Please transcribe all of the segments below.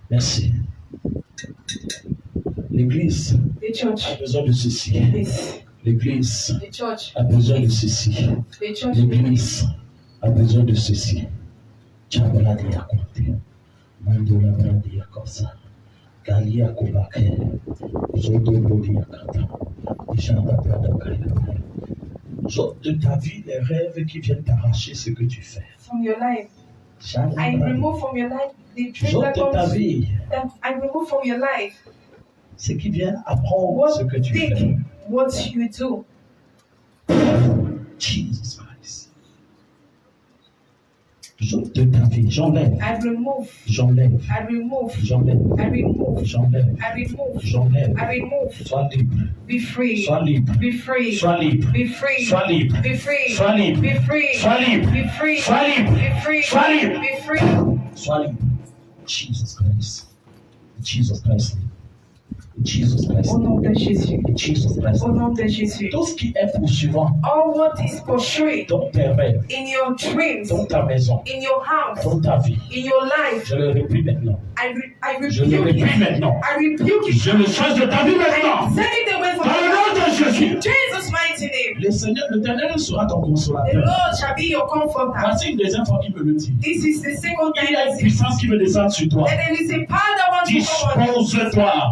Merci. L'Église a besoin de ceci. L'Église a besoin de ceci. L'Église a besoin de ceci. Tchabaladia Conte, Mandola Bradia Cosa, Galia Kobake, Zodobodia Kata, Ishanda Brada Kaya. De ta vie, les rêves qui viennent t'arracher ce que tu fais. From your life. I remove from your life the dream that I remove from your life. Ce qui vient apprendre ce que tu fais. What you do. Jesus Christ. De ta vie, j'enlève. I remove. J'enlève. I remove. J'enlève. I remove. J'enlève. I remove. J'enlève. I remove. Sois libre. Be free. Sois libre. Be free. Sois libre. Be free. Sois libre. Be free. Sois libre. Be free. Sois libre. Be free. Sois libre. Be free. Sois libre. Be free. Sois libre. Jesus Christ. Jesus Christ. Jesus Christ. Au nom de Jésus. Jesus Christ. Au nom de Jésus. Tout ce qui est poursuivant All what is pursuing dans tes rêves, in your dreams, dans ta maison, in your house, dans ta vie, in your life, je le répris maintenant. Je le rebuke répris it. maintenant. I rebuke it. Je le change de ta vie maintenant. I send it away from Dans le you. nom de Jésus. Jesus' mighty name. Le Seigneur, l'Éternel sera ton The consolateur. Lord shall be your comforter. Voici une deuxième fois qu'il me le dit. This is the second time Il y a I une say puissance qui veut descendre sur toi. that there is a power that wants to come on you. Dispose-toi.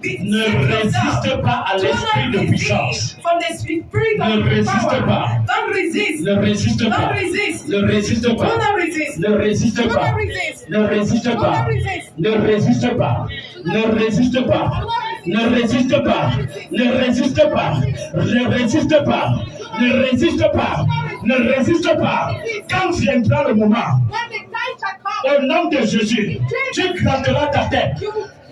Ne résiste pas à l'esprit de puissance. From the spirit Ne of résiste power. pas. Don't resist. Ne résiste Don't pas. resist. Ne résiste Do pas. not resist. Ne résiste Do pas. not resist. Ne résiste Do pas. not resist. Ne résiste pas. Ne résiste pas. Ne résiste pas. Ne résiste pas. Ne résiste pas. Ne résiste pas. Ne résiste pas. Quand viendra le moment, When the time shall come, au nom de Jésus, tu gratteras ta tête.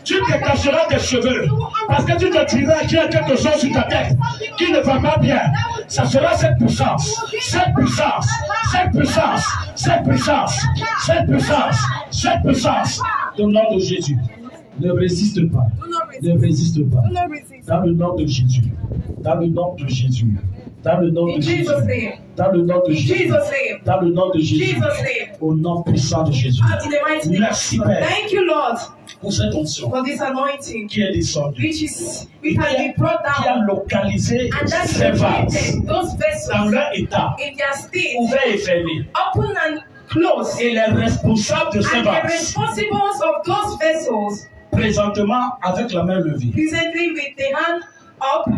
Tu détacheras tes cheveux. Parce que tu te diras qu'il y a quelque chose sur ta tête qui ne va pas bien. Ça sera cette puissance. Cette puissance. Cette puissance. Cette puissance. Cette puissance. Cette puissance. Au nom de Jésus. Ne résiste pas. Ne résiste pas. do not resist. Dans le nom de Jésus. Dans le nom de Jésus. Dans le nom de In Jésus. Jesus' name. Dans le nom de In Jésus. Jesus' name. Dans le nom de Jésus. Jesus' name. Au nom puissant de Jésus. In the mighty name. Merci Père Thank you, Lord, pour cette onction for this anointing, qui est descendue. which has been brought Qui a down, localisé and that's ces vases those dans vessels leur état, in their state, ouverts et fermés. open and closed, Et les responsables de ces and the vases, responsibles of those vessels, présentement avec la main levée. presently with the hand up.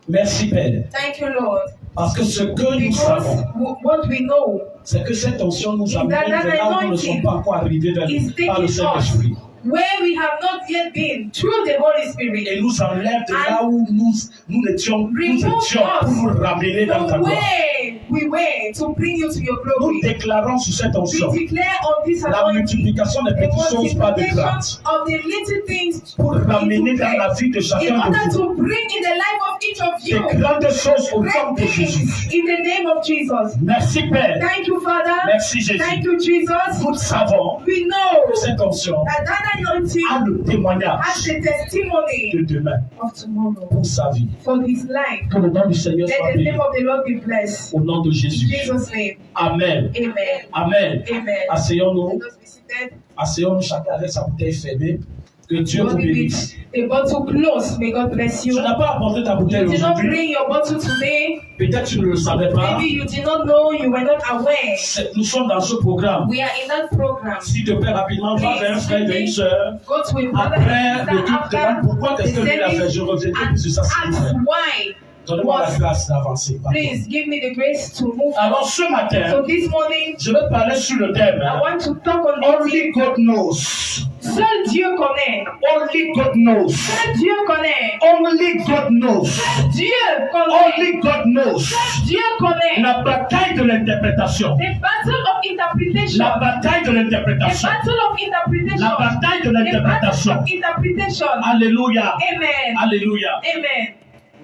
Merci Père. Thank you, Lord, Parce que ce que nous because savons, what we know c'est que cette onction nous amène that de là où nous ne sommes pas encore arrivés vers is nous par le taking us Saint-Esprit. where we have not yet been through the Holy Spirit. Et nous enlève de là où nous étions pour nous ramener dans ta From gloire. where we were to bring you to your Nous glory. déclarons sur cette onction We declare on this la anointing multiplication des the petites choses par de multiplication grâce of the little things pour ramener into dans la play, vie de in chacun order de vous to bring in the life of each of you des grandes choses au nom great de Jésus. things in the name of Jesus. Merci Père. Thank you, Father. Merci Jésus. Thank you, Jesus. Nous savons We know que cette onction that that anointing a le témoignage has the testimony de demain of tomorrow pour sa vie. for his life. Que le nom du Seigneur soit Let the béni. name of the Lord be blessed. Au nom de In Jésus. Jesus' name. Amen. Amen. Amen. Amen. Asseyons-nous. Let us be seated. Asseyons-nous chacun avec sa bouteille fermée. Que Dieu vous bénisse. The bottle closed. May God bless you. Tu n'as pas apporté ta bouteille You did not aujourd'hui. bring your bottle today. Peut-être tu ne le savais pas. Maybe you did not know, you were not aware. Nous sommes dans ce programme. We are in that program. S'il te plaît, rapidement, va vers un frère et une sœur. Go to a brother Après, and le sister culte demande pourquoi after est-ce the que lui a fait. service Je reviendrai plus sur ça s'il vous ask plaît. why. Donnez-moi la grâce d'avancer. Pardon. Please give me the grace to move. Alors ce matin, So this morning, je vais parler sur le thème. I want to talk on Only the God knows. Seul Dieu connaît. Only God knows. Seul Dieu connaît. Only God knows. Dieu connaît. Only God knows. Dieu connaît. La bataille de l'interprétation. The battle of interpretation. La bataille de The l'interprétation. battle of interpretation. La bataille de The battle l'interprétation. of interpretation. Alléluia. Amen. Alléluia. Amen.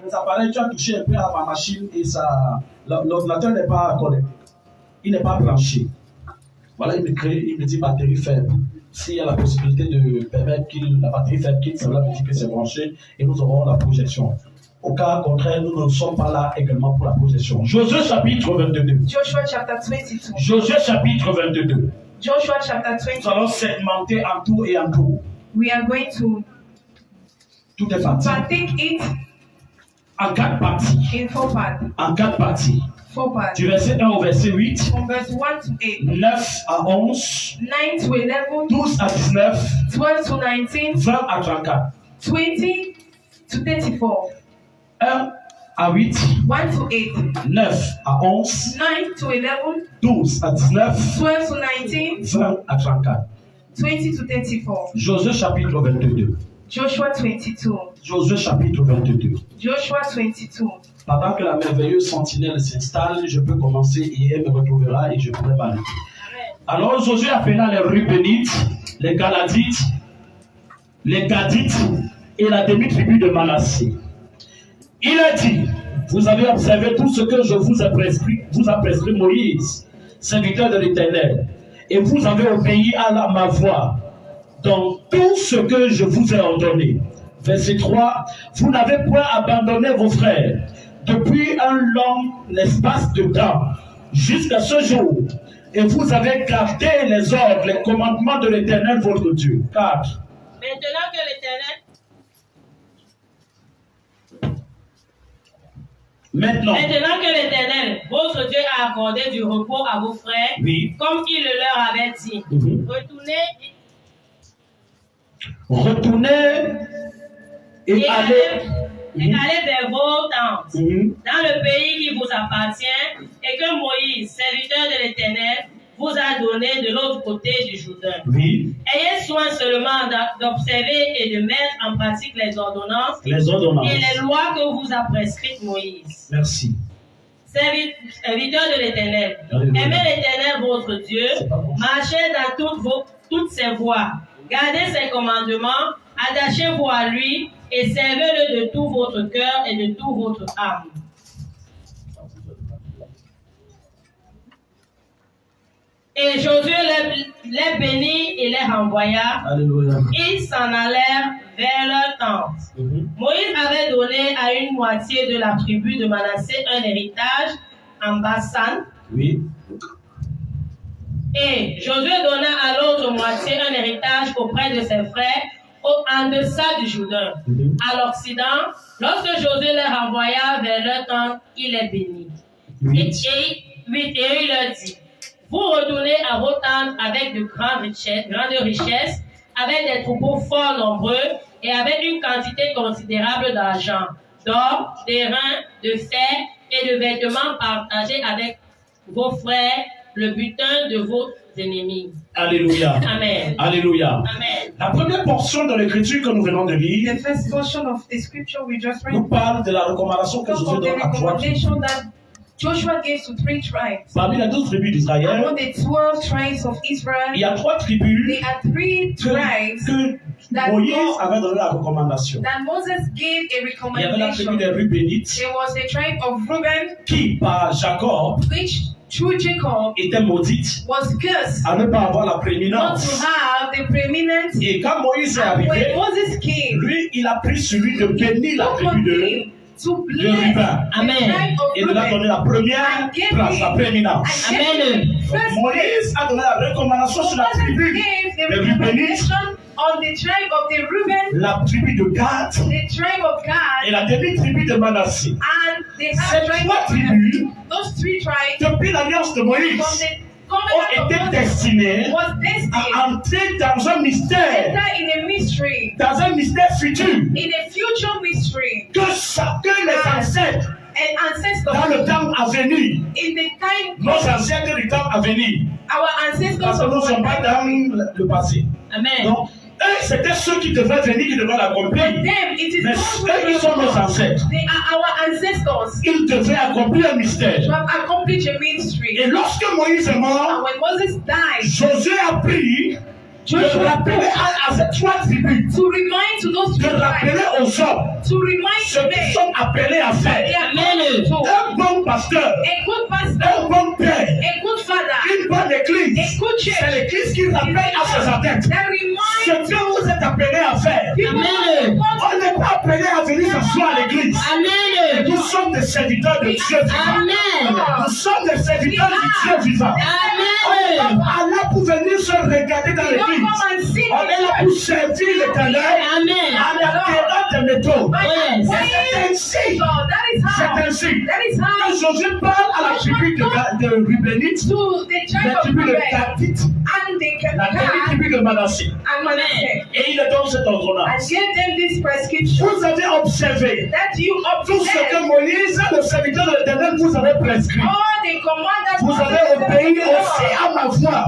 Les appareils, tu as touché un peu à ma machine et l'ordinateur n'est pas connecté. Il n'est pas branché. Voilà, il me dit batterie faible. S'il y a la possibilité de permettre la batterie faible quitte, cela veut dire que c'est branché et nous aurons la projection. Au cas contraire, nous ne sommes pas là également pour la possession. Josué chapitre 22. Joshua chapter 22. Josué chapitre 22. Joshua chapter 22. Nous allons segmenter en tout et en tout. We are going to partake it en 4 parties. In 4 parts. En 4 parties. 4 parts. Du verset 1 au verset 8. From verse 1 to 8. 9 à 11. 9 to 11. 12 à 19. 12 to 19. 20 à 34. 20 to 34. 1 à 8. 1 to 8. 9 à 11. 9 to 11. 12 à 19. 12 to 19. 20 à 34. 20 to 34. Josué chapitre 22. Joshua 22. Josué chapitre 22. Joshua 22. Pendant que la merveilleuse sentinelle s'installe, je peux commencer et elle me retrouvera et je pourrai m'arrêter. Alors Josué appela les Rubénites, les Galadites, les Gadites et la demi-tribu de Manassé. Il a dit, vous avez observé tout ce que je vous ai prescrit Moïse, serviteur de l'Éternel, et vous avez obéi à ma voix dans tout ce que je vous ai ordonné. Verset 3, vous n'avez point abandonné vos frères depuis un long espace de temps jusqu'à ce jour, et vous avez gardé les ordres, les commandements de l'Éternel votre Dieu. 4. Maintenant que l'Éternel, votre Dieu, a accordé du repos à vos frères, oui, comme il le leur avait dit, retournez et allez vers vos tentes, dans le pays qui vous appartient, et que Moïse, serviteur de l'Éternel, vous a donné de l'autre côté du Jourdain. Oui. Ayez soin seulement d'observer et de mettre en pratique les ordonnances et les lois que vous a prescrites Moïse. Merci. Serviteur de l'Éternel, aimez l'Éternel votre Dieu, marchez dans toutes ses voies, gardez ses commandements, attachez-vous à lui et servez-le de tout votre cœur et de toute votre âme. Et Josué les bénit et les renvoya. Alléluia. Ils s'en allèrent vers leur tente. Moïse avait donné à une moitié de la tribu de Manassé un héritage en Bassan. Oui. Et Josué donna à l'autre moitié un héritage auprès de ses frères en deçà du Jourdain. À l'Occident, lorsque Josué les renvoya vers leur tente, il les bénit. Et il leur dit, vous retournez à vos tentes avec de grandes richesses, avec des troupeaux fort nombreux et avec une quantité considérable d'argent, d'or, d'airain, de fer et de vêtements partagés avec vos frères, le butin de vos ennemis. Alléluia. Amen. Alléluia. Amen. La première portion de l'écriture que nous venons de lire nous parle de la recommandation que Josué donne à 3 tribus. Joshua gave to 3 tribes. Parmi les 12 tribus d'Israël, among the 12 tribes of Israel, il y a 3 tribus there are 3 tribes que Moïse avait donné la recommandation. That Moses gave a recommendation. Il y avait la tribu des Rubénites, there was a tribe of Reuben, qui par Jacob, which through Jacob était maudite, was cursed, à ne pas avoir la not prééminence. to have the preeminence. Et quand Moïse est arrivé, when Moses came, lui, il a pris celui de bénir la tribu de Reuben. Amen. Et de la donner la première place, la prééminence. Amen. Moïse a donné la recommandation sur la tribu des Rubénites, on the tribe of the Reuben, la tribu de Gad, the tribe of Gad, et la demi-tribu de Manassé. and the Ces 3 tribus, those 3 tribes, depuis l'alliance de Moïse, ont été destinées à entrer dans un mystère, dans un mystère futur, in a future mystery, que les ancêtres, dans le temps à venir, nos ancêtres du temps à venir, parce que nous ne sommes pas dans le passé. Amen. Donc, eux, c'était ceux qui devaient venir, qui devaient l'accomplir. Mais eux, ils sont nos ancêtres. Ils devaient accomplir un mystère. Et lorsque Moïse est mort, Josué a pris de rappeler à ces 3 tribus, de rappeler aux hommes ce qu'ils sont appelés à faire. Amen. Un bon pasteur, un bon père, une bonne église, C'est l'Église qui rappelle à ses adeptes ce que vous êtes appelés à faire. Amen. On n'est pas appelé à venir s'asseoir à l'église. Amen. Nous sommes des serviteurs de Dieu vivant. Amen. Nous sommes des serviteurs de Dieu vivant. On n'est pas là pour venir se regarder dans l'église. On est là pour servir l'Éternel Amen. en acquérant des métaux. Yes. C'est ainsi. C'est ainsi. Quand Josué parle à la tribu de Rubénite, la tribu de Gadite, la tribu de Manassé, et il donne cet ordre-là. Vous avez observé tout ce que Moïse, le serviteur de l'Éternel, vous avez prescrit. Vous avez obéi aussi à ma voix.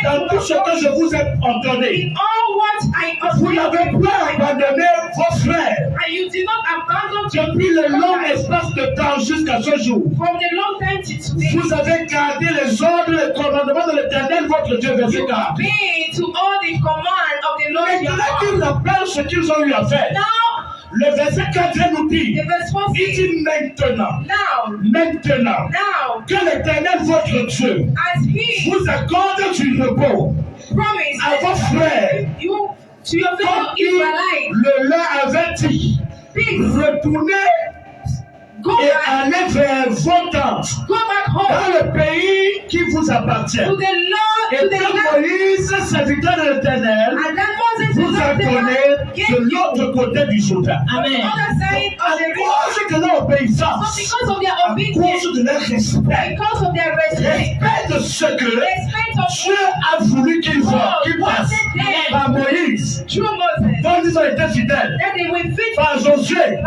Dans tout ce que je vous ai ordonné. Vous n'avez pas abandonné vos frères. Depuis le long espace de temps jusqu'à ce jour. Vous avez gardé les ordres, les commandements de l'Éternel, votre Dieu, verset 4. Maintenant qu'ils rappellent ce qu'ils ont eu à faire. Le verset 4 nous dit, il dit maintenant que l'Éternel, votre Dieu, vous accorde du repos à vos frères, comme il le leur avait dit. Retournez et allez vers vos tentes dans le pays qui vous appartient. Et que Moïse, serviteur de l'Éternel, vous a donné de l'autre côté du Jourdain. Amen. À cause de leur obéissance, à cause de leur respect de ce que Dieu a voulu qu'ils fassent par Moïse, dont ils ont été fidèles, par Josué,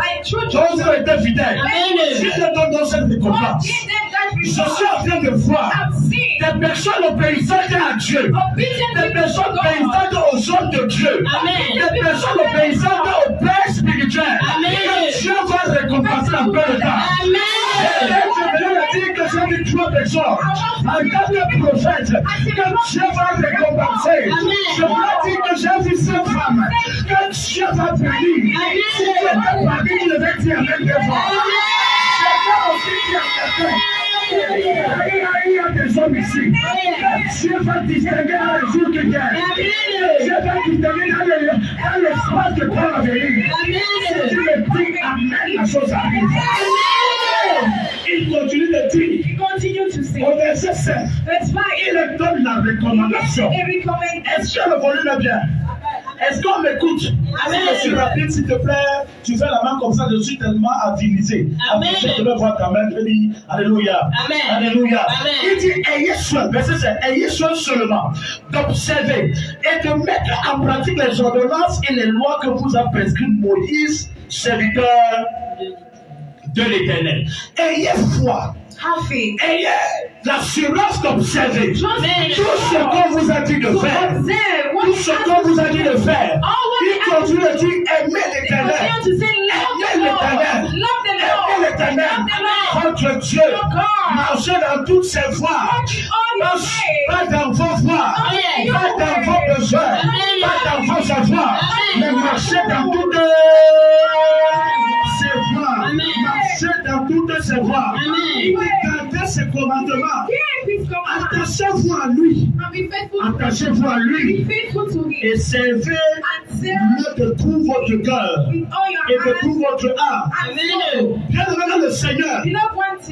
dont ils ont été fidèles. Dieu leur donne dans cette récompense. Je suis en train de voir des personnes obéissantes à Dieu, des personnes obéissantes aux hommes de Dieu, des personnes obéissantes au Père spirituel. Que Dieu va récompenser un peu de temps. Je vais dire que j'ai vu trois personnes en tant que prophète, que Dieu va récompenser. Je vais dire que j'ai vu cette femme, que Dieu va bénir. Si tu es pas parmi, je vais dire avec des voix. Il y a des hommes ici. Dieu va distinguer dans les jours qui viennent. Dieu va distinguer dans l'espace de temps à venir. Si tu le dis, amen, la chose arrive. Il continue de dire, au verset 7, il donne la recommandation. Est-ce que le volume est bien? Est-ce qu'on m'écoute? Si je suis rapide, s'il te plaît, tu fais la main comme ça, je suis tellement avilisé. Amen. Je te voir ta main, je dis Alléluia. Amen. Alléluia. Amen. Il dit, ayez soin, verset 7, ayez soin seulement d'observer et de mettre en pratique les ordonnances et les lois que vous a prescrites Moïse, serviteur de l'Éternel. Ayez foi. Ayez l'assurance d'observer tout ce qu'on vous a dit de faire. Tout ce qu'on vous a dit de faire. Il continue de dire aimez l'Éternel. Aimez l'Éternel. Aimez l'Éternel. Votre Dieu. Marchez dans toutes ses voies. Pas dans vos voies. Pas dans vos besoins. Pas dans vos avoirs. Mais marchez dans toutes ses voies. Marchez dans toutes ses voies. Gardez ses commandements. Attachez-vous à lui. Attachez-vous à lui. Et servez-le de tout votre cœur. Et de tout votre âme. Bien devant le Seigneur.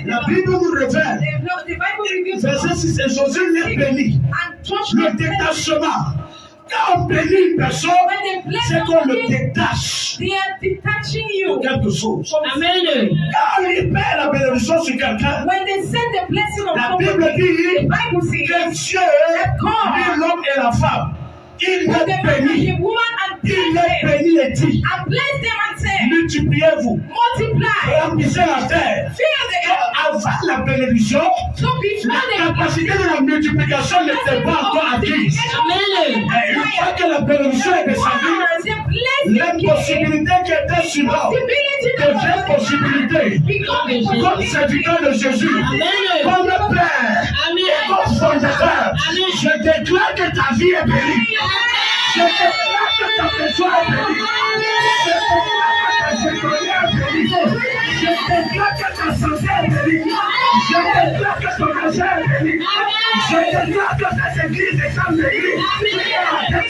La Bible nous révèle. Verset 6. Et Josué les bénit. Le détachement. Quand on bénit une personne, c'est qu'on le détache de quelque chose. Amen. Quand on libère la bénédiction sur quelqu'un, la Bible dit que Dieu, lui, l'homme et la femme, il les bénit. Il les bénit et dit, multipliez-vous, remplissez la terre. Avant la bénédiction, la capacité de la multiplication n'était pas encore acquise. Et une fois que la bénédiction est descendue, l'impossibilité qui était sur l'homme devient possibilité. Comme serviteur de Jésus, comme Père, comme fondateur, je déclare que ta vie est bénie. Je déclare que ta personne est bénie. Je déclare que ta sécurité est bénie. Je déclare que ta santé est bénie. Je déclare que ton Je déclare que cette église est embellie.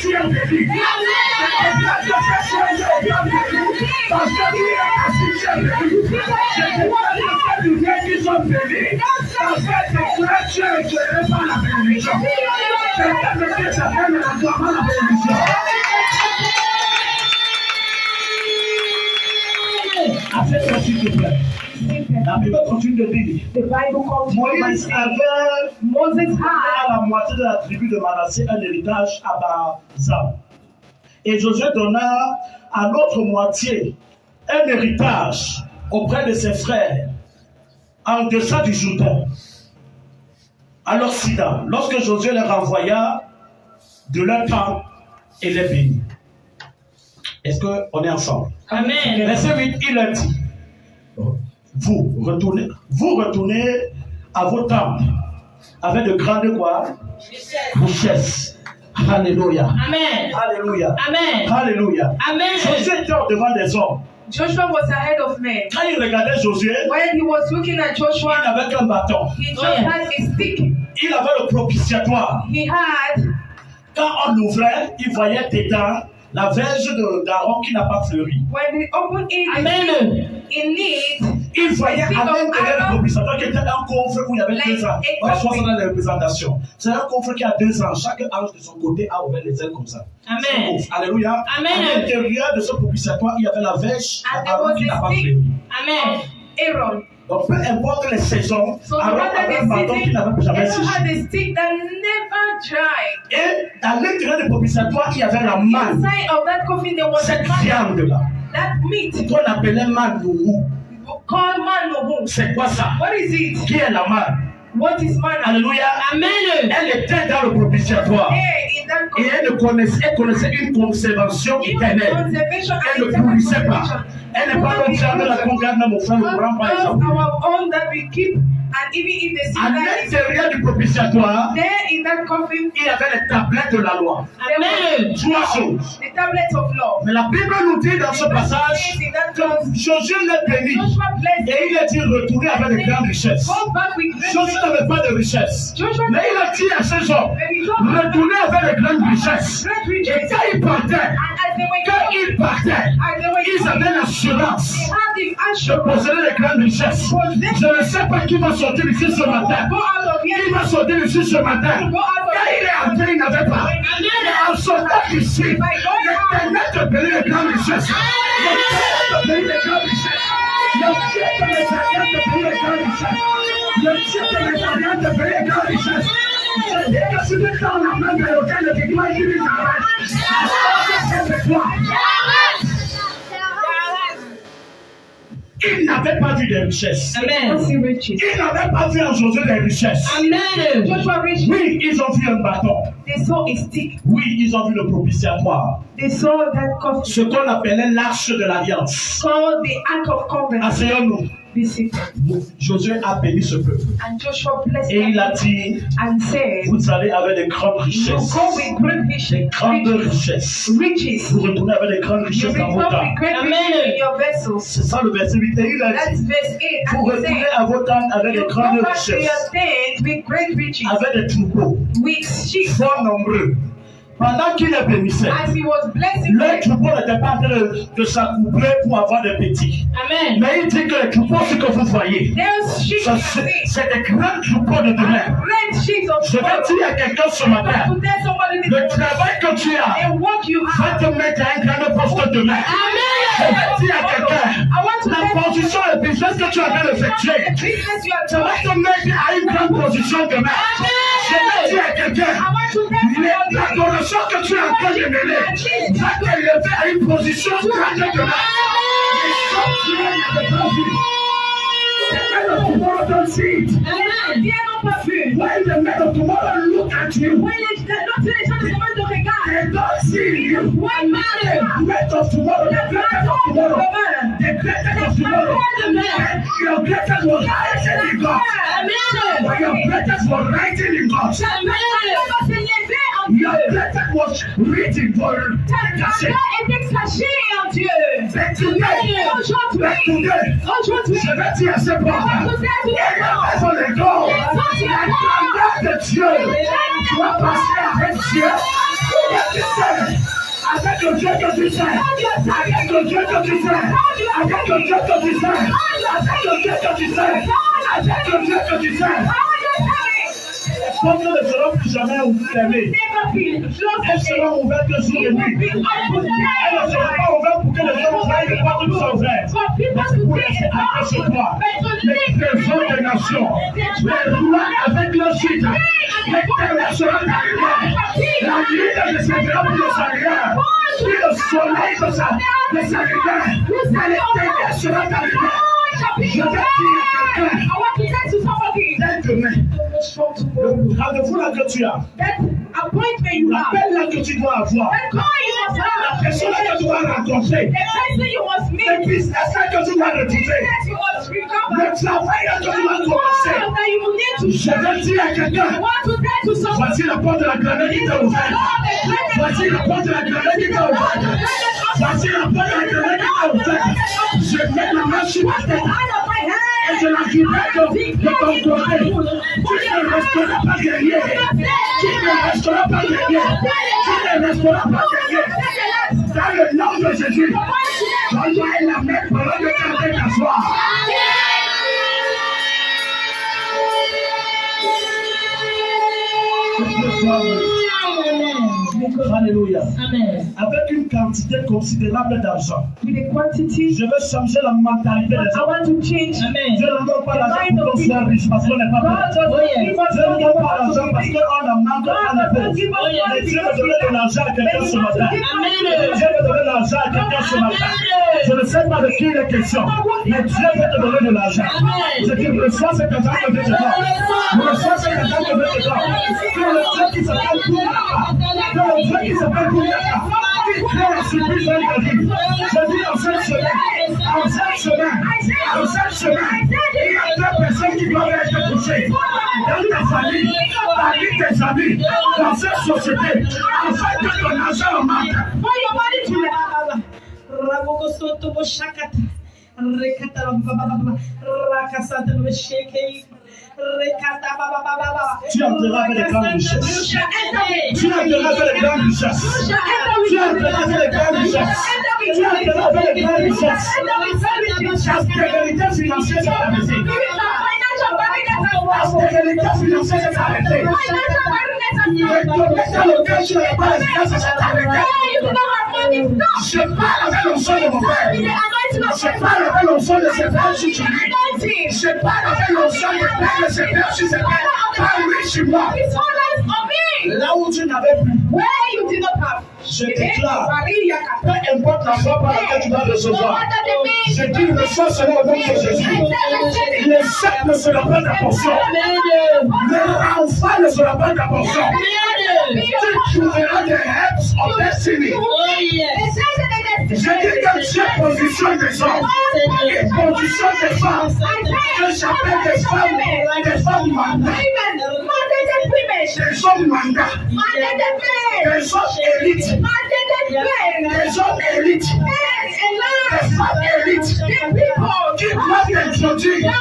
Tu es embellie. Je déclare que cette chaise est embellie. Parce que tu es assis, tu es embellie. Je déclare que ces lumières qui sont embellies. Parce que tu es éclairé par la bénédiction. Quelqu'un me dit ça fait mais la gloire par la bénédiction. Accepte s'il te plaît. La Bible continue de dire. Moïse avait à la moitié de la tribu de Manassé un héritage à Bazan. Et Josué donna à l'autre moitié un héritage auprès de ses frères en deçà du Jourdain, à l'Occident. Lorsque Josué les renvoya de leur camp et les bénit. Est-ce qu'on est ensemble? Amen. Verset 8, il a dit, vous retournez à vos temples avec de grandes quoi? Richesses. Alléluia. Amen. Alléluia. Amen. Alléluia. Amen. Josué était devant des hommes. Joshua was ahead of men. Quand il regardait Josué, When he was looking at il Joshua, n'avait qu'un bâton. he just had a stick. Il avait le propitiatoire. He had, Quand on l'ouvrait, il voyait dedans la verge d'Aaron qui n'a pas fleuri. when he opened it, Amen. in it, Il voyait à l'intérieur du propitiatoire qui était un coffre où il y avait 2 ans. Moi, je pense dans les représentations. C'est un coffre qui a 2 ans. Chaque ange de son côté a ouvert les ailes comme ça. Amen. Alléluia. Amen. À l'intérieur de ce propitiatoire, il y avait la verge And there d'Aaron was qui a n'a pas stick. fleuri. Amen. Aaron. Donc, peu importe les saisons, So no Aaron matter avait un the bâton qui season, n'avait jamais Aaron séché. had a stick that never dried. Et à l'intérieur du propitiatoire, il y avait la manne. Inside of that coffin, there was a Cette man, viande-là, that meat qu'on appelait manne nourou. called manobo. C'est quoi ça? What is it? Qui est la manne? What is manna? Alléluia. Amen. Elle était dans le propitiatoire. There in that Et elle connaissait une conservation éternelle. conservation Elle ne and pourrissait eternal pas. conservation. Elle n'est pas comme ça de la congarde mon frère, le grand par Not exemple. our own that we keep, and even if the À sin is l'intérieur du propitiatoire, there in that coffin, il y avait les tablettes de la loi. Amen. 3 choses. the tablets of law. Mais la Bible nous dit dans ce passage In that que clause, Josué l'a béni. Joshua blessed Et il a dit retourner avec de grandes richesses. go back with great Josué riches. n'avait pas de richesse. Joshua Mais il a dit à ces hommes, retournez avec de grandes richesses. great Et riches. quand ils partaient, And as they were quand going, ils partaient, as they were ils going, avaient l'assurance they had the de assurance. posséder de grandes richesses. Je ne sais pas qui va sortir ici ce matin. Go out of here. Qui va sortir ici ce matin. Go out of Quand il here. est entré, il n'avait pas. Mais en sortant ici, l'éternel te bénit de grandes richesses. L'éternel te bénit de grandes richesses. Le Dieu de l'Éternel te bénit de grandes richesses. Le Dieu de l'Éternel te bénit de grandes richesses. Je dis que si tu es dans la main de l'autel de tes doigts, il dit j'arrête. C'est toi. Il n'avait pas vu des richesses. Amen. See riches. Il n'avait pas vu en Josué des richesses. Amen. Joshua rich. Oui, ils ont vu un bâton. They saw a stick. Oui, ils ont vu le propitiatoire. They saw that coffin Ce qu'on appelait l'arche de l'alliance. called the Ark of Covenant. Asseyons-nous. Be seated. Josué a béni ce peuple. And Joshua blessed Et il a them dit, and said, vous allez avec de grandes you richesses. go with great De riches. grandes richesses. Riches. Vous retournez avec de grandes You richesses dans return vos temps. with great riches in your vessels. C'est ça le verset 8. Et il a That's dit, verse 8. vous And he retournez said, à vos temps avec de you grandes go back to your richesses. tent with great riches, Avec des troupeaux. with sheep. Fort nombreux. Pendant qu'il les bénissait, As he was blessing les them, troupeaux n'étaient pas en train de s'accoupler pour avoir des petits. Amen. Mais il dit que les troupeaux, ce que vous voyez, there's sheep ça, you see. c'est des grands troupeaux de demain. Great sheep of Je vais gold. dire à quelqu'un ce matin, To tell somebody this le morning, travail que tu as the work you va have. te mettre à un grand poste demain. Je vais dire à quelqu'un, I want to la tell position et le business que tu as bien effectué, the business you are ça va doing. te mettre à une grande position demain. Je vais dire à quelqu'un, I want to tell somebody l'adoration que tu es en train de mener va t'élever à une position grande demain. Les choses que tu n'avais pas vues. The men of tomorrow don't see it. Amen. Viens non pas vu. When the men of tomorrow look at you, When les gens de ce moment te regardent, they don't see you. what matter? The men of tomorrow, the greatest of tomorrow, the greatest of tomorrow. Your greatest was rising in God. Amen. But your greatest was rising in God. Va se lever en Dieu. Ta grandeur était cachée en Dieu. Aujourd'hui, je vais dire à ce port, les grandeur de Dieu doit passer avec Dieu. Avec le Dieu que tu sais, avec le Dieu que tu sais, avec le Dieu que tu sais, avec le Dieu que tu sais, avec le Dieu que tu sais. Les portes ne seront plus jamais fermées. Elles seront ouvertes le jour et nuit. Elles ne seront pas ouvertes pour que les gens voient les portes qui sont ouvertes. Mais pour laisser apercevoir les trésors des nations, les rois avec leur chute, l'éternel sera arrivé. La nuit ne descendra plus de sa lumière, puis le soleil de sa lumière, et l'éternel sera arrivé. Je vais dire à quelqu'un, dès demain, le rendez-vous là que tu as, l'appel là que tu dois avoir, la personne là que tu dois rencontrer, le business là que tu dois retrouver, le travail là que tu dois commencer, je vais dire à quelqu'un, voici la porte de la grenade qui t'a ouverte, voici la porte de la grenade qui t'a ouverte, voici la porte de la grenade qui t'a ouverte. Je mets la main sur ma tête et je la libère de ton côté. Tu ne resteras pas guerrier. Tu ne resteras pas guerrier. Tu ne resteras pas guerrier. Dans le nom de Jésus, donne-moi la main pendant que tu es en train d'asseoir. Alléluia. Amen. Avec une quantité considérable d'argent, je veux changer la mentalité des gens. Amen. Je ne donne pas l'argent pour qu'on soit riche parce qu'on n'est pas bien. Je ne donne pas l'argent parce qu'on a manqué à la pauvre. Mais Dieu me donner de l'argent à quelqu'un ce matin. Dieu me donner de l'argent à quelqu'un ce matin. Je ne sais pas de qui il est question, mais Dieu veut te donner de l'argent. Je dis, reçois cet argent que Dieu te donne. Reçois cet argent que Dieu te donne. Que le Dieu qui s'appelle Kounaka, que le Dieu qui s'appelle Kounaka, qui crée la surprise dans ta vie. Je dis dans cette semaine, dans cette semaine, il y a deux personnes qui doivent être touchées. Dans ta famille, parmi tes amis, dans cette société, afin que ton argent manque. Tu entreras avec les grandes richesses. Tu entreras avec les grandes richesses. Tu entreras avec les grandes richesses. Tu entreras avec les grandes richesses. La stabilité financière s'est arrêtée. La stabilité financière s'est arrêtée. Le domaine dans lequel tu n'as pas l'espace s'est arrêté. Je parle avec l'onction de mon père. Je parle avec l'onction de ses pères sur lui. Je parle avec l'onction de père de ses pères sur ses pères. Parle sur moi. Là où tu n'avais plus, je déclare, peu importe la foi par laquelle tu vas recevoir, je dis reçois cela au nom de Jésus. Les sept ne sera pas ta portion. Le enfant ne sera pas ta portion. Tu trouveras des helps of destiny. Je dis que Dieu positionne des hommes, il positionne des femmes, que j'appelle des femmes mandats, des hommes mandats, des hommes élites, des hommes élites, des femmes élites, qui doivent introduire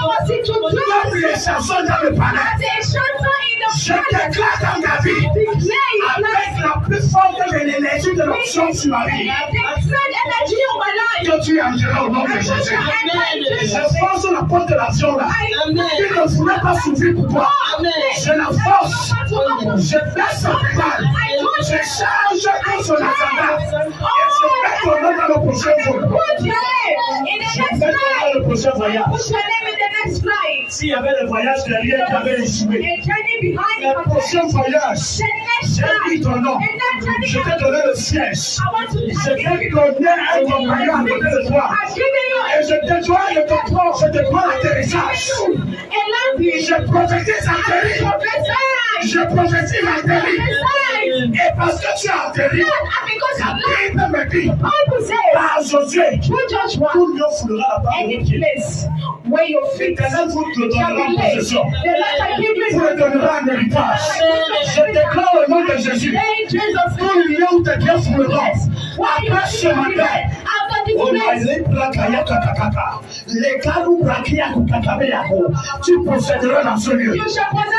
comme les chansons dans le palais. Je déclare dans ta vie, avec la plus forte de l'énergie de l'onction sur ma vie, que tu entreras au nom de Jésus. Je force la porte de l'action là, qui ne voulait pas s'ouvrir pour toi. Je la force, je baisse son pédale, je charge dans son agenda, et je mets ton nom dans le prochain vol. Je mets ton nom dans le prochain voyage. S'il y avait des voyages derrière qui avaient échoué, le prochain voyage, j'ai mis ton nom. Je t'ai donné le siège. Je t'ai donné un compagnon à côté de toi. Et je te dois le contrôle, je te dois l'atterrissage. Je prophétise l'atterrissage. Je prophétise l'atterrissage. Et parce que tu as atterri, la Bible me dit, à Josué, tout lieu foulera la parole de Dieu. L'Éternel vous le donnera en possession. Vous le donnera en héritage. Je déclare au nom de Jésus, tout lieu où tes pieds fouleront, après ce matin, tu posséderas dans ce lieu.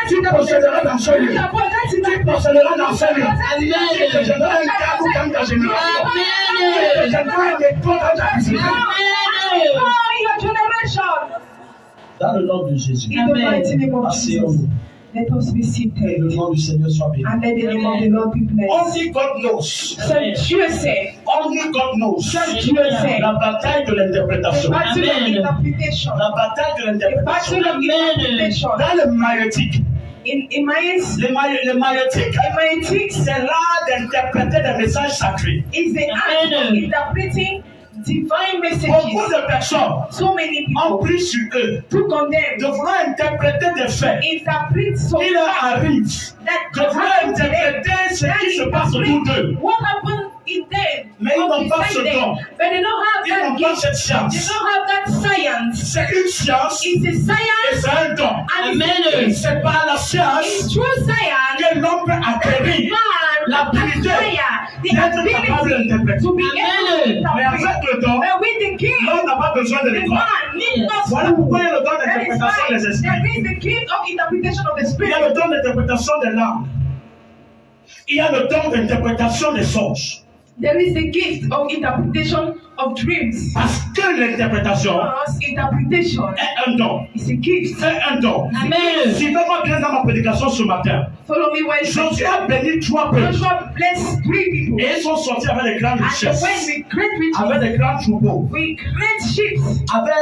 Tu posséderas dans ce lieu. Tu posséderas dans ce lieu. Tu posséderas un cadre dans ta génération. Tu posséderas un étoile dans ta dans le nom de Jésus. Asseyons-nous. Let us be seated. Le nom du Seigneur soit béni. And let the name of the Lord be blessed. Only God knows. Seul Dieu sait. Only God knows. Seul Dieu sait. La bataille de l'interprétation. The battle of interpretation. La bataille de The l'interprétation. battle of interpretation. Dans le maïotique. In Mayans, le maïotique, c'est l'art d'interpréter des messages sacrés. Is the art of interpreting divine messages. Beaucoup de personnes So many people ont pris sur eux to condemn, de vouloir interpréter des faits. interpret so Il leur arrive that de vouloir interpréter ce qui se passe autour d'eux. what happened in them. Mais ils n'ont pas ce don. But they don't have Ils that n'ont pas gift. cette They science. don't have that science. C'est une science It's a et science c'est un don. and it's C'est par la science it's true science. que l'homme peut acquérir l'habilité d'être capable d'interpréter. To be able to Mais interpret. avec le don, But with the gift, l'homme n'a pas besoin de the l'école. man needs not Voilà pourquoi il y a le don That is d'interprétation why des esprits. there is the gift of interpretation of the Il y spirit. a le don d'interprétation des langues. Il y a le don d'interprétation des songes. There is the gift of interpretation of dreams. Parce que l'interprétation Because interpretation est un don. is a gift. C'est un don. Amen. Suivez-moi bien dans ma prédication ce matin. Follow me when Josué a béni 3 peuples. Joshua blessed 3 people. Et ils sont sortis avec des grandes And they richesses, went with great avec riches, des grands troupeaux, with great ships, avec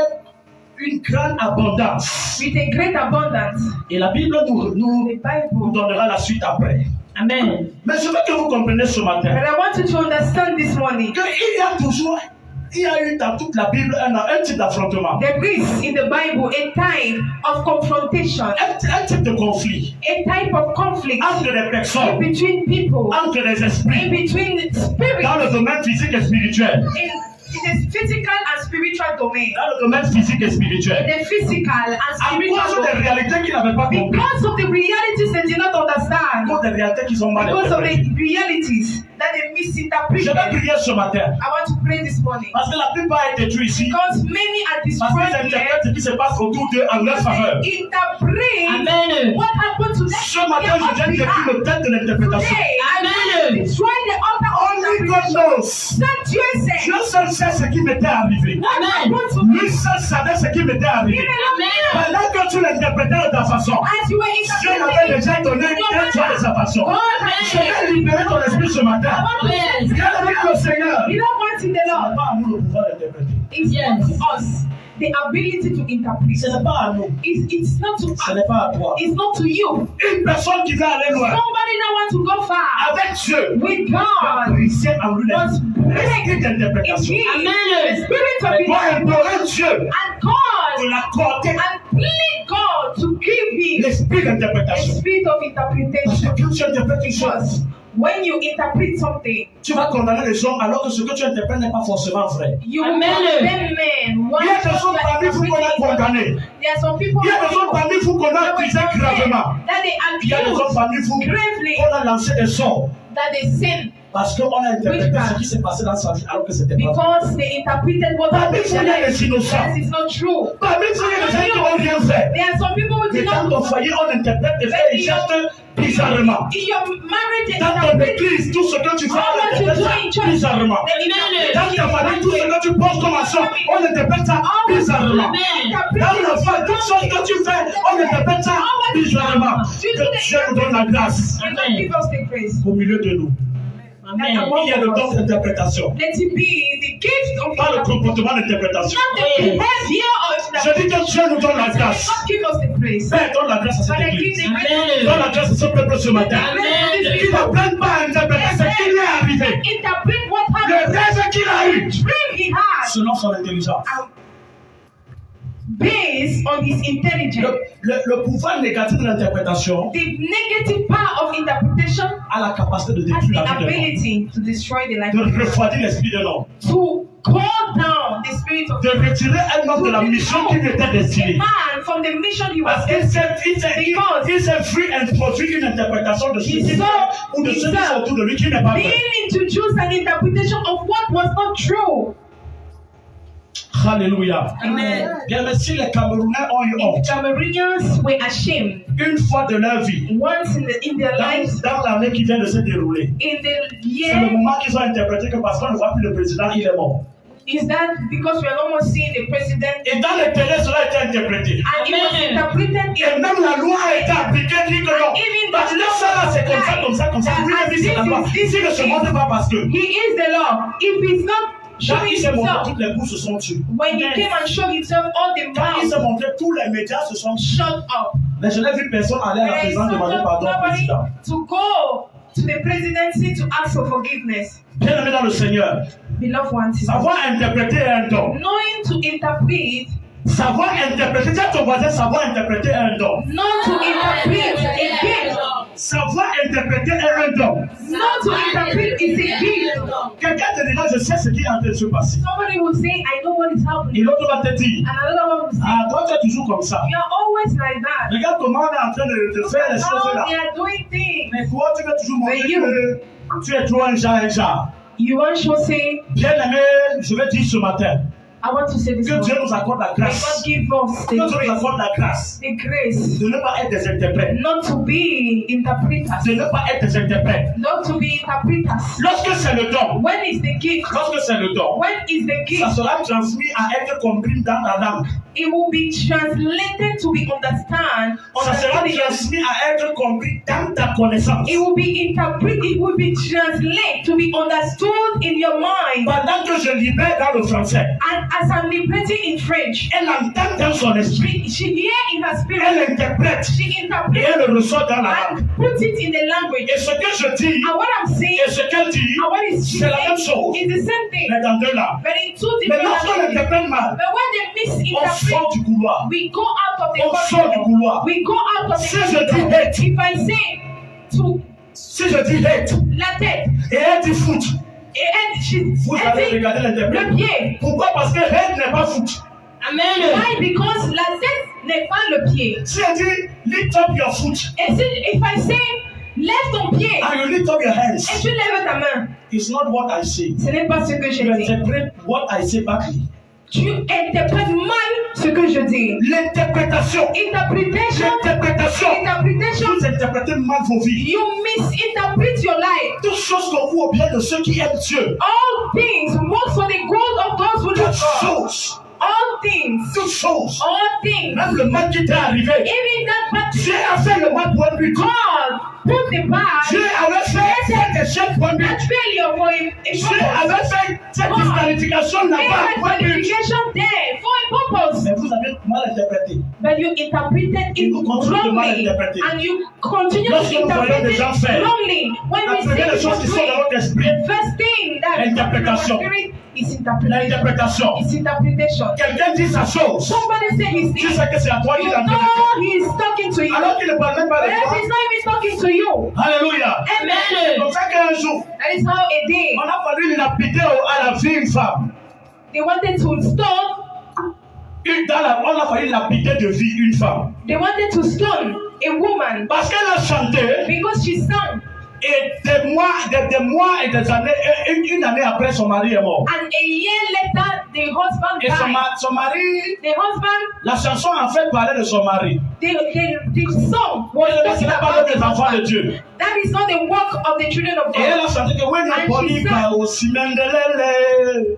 une grande abondance. with a great abundance. Et la Bible nous The Bible. donnera la suite après. Amen. Mais je veux que vous compreniez ce But matin I want you to understand this morning. qu'il y a toujours, il y a eu dans toute la Bible un type d'affrontement, There is in the Bible a time of confrontation, un type de conflit a type of conflict entre les personnes, between people, entre les in esprits, between spirits, dans le domaine physique et spirituel. in the physical and spiritual domain. Dans le domaine physique et spirituel. The physical and À spiritual cause des domain. réalités qu'ils n'avaient pas compris. Because of the realities they did not À understand. cause des réalités qu'ils ont mal Because of interprétées. the realities that they Je misinterpreted. vais prier ce matin. I want to pray this morning. Parce que la plupart est détruite ici. Because many are Parce qu'ils destroyed here. interprètent ce qui se passe autour d'eux en leur faveur. They interpret Amen. what happened to them. Ce matin, je viens de détruire le tête de l'interprétation. Today, Amen. destroy the altar of Only God interpretation. knows. That Dieu sait. Dieu seul sait ce qui m'était arrivé. What happened to Lui me? seul savait ce qui m'était arrivé. Even Amen. Pendant que tu l'interprétais de ta façon, As you were Dieu m'avait déjà donné un toit de sa façon. Je vais libérer ton esprit ce matin. Yes. Viens avec le Seigneur. You don't want in the Ce Lord. n'est pas à nous le pouvoir d'interpréter. It's not to us the ability to interpret. Ce n'est pas à nous. It's not to Ce us. n'est pas à toi. It's not to you. Une personne qui va aller loin Somebody that wants to go far avec Dieu with va God briser en lui must l'esprit break d'interprétation. indeed Amen. the spirit of Va interpretation implorer Dieu and God de l'accorder and plead God to give him l'esprit a d'interprétation. spirit of Parce interpretation. que quand tu interprètes une chose, When you interpret something, tu vas condamner les gens alors que ce que tu interprètes n'est pas forcément vrai. you Amen. condemn men. Il y a des gens parmi vous qu'on a condamné. There are some people Il y a des gens parmi vous qu'on a accusé gravement. that they Il y a des gens accuse parmi vous gravely qu'on a lancé des sorts that they sin parce qu'on a interprété ce qui s'est passé dans sa vie alors que c'était pas vrai. because they interpreted what Parmi happened vous, in il y a their des life. innocents. That is not true. Parmi vous, il y a des gens qui n'ont rien fait. There are some people who Mais did dans not ton foyer, on interprète des faits et gestes bizarrement. in your marriage they Dans ton interpret église, tout ce que tu fais, on all what you interprète do ça in church. bizarrement. They interpret Dans ta famille, tout ce que tu poses comme action, on interprète ça bizarrement. Dans le foi, toute chose que tu fais, on interprète ça bizarrement. Que Dieu nous donne la grâce and God give us the grace. au milieu de nous. Amen. Il y a le don d'interprétation, Let it be the gift of pas le interpretation, comportement d'interprétation. not the behavior of Je dis que Dieu nous donne la grâce. God give us the grace. Père, donne la grâce à cette Father, give église. the grace. Donne la grâce à ce peuple ce matin. Amen. Qui n'apprennent pas à interpréter ce qui lui est arrivé. Interpret what Le happened. rêve qu'il a eu Dream he had. selon son intelligence. And based on his intelligence. Le pouvoir négatif de l'interprétation The negative power of interpretation a la capacité de has détruire the la vie d'un homme, ability to destroy the life de of God, refroidir l'esprit d'un homme, to call down the spirit of de retirer un homme de la mission qui lui était destinée. man from the mission he was Parce qu'il s'est vu introduire une interprétation de ce qui était ou de ceux qui sont autour de lui qui n'est pas vrai. being introduced an interpretation of what was not true. Alléluia. Amen. Bien, mais si les Camerounais ont eu The honte Cameroonians were ashamed une fois de leur vie, once in their lives, dans l'année qui vient de se dérouler, in the c'est le year. moment qu'ils ont interprété que parce qu'on ne voit plus le président, il est mort. Is that because we are no more seeing the president? Et dans les télés, cela a été interprété. And it was interpreted Et même la loi a été appliquée, dit que non. Even Parce que ça là, c'est comme ça, comme ça, comme ça. Oui, mais c'est la loi. S'il ne se montre pas parce que. he is the law. If he's not Quand showing il s'est montré, himself, toutes les bouches se sont tues. when he came and showed himself, all the Quand il s'est mouths montré, tous les médias se sont tués. shut up. Mais je n'ai vu personne aller à la There is présidence demander pardon au nobody président. to go to the presidency to ask for forgiveness. Bien aimé dans le Seigneur, Beloved ones, savoir interpréter un don. knowing to interpret, Savoir interpréter, dis à ton voisin, savoir interpréter un don. not to interpret a gift. Savoir interpréter un don. Not to interpret is a gift. Quelqu'un te dira, je sais ce qui est en train de se passer. Somebody will say, I know what is Et happening. l'autre va te dire, And another one will say, ah, toi tu es toujours comme ça. you're always like that. Regarde comment on est en train de faire les choses How là. they are doing things. Mais toi, tu veux toujours montrer Mais you. que tu es trop un genre. You want to say, Bien aimé, je vais dire ce matin I want to say this que one. Dieu nous accorde la May grâce. God give us Que Dieu nous the grace, accorde la grâce de ne pas être des interprètes. not to be interpreters, De ne pas être des interprètes. not to be interpreters. Lorsque c'est le don, When is the gift? lorsque c'est le don, When is the ça gift? sera transmis à être compris dans la langue. It will be translated to be Ça sera understood. transmis à être compris dans ta connaissance. It will be interpreted. It will be translated to be understood in your mind. Pendant que je libère dans le français, And as I'm liberating in French, elle entend dans son esprit, she hear in her spirit. elle interprète She et interprets elle le reçoit dans la langue. and put it in the language. Et ce que je dis And what I'm saying et ce qu'elle dit, and what is she c'est la même saying chose. is the same thing, Mais dans deux langues. but in two Mais different lorsqu'on languages. interprète mal, But when they on misinterpret, sort du couloir. we go out of the On sort du corridor. couloir. We go out of the Si je dis corridor. hate, If I say to si je dis hate la tête, et elle dit foot, and she, vous elle allez dit regarder l'interprète. le pied. Pourquoi? Parce que hate n'est pas foot. Amen. Why? Because la tête n'est pas le pied. Si elle dit lift up your foot Et si, if I say lève ton pied and you lift up your et hands, tu lèves ta main, it's not what I say. ce n'est pas ce que je You dis. interpret what I say backly. Tu interprètes mal ce que je dis. L'interprétation. Interpretation. L'interprétation. Interpretation. Vous interprétez mal vos vies. You misinterpret your life. Toutes choses concourent au bien de ceux qui aiment Dieu. All things work for the good of those who love Toutes God. choses. All things. Toutes choses. All things. Même le mal qui t'est arrivé. Even that bad Dieu a fait le mal pour un but. God put the bad, Dieu avait fait cet échec pour un but. that failure for him. Dieu avait fait cette disqualification Make là-bas that pour un but. qualification there for a purpose. Mais vous avez mal interprété. But you interpreted it Vous continuez de mal wrongly. interpréter. And you continue Lorsque to nous voyons interpret des gens it faire wrongly. When la we see première des choses qui people sont dans doing, votre esprit, the first thing that L'interprétation. spirit is interpretation. l'interprétation. It's interpretation. Quelqu'un dit sa chose. Somebody say his Tu name. sais que c'est à toi You qu'il a know interprété. he's talking to you. Alors qu'il ne parle même pas de But toi. he's not even talking to you. Alléluia. C'est Amen. comme ça qu'un jour, That is how a day on a fallu lapider à la vie une femme. they wanted to stone. On a fallu lapider de vie une femme. They wanted to stone a woman Parce qu'elle a chanté because she sang. et des mois et des années, une année après son mari est mort. And a year later, the husband Et died. son mari, The husband, la chanson en fait parlait de son mari. the song was Ce talking n'est pas about l'œuvre des the enfants de husband. Dieu. That is not the work of the children of Et elle God. a chanté que when And body she said- ka osimendelele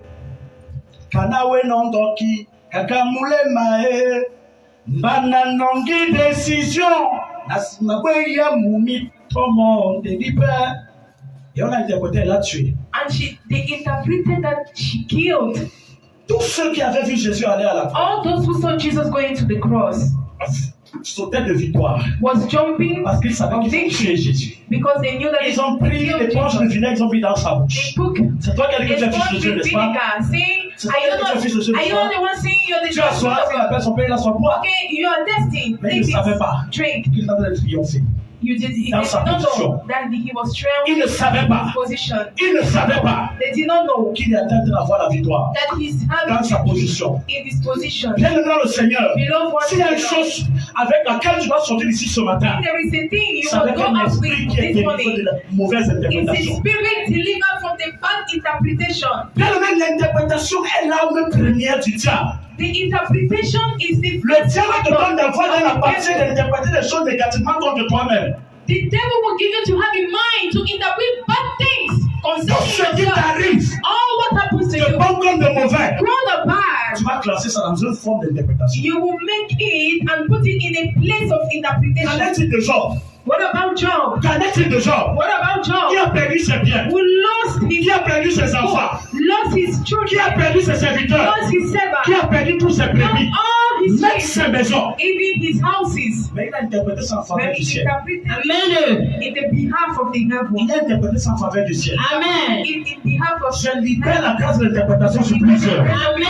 kanawe nondoki kakamule mae mbana nongi décision nasimagwe ya mumi tomo ndelipe. Et on a interprété, elle a tué. And they interpreted that she killed Tous ceux qui avaient vu Jésus aller à la croix all those who saw Jesus going to the cross. sautaient de victoire Was jumping parce qu'ils savaient of qu'ils ont tué victory Jésus. because they knew that Ils ont pris killed l'éponge de Jesus. vinaigre, ils ont mis dans sa They bouche. took C'est toi qui as dit que tu es a fils de sponge Dieu, with n'est-ce pas? vinegar, saying, C'est pas que tu es fils de ce Are you soir. the one saying you're the Tu as soif, quand la personne paye la soif, bois. Okay, you are testing. Mais il ne Take savait it. pas Drink. qu'il était en train de triompher. He Dans did sa not position. know that he was Il traveling ne savait pas. his position. Il ne savait pas They did not know qu'il est en train d'avoir la victoire that he's dans sa having position. in his position. Bien dans le Seigneur, Beloved one, s'il y a une chose avec laquelle tu vas sortir d'ici ce matin, there is a thing you c'est will avec go un out esprit with qui est this délivré morning. de la mauvaise It's a interprétation. spirit delivered from the bad interpretation. Bien même l'interprétation est l'arme première du diable. The interpretation is the Le diable te donne d'avoir dans la pensée d'interpréter les choses négativement contre toi-même. The devil will give you to have in mind to interpret bad things Tout ce concerning qui yourself. t'arrive, All what happens to de you, bon comme de mauvais, good or bad, tu vas classer ça dans une forme d'interprétation. you will make it and put it in a place of Qu'en interpretation. est-il de Job? What about Job? Qu'en est-il de Job? What about Qui Job? a perdu ses biens? Who lost his Qui a perdu ses enfants? lost his Qui a children, perdu ses serviteurs? lost his Qui servant, a perdu tous ses lost brebis? all his Même sheep, ses maisons. even his houses. Mais il a interprété ça en faveur When du he ciel. interpreted Amen. in the behalf of the Il heaven, a interprété ça en faveur du ciel. Amen. in behalf of Je libère la grâce de l'interprétation sur plusieurs. Amen.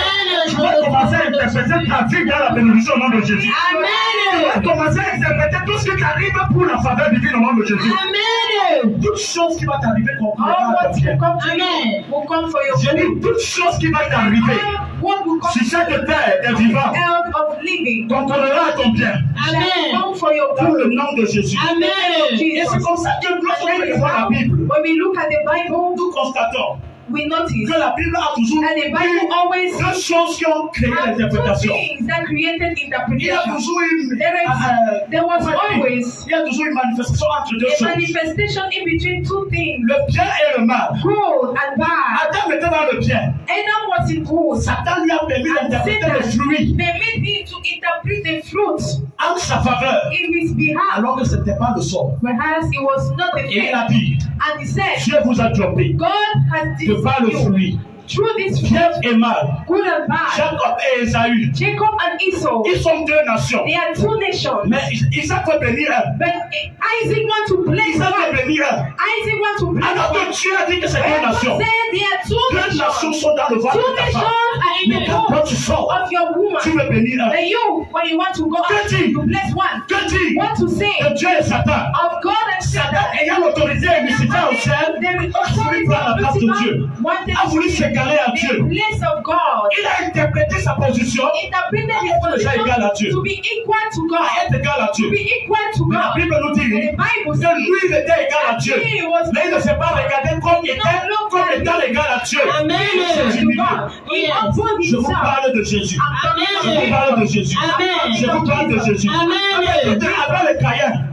Tu vas commencer à interpréter ta vie dans la bénédiction au nom de Jésus. Tu vas Amen. commencer à interpréter tout ce qui t'arrive pour la faveur divine au nom de Jésus. Amen. Toute chose qui va t'arriver all complètement à what ta will vie. come to you Amen. will come for your Je good. dis toute chose qui va t'arriver. What will come Si cette terre est vivante, out of living contrôlera ton bien. shall Amen. come for your Dans good. le nom de Jésus. Amen. Et c'est comme ça que lorsqu'on voit la Bible, When we look at the Bible, nous constatons we notice que la Bible a toujours that the Bible always deux choses qui ont créé has two l'interprétation. things that created Il y a interpretation. toujours une, There was always il y a toujours une manifestation entre deux a choses. manifestation in between two things, Le bien et le mal. good and bad. Adam était dans le bien. Adam was in good, Satan lui a permis and d'interpréter le Satan fruit permitted him to interpret the fruit en sa faveur, in his behalf, alors que ce n'était pas le sort. whereas it was not the Et il case. a dit, And he said, Dieu vous a trompé God has de par le deceived you fruit. through this fruit, Bien et mal. good and bad. Jacob et Esaü, Jacob and Esau, ils sont deux nations. they are two nations. Mais Isaac veut bénir un. But Isaac wants to bless Isaac one. veut bénir un. Isaac wants to bless Alors one. que Dieu a dit que c'est When deux God nations. said there are two Deux nations nations, sont dans le ventre two de ta nations femme. are in Mais the quand womb tu sors, of your woman. tu veux bénir un. Then you, when you want to go out Que dit? to bless one, Que dit what to say que Dieu est Satan? of God and Satan Satan. ayant l'autorité et Lucifer au ciel, There is a voulu prendre la place de Dieu. Lucifer wanted A voulu s'égaler à the Dieu. place of God. Il a interprété sa position Interpreted his être déjà égal à Dieu. position to be equal to God. à être égal à To Dieu. be equal to Mais la God. Bible nous dit And the Bible que says lui, il était égal à Dieu. he was Mais il ne s'est pas regardé comme étant égal à Dieu. Amen. Il s'est to diminué. God. He humbled Je vous himself. parle de Jésus. Je Amen. vous parle de Jésus. Amen. Je vous parle de Jésus. Amen. Avec le Caïn,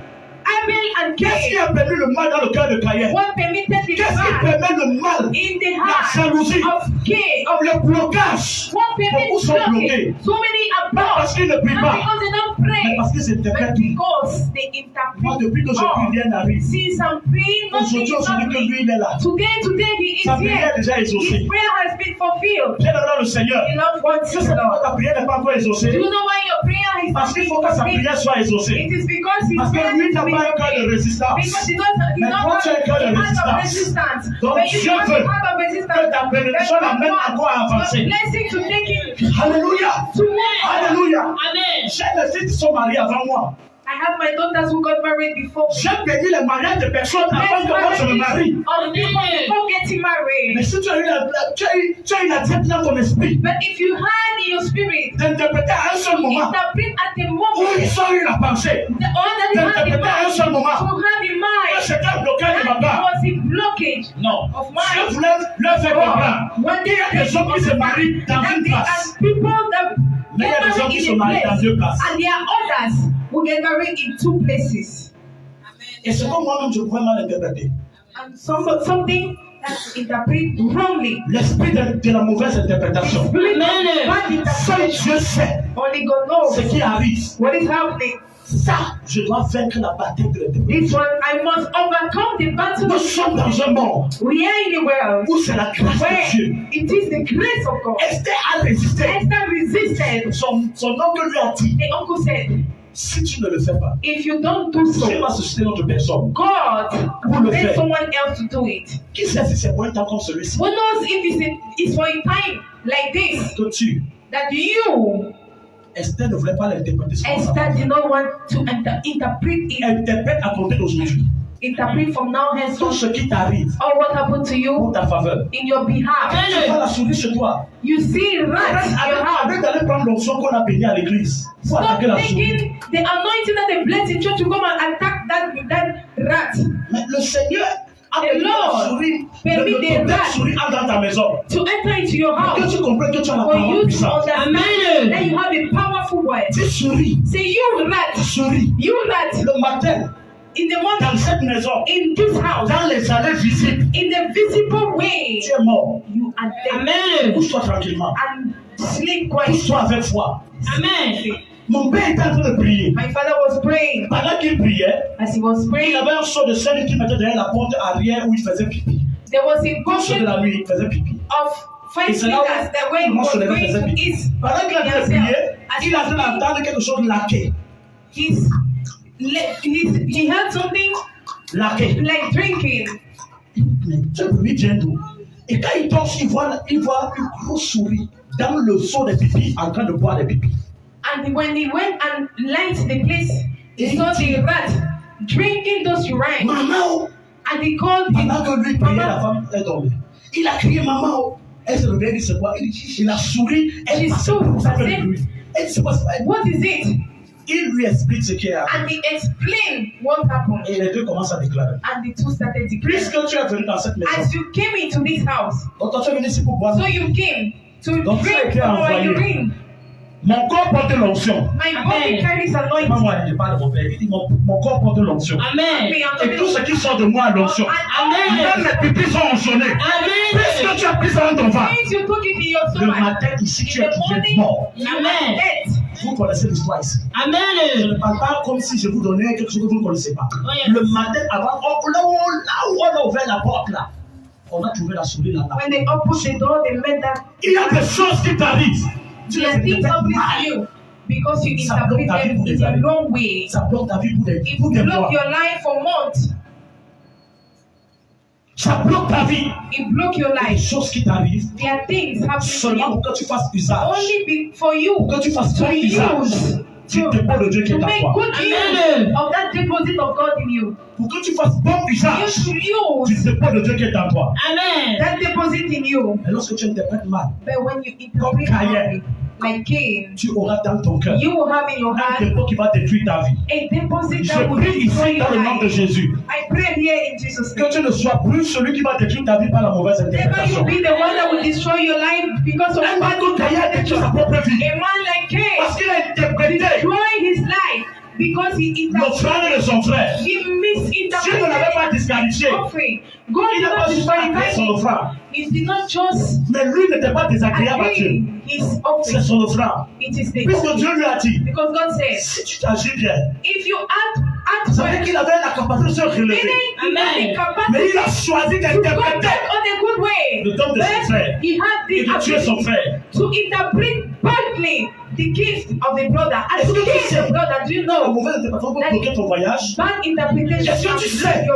Abel and qu'est-ce qui Cain. a permis le mal dans le cœur de Caïn? What permitted the Qu'est-ce qui bad permet le mal? in the La heart jalousie, of Cain? le blocage. What permitted Beaucoup sont bloqués. blocking? So many are Pas blocked. parce qu'ils ne prient Not pas, because they don't mais pray, parce qu'ils but interprètent tout. because they Moi, interpret. depuis que je prie, rien n'arrive. Since I'm praying, nothing Aujourd'hui, on is se dit que happening. lui, il est là. Today he is Sa prière here. est déjà exaucée. His prayer has been fulfilled. Viens dans le Seigneur. Beloved ones, Je ne sais pas pourquoi ta prière n'est pas encore do exaucée. you know why your prayer is Parce qu'il faut que sa fulfilled? prière soit exaucée. It is because his Parce que prayer lui is n'a pas un cœur de fulfilled. résistance. Because he doesn't Mais toi, tu as un cœur de he has a résistance. resistance. Donc, When you Dieu want veut to have a resistance, que ta bénédiction l'amène encore à avancer. your blessing to take it Alléluia. to more. Alléluia. Amen. J'ai mes filles qui sont mariées avant moi. I have my daughters who got married before. J'ai béni les mariages de personnes avant que moi je me marie. Of people before getting married. Mais si tu as eu la tête dans ton esprit But if you had in your spirit, d'interpréter à un seul moment, interpret at the où moment, ils ont eu la pensée, the all that you have in d'interpréter à un mind, seul moment, to have in que mind, c'est un blocage de ma that part. was a blockage Non. of Je mind. voulais leur faire comprendre. When Il y a des hommes qui se marient dans that une there place. are people that Mais il y a get des hommes qui married se in a marient dans place, deux places. and there are others who get married in two places. Et c'est comme moi-même je pouvais mal interpréter. And something that's interpreted wrongly. L'esprit de la mauvaise interprétation. Spirit of Amen. bad Seul interpretation. Dieu sait Only God knows ce qui arrive. what is happening. Ça, je dois vaincre la bataille de This l'interprétation. one, I must overcome the battle Nous of sommes dans un monde we are in a world où c'est la grâce where de Dieu. it is the grace of God. Esther a résisté. Esther resisted. Son oncle lui a dit, The uncle said, Si tu ne le fais pas, If you don't do Dieu va so, susciter notre personne. God Pour will le let faire. someone else to do it. Qui sait si c'est pour un temps comme celui-ci Who knows if it's for a time like this que tu, that you, Esther ne voulait pas l'interpréter selon sa Esther, façon. did not want to interpret it, Interprète à compter d'aujourd'hui. interpret from now Tout henceforth ce qui t'arrive all what happened to pour you ta faveur. in your behalf. Tu vois la souris chez toi. You see rats in your house. Arrête d'aller prendre l'onction qu'on a bénie à l'église. Il faut Stop attaquer la souris. taking the anointing that they blessed in church to come and attack that rat. Mais le Seigneur a The béni la Lord souris. permit the Le rat souris entre dans ta maison. to enter into your Que house tu comprennes que tu as la for you parole to puissante. understand that you have a powerful word. Tu souris. Say, you rat, Souris. you rat, Le matin, in the morning, dans cette maison, in this house, dans les allées visibles, in the visible way, tu es mort. you are dead. Amen. Couche-toi tranquillement. And sleep quietly. Couche-toi avec foi. Amen. Mon père était en train de prier. My father was praying. Pendant qu'il priait, As he was il y praying, avait un seau de sel qui mettait derrière la porte arrière où il faisait pipi. there was a Au saut de portion la nuit, il faisait pipi. of Et 5 c'est là fingers that when he où was se levait going faisait to pipi. eat, Pendant qu'il avait prié, il avait entendu quelque chose laquer. he had something Laquer. like drinking. Mais ce bruit vient d'où? Et quand il torche, il voit une grosse souris dans le seau de pipi en train de boire des pipis. And when he went and lighted the place, he saw the rat drinking those urine. Maman! And he called him. Pendant que lui priait, la Mama. femme est tombée. Il a crié maman! Elle se réveille, il dit c'est quoi? Il a souri, elle She passait stood, pour ça she de said, lui. Elle dit c'est quoi? What is it? Il lui explique ce qui est arrivé. And he explained what happened. Et les deux commencent à déclarer. And the two started declaring. Puisque tu es venu dans cette maison, As you came into this house, donc toi tu es venu ici pour boire. so you came to Donc, ça a drink été from our envoyé. urine. Mon corps porte l'onction. My Amen. body carries Pas anointing. moi, je parle de mon père. Il dit mon corps porte l'onction. Amen. Et tout ce qui sort de moi a l'onction. Amen. Même les pipis sont onctionnés. Amen. Puisque tu as pris ça dans ton ventre. Since you took it in your Le stomach, matin ici, in tu es the morning, mort. you Amen. are dead. Vous connaissez l'histoire ici. Je Amen. ne parle pas comme si je vous donnais quelque chose que vous ne connaissez pas. Oh, yes. Le matin, avant, là où on a ouvert la porte, là, on a trouvé la souris là-bas. When they opened the door, they met that Il y a des choses qui t'arrivent. Tu there les are things happening to interprètes you mal. because you Ça bloque interpret ta vie them pour des in the années. wrong way. Ça bloque ta vie pour des It mois. blocked your life for months. Ça bloque ta vie. It broke your Les life. choses qui t'arrivent There are things happening to seulement you pour que tu fasses usage. only for you Pour que tu fasses to bon usage use du to dépôt de Dieu qui est en make toi. good use Amen. of that deposit of God in you. Pour que tu fasses bon You usage should du use dépôt de Dieu qui est en toi. Amen. that deposit in you. Et lorsque tu interprètes mal, But when you interpret Cain. wrongly, like Cain, tu auras dans ton cœur you will have in your un heart dépôt qui va détruire ta vie. a deposit Je that will prie destroy ici your dans le nom de life. Jésus I pray here in Jesus' que name. tu ne sois plus celui qui va détruire ta vie par la mauvaise Never you interprétation. be the one that will destroy your life because of Un bad homme qui a détruit sa propre vie A man like Cain parce qu'il a interprété destroyed his life because he l'offrande de son frère. He Dieu ne l'avait pas misinterpreted disqualifié. offering. God Il did n'a not pas disqualifié disqualify son him. offrande. He did not just Mais lui n'était pas désagréable à Dieu. agree his C'est offering. son offrande. It is the Puisque Dieu lui a dit, because God says, si tu t'agis bien, if you act vous savez well, qu'il avait la capacité de se relever. meaning he had the Mais capacity il a choisi to go d'interpréter back on a good way. le don de son frère He had et the de tuer son ability frère. to interpret badly the gift of the brother. And Est-ce to que tu kill sais the brother, do you La know? mauvaise interprétation peut bloquer ton voyage. Bad interpretation Est-ce que tu sais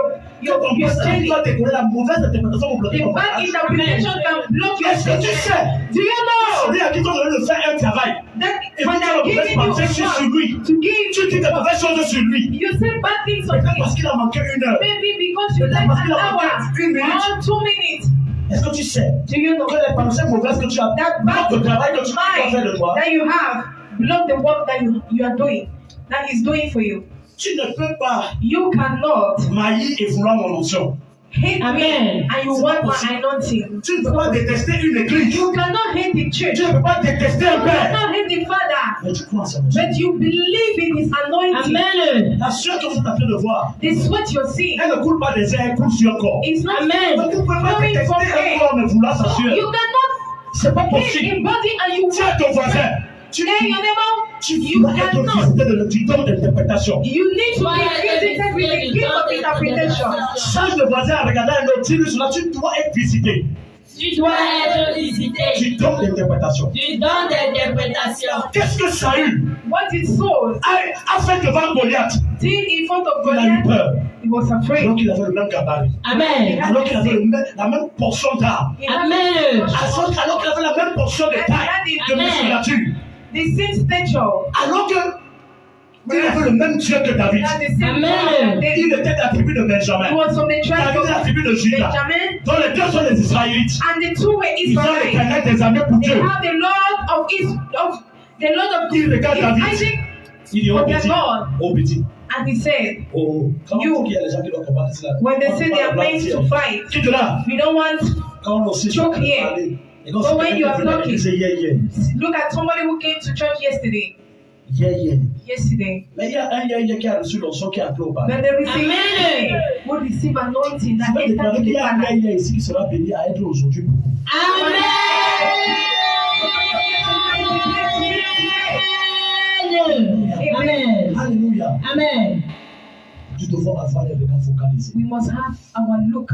your ton your pasteur journey. va te donner la mauvaise interprétation pour bloquer The ton bad voyage. interpretation can block your Est-ce que tu journey. sais Do you know celui à qui t'ont donné de faire un travail that et when puis tu as la I'm mauvaise giving you pensée sur work lui, to give, tu dis des mauvaises choses sur lui. you say bad things on Peut-être him. parce qu'il a manqué une heure. Maybe because you Peut-être like parce an qu'il a hour manqué une minute. or 2 minutes. Est-ce que tu sais Do you know que les pensées mauvaises que tu as, that bad le travail que tu dois faire de mind toi, that you have block the work that you are doing, that he's doing for you? tu ne peux pas You cannot maillir et vouloir mon onction. hate Amen. me and you C'est want pas my possible. anointing. Tu ne peux pas détester une église. You cannot hate the church. Tu You ne peux pas détester un père. cannot hate the father. Mais tu crois en sa onction. But you believe in his anointing. Amen. La sueur que vous êtes en train de voir, The sweat you're seeing elle ne coule pas des airs, elle coule sur un corps. is not Amen. Donc vous ne pouvez pas flowing détester from un air. corps mais vouloir sa sueur. You cannot C'est pas hate possible. a body and you Tiens ton voisin. Tu Tell your neighbor, tu you dois être cannot. visité du don d'interprétation. You need to be visited with the gift of interpretation. Change de voisin en regardant un autre, dis-lui cela, tu dois être visité. Tu dois être visité. Du don d'interprétation. Du don d'interprétation. Qu'est-ce que Saül What did Saul a fait devant Goliath? did in front of Il a eu Goliath? peur. He was afraid. Alors qu'il avait le même gabarit. Amen. Alors qu'il avait la même portion d'armes. Amen. Alors qu'il avait la même portion de taille, de musculature. The same stature. Alors que il avait le même Dieu que David. He had the same Amen. God. Il était de la tribu de He Benjamin. was from the tribe David est de la of tribu de Juda. Benjamin, Donc les deux sont les Israélites. and the two were Ils ont Israelites. l'éternel des armées pour They Dieu. have the Lord of Il regarde David. Isaac, Il dit, oh for their petit, God. oh petit. And he said, Oh, quand You. il y a des gens qui doivent combattre cela. when they say they are meant to fight, Qui te là? we don't want. Quand on sait Choke here. parler. Et quand So when you are quelqu'un talking, disait yeah. Look at somebody who came to church yesterday. Yesterday. Mais il y a un yeah qui a reçu l'onction qui a appelé au bas. When they receive Amen. who receive anointing that Je vais enter déclarer to qu'il the y a un Father. yeah ici qui sera béni à être aujourd'hui beaucoup. Amen. Alléluia. Amen. Nous devons avoir les regards focalisés. We must have our look.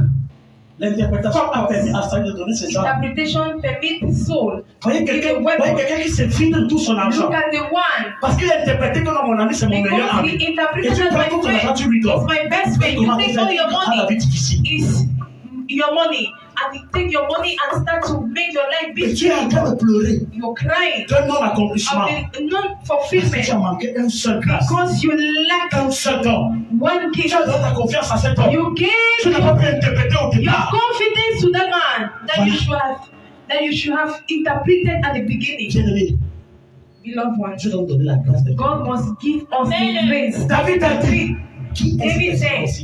L'interprétation a permis à Saül de donner ses armes. Interpretation permits soul. Voyez quelqu'un qui se file tout son argent. Look at the one. Parce qu'il a interprété que non, mon ami, c'est mon meilleur Because ami. he Et interpreted tu as prends tout ton my argent, friend. tu lui It's donnes. my best friend. You Comment take vous all allez your à la money. vie difficile? Is your money. And you take your money and start to make your life Et big. tu es en train de pleurer You're crying d'un non-accomplissement. of the Parce que tu as non-fulfillment manqué un seul grâce. because you lack Un seul homme. one Tu gift. as donné ta confiance à cet homme. You Tu gave n'as pas pu interpréter au your départ. confidence to that man that you should have interpreted at the beginning. Bien-aimé, Beloved ones, Dieu doit nous donner la grâce de God must give us the Amen. grace. David a dit, qui David est said, ce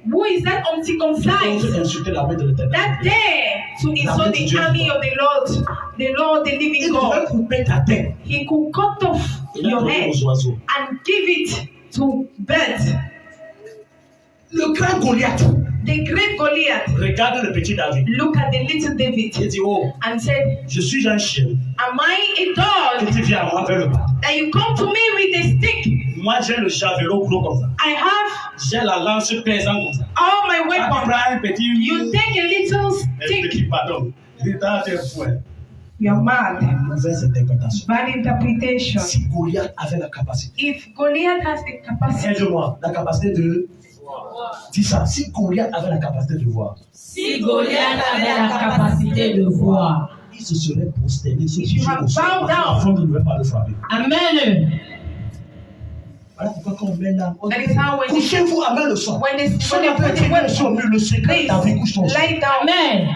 who is that qui uncircumcised ose insulter l'armée de l'éternel? that dare to insult the army of the Lord, the living Il devait God? couper ta tête. He could cut off Il a your donné head aux oiseaux. and give it to birds. Le grand Goliath The great Goliath regarde le petit David. looked at the little Il David dit, oh, and said, je suis un chien. am I a Que dog tu viens à moi vers le bas. that you come to me with a stick? Moi, j'ai le javelot gros comme ça. I have J'ai la lance pesante comme ça. all my Tu weapons. prends un petit... You take a little Un stick. petit bâton. Il t'a fait fouet. You're mad. Mauvaise interprétation. Bad interpretation. Si Goliath avait la capacité, If Goliath has the capacity, aide-moi, la capacité de... Dis ça, si Goliath avait la capacité de voir, Si Goliath avait la capacité de voir. il se serait prosterné sur If you have au sol, bowed parce que down. l'enfant ne devait pas le frapper. Amen. Voilà pourquoi quand on met l'âme, on that dit, is how when couchez-vous à main le sang. they Son put appel the qui weapon, sur le secret de ta vie couche ton sang. lie down. Amen.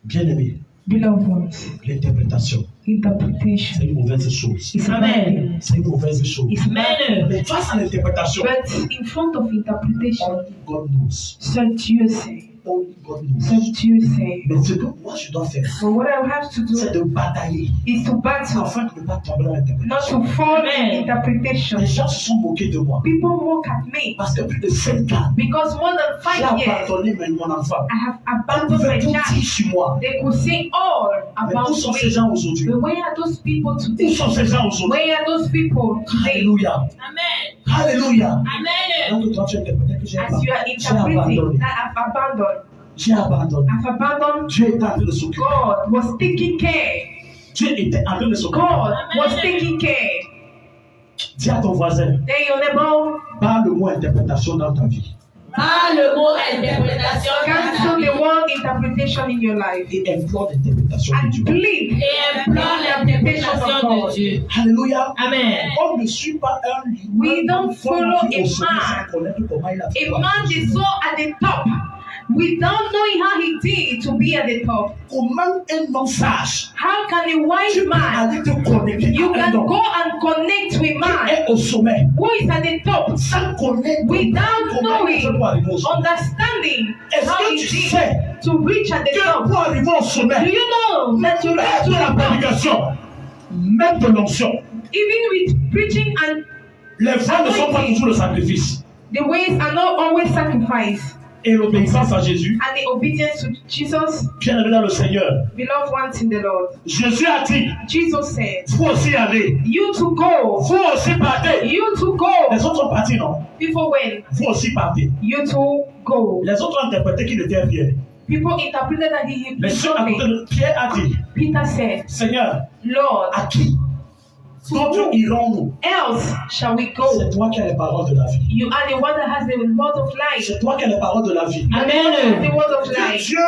Bien-aimé, Beloved ones, l'interprétation, interpretation c'est une mauvaise chose. is Amen. C'est une mauvaise chose. It's bad. Amen. Mais face à l'interprétation, But in front of interpretation, only God knows. seul Dieu sait. Only God knows. Seul Dieu sait. Mais ce que moi je dois faire, But what I have to c'est do de batailler is to battle, afin de ne pas tomber dans not l'interprétation. to fall Amen. in interpretation. Les gens se sont moqués de moi People mock at me parce que plus de 5 ans, because more than j'ai 5 years abandonné mon enfant. I have On abandoned pouvait my tout child. dire sur moi. They could say all Mais about où sont ces me. gens aujourd'hui? But where are those people Où today? sont ces gens aujourd'hui? Where are those people today? Alléluia. Amen. Alléluia. Amen. Donc toi tu interprètes que j'ai As you are abandonné. interpreting that I've abandoned, J'ai abandonné. I've abandoned. Dieu est en train de s'occuper. God was taking care. Dieu était en train de s'occuper. God was taking care. Dis à ton voisin, Tell your neighbor, parle le mot interprétation dans ta vie. Pas le mot interprétation cancel the word interpretation in your life Et implore l'interprétation de and Dieu. plead et implore l'interprétation de Dieu. Alléluia. Amen. On ne suit pas un livre. We don't follow a man. Sans connaître comment il a fait. A man is so at the top without knowing how he did to be at the top. Comment un homme sage How can a wise tu peux man, aller te connecter you à un can homme go and connect with qui man est au sommet who is at the top sans connaître without comment il peut arriver au sommet. understanding Est-ce how que he tu did sais to reach at the que top? pour arriver au Do sommet, you know that you même reach to de la the top? prédication, même de l'onction, Even with preaching and les voies ne sont pas toujours le sacrifice. the ways are not always sacrifice. et l'obéissance à Jésus, and the obedience to Jesus, bien-aimé dans le Seigneur, beloved ones in the Lord, Jésus a dit, Jesus said, vous aussi allez, you to go, vous aussi partez. you to go. Les autres sont partis, non? People went, Vous aussi partez. you to go. Les autres ont interprété qu'il était Pierre. People interpreted that he Mais ceux à côté de Pierre a dit, Peter said, Seigneur, Lord, à qui d'autres irons-nous? else shall we go? C'est toi qui as les paroles de la vie. You are the one that has the word of life. C'est toi qui as les paroles de la vie. Amen. The word of Que life. Dieu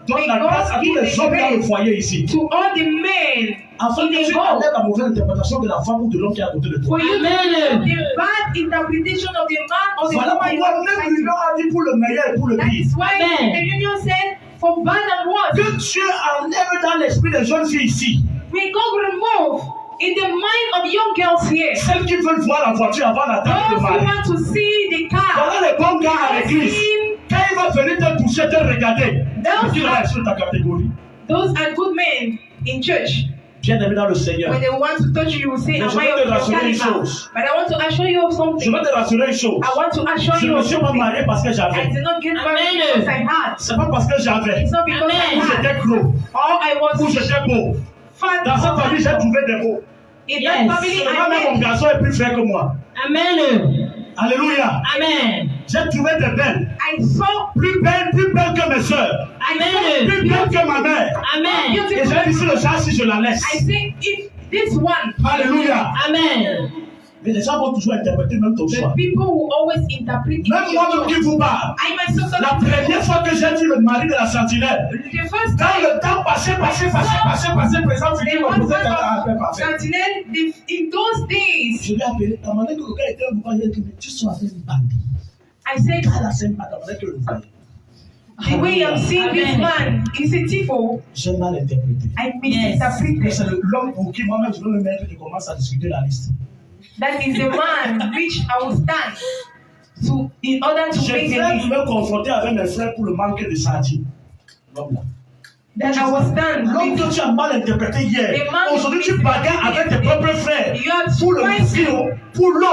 donne la grâce à tous les hommes dans le foyer ici. To all the men Afin que tu enlèves la mauvaise interprétation de la femme ou de l'homme qui est à côté de toi. for you to Amen. the bad interpretation of the man or the Voilà woman you pourquoi are même fighting. l'union a dit pour le meilleur et pour le That pire. is why Amen. the union said for bad and worse. Que Dieu enlève dans l'esprit des jeunes filles ici. May God remove in the mind of young girls here. Celles qui veulent voir la voiture avant d'attendre Those le who mari. want to see the car. Voilà les bons gars à l'église. Quand il va venir te toucher, te regarder. Tu restes sur ta catégorie. Those are good men in church. Bien-aimé dans le Seigneur. When they want to touch you, you will say, Mais am je I veux te of your rassurer une caliber? chose. But I want to assure you of Je something. veux te rassurer une chose. I want to assure Je you ne me of suis pas something. marié parce que I j'avais. did not get married Amen. because I had. C'est pas parce que j'avais. It's not because Amen. I Ou had. j'étais gros. Or I was Ou j'étais beau. fat. Dans cette famille, j'ai trouvé des mots. In Yes. that family, Seulement même mon I met. garçon est plus frère que moi. Amen. Alléluia. Amen. J'ai trouvé des belles. I saw Plus belles que mes soeurs. Amen. Plus belles que ma mère. Amen. Et j'ai dit, si le chat, si je la laisse. I say if this one, Alléluia. Amen. Mais les gens vont toujours interpréter même ton the choix. people will always interpret Même it. moi-même qui vous parle. I myself, La première fois que j'ai vu le mari de la sentinelle, the first quand time, le temps passait, présent, the fini, on husband posait qu'elle a fait of parfait. Sentinel, in those days, Je lui ai appelé, t'as demandé que le gars était un boucan, il a dit, mais tu sois avec une bandit. I said, À la scène, t'as demandé que le voyait. the way I'm seeing this Amen. man is a tifo. J'ai mal interprété. I Mais misinterpreted. c'est l'homme pour qui moi-même je veux me mettre et commence à discuter la liste. That is the man which I will stand to in order to J'ai make the fait list. me confronter avec mes frères pour le manque de sardines. L'homme là. That I will stand. L'homme que tu as mal interprété hier, aujourd'hui tu bagarres avec tes propres frères. You are Pour le fighting fio, pour l'eau,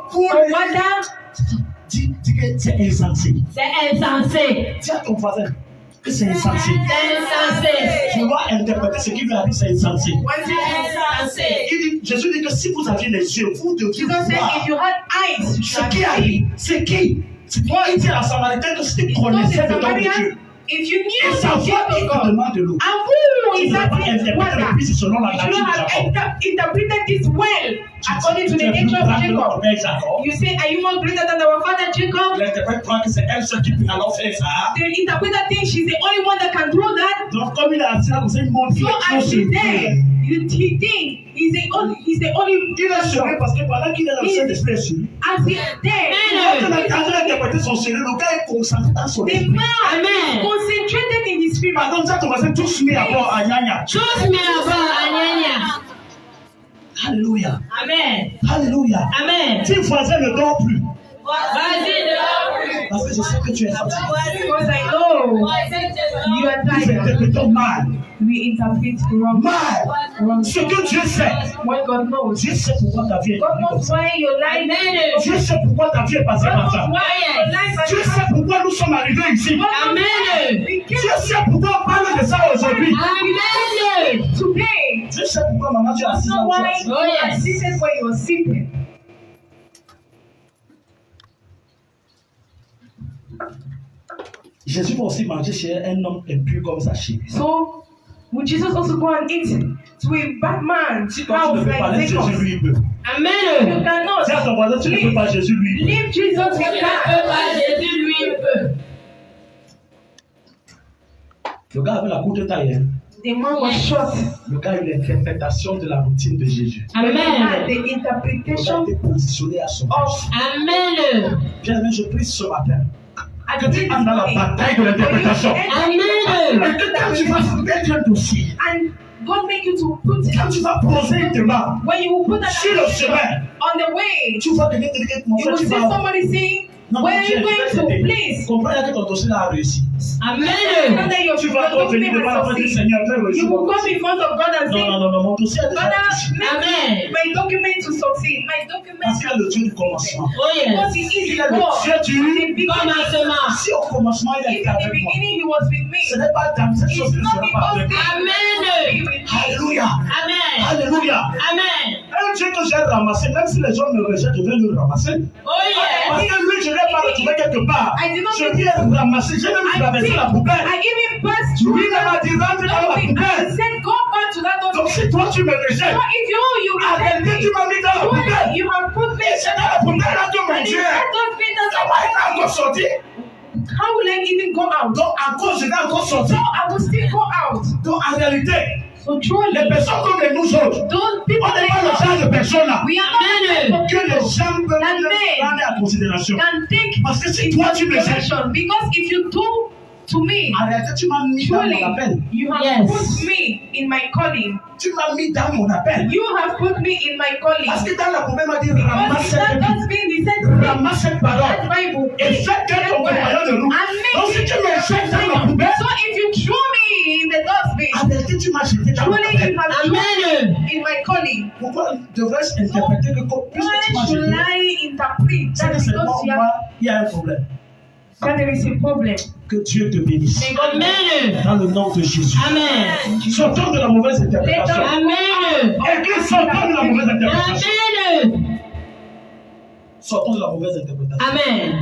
pour for water. Dis que c'est insensé. C'est insensé. Dis à ton voisin que c'est insensé. C'est insensé. Tu dois interpréter ce qu'il veut dire, c'est insensé. What is C'est insensé. Il dit, Jésus dit que si vous aviez les yeux, vous deviez Jesus said, voir. if you had eyes, you Ce should qui see. arrive, c'est qui? C'est toi, il dit à la Samaritaine que si tu It's not the connaissais le temps de Dieu, Samaritan. If you et knew sa the voix, gift il of te God, demande de l'eau. and who Il n'a pas exactly interprété le water, fils selon la you nature should de have Jacob. interpreted this well according to the nature of Jacob. You say, are you more greater than our father Jacob? L'interprète croit que c'est elle seule qui peut alors faire ça. The interpreter thinks she's the only one that can do that. Donc, comme il a assis là, vous savez, mon Dieu, So as she's there, he think he's the only il est sur lui parce que pendant qu'il est dans le Saint-Esprit est sur lui. as he's there. Quand il a interprété son chéri, le gars est concentré dans son The esprit. man Amen. is concentrated in his spirit. Par contre, ça commençait tous mis à bord à Nyanya. Tous mis à bord à Nyanya. Alléluia. Amen. Alléluia. Amen. Si voisin ne dort plus, Vas-y, dehors. parce que je sais que tu es fatigué. Because I know you are Nous tired. interprétons mal. We interpret wrong. Mal. Ce que Dieu sait. What God knows. Dieu sait pourquoi ta vie est God comme knows ça. why your life. Amen. Dieu sait pourquoi ta vie est passée God par knows ça. why your life has Dieu sait pourquoi nous sommes arrivés ici. Amen. Dieu sait pourquoi on parle de ça aujourd'hui. Amen. Today, Dieu sait pourquoi maman tu as that's assis not dans why la you Oh, yes. are seated where you are sitting. Jésus va aussi manger chez un homme impur comme Zachée. So, would Jesus also go and eat to a bad man? Si toi tu ne House peux pas aller, like Jésus Jacob? lui il peut. You Amen. cannot. Si à ton voisin tu ne peux pas, Jésus lui il peut. Leave Jesus Tu with ne that. peux pas, Jésus, lui, il peut. Le gars avait la courte taille. Hein. The man was short. Le gars a eu l'interprétation de la routine de Jésus. The man had Amen. the Le gars interpretation était positionné à son poste. of. Amen. Bien aimé, je prie ce matin I que tu entres dans la bataille de l'interprétation. Amen. Et que quand tu vas mettre un dossier, And God make you to put it. quand tu vas poser une demande When you will put that sur le chemin, on the way, tu vois quelqu'un te dire que mon you frère, will tu see vas. somebody saying, Non, where are tu you going to? es Please. comprends que ton dossier là a réussi. Amen. Not that your Tu vas your revenir document devant la has face du succeeded. Seigneur, fais réussir You mon will come dossier. in front of God and say, Non, mon dossier a déjà Father, réussi. make Amen. my document to succeed. my Parce documents qu'il est le Dieu du commencement. Oh because yes. he is Il est le God. Dieu du Commencement. Si au commencement il a If été in the avec moi, beginning he was with me, ce n'est pas dans cette chose it's que je not serai pas because avec they moi. Amen. be with me. Alléluia. Amen. Alléluia. Amen. Un Dieu que j'ai ramassé, même si les gens me rejettent, je vais le ramasser. Oh yes. Parce que lui, je ne l'ai pas retrouvé quelque part. Je l'ai ramassé, j'ai même traversé la poubelle. I even passed through Lui, il m'a dit, rentre dans la I poubelle. said, go back to that Donc, dustbin. si toi, tu me rejettes, So if you en reject réalité, me, tu m'as mis dans la surely poubelle. you have put me Et c'est dans la poubelle là que mon Dieu. that dustbin Comment il va encore sortir? how will I even go out? Donc, encore, je vais encore So sortir. I will still go out. Donc, en réalité, So truly, les personnes comme nous autres, those people on n'est pas le like genre de personnes là we are not que les gens peuvent Amen. prendre en considération. can take Parce que si into toi, tu me jettes, consideration because if you do to me, en réalité, tu m'as mis dans truly mon appel. you have Yes. put me in my calling. Tu m'as mis dans mon appel. You have put me in my calling. Parce que dans la poubelle, il m'a dit, Because ramasse that cette Bible. dustbin, he said, Ramasse cette parole. that Bible, Et fais que ton compagnon de nous. and Donc, si tu me jettes dans la make poubelle, so if you throw me in the dustbin, en réalité, tu m'as jeté dans mon truly appel. you have thrown Amen. me in my calling. Pourquoi devrais-je interpréter que puisque tu m'as Why should jeté, I interpret c'est that que c'est because you moi, have il y a un problème. that there is a problem? Que Dieu te bénisse. Amen. Dans le nom de Jésus. Amen. Sortons de la mauvaise interprétation. Amen. Église, sortons de la mauvaise interprétation. Amen. Sortons de la mauvaise interprétation. Amen.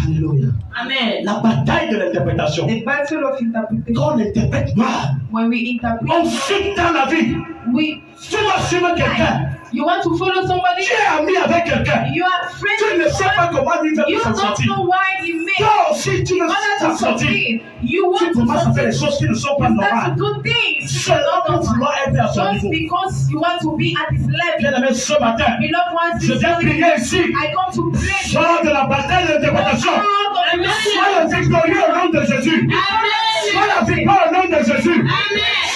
Alléluia. Amen. La bataille de l'interprétation. The battle of interpretation. Quand on interprète mal, When we interpret, on cite dans la vie. we Tu vas suivre quelqu'un. you want to follow somebody, Tu es ami avec quelqu'un. you are friends Tu ne with sais pas someone, comment lui you faire don't sortir. know why he made Toi aussi, tu ne sais order pas to sortir. succeed. You Tu want to commences à faire les succeed. choses qui ne sont pas You start normales. to do things Seulement pour vouloir être à son just niveau. because you want to be at his Bien level. aimé, ce matin, Beloved ones, je this viens morning, prier ici. I come to pray. Sors de la bataille de l'interprétation. Amen. Sois le victorieux au nom de Jésus. Sois la victoire au nom de Jésus.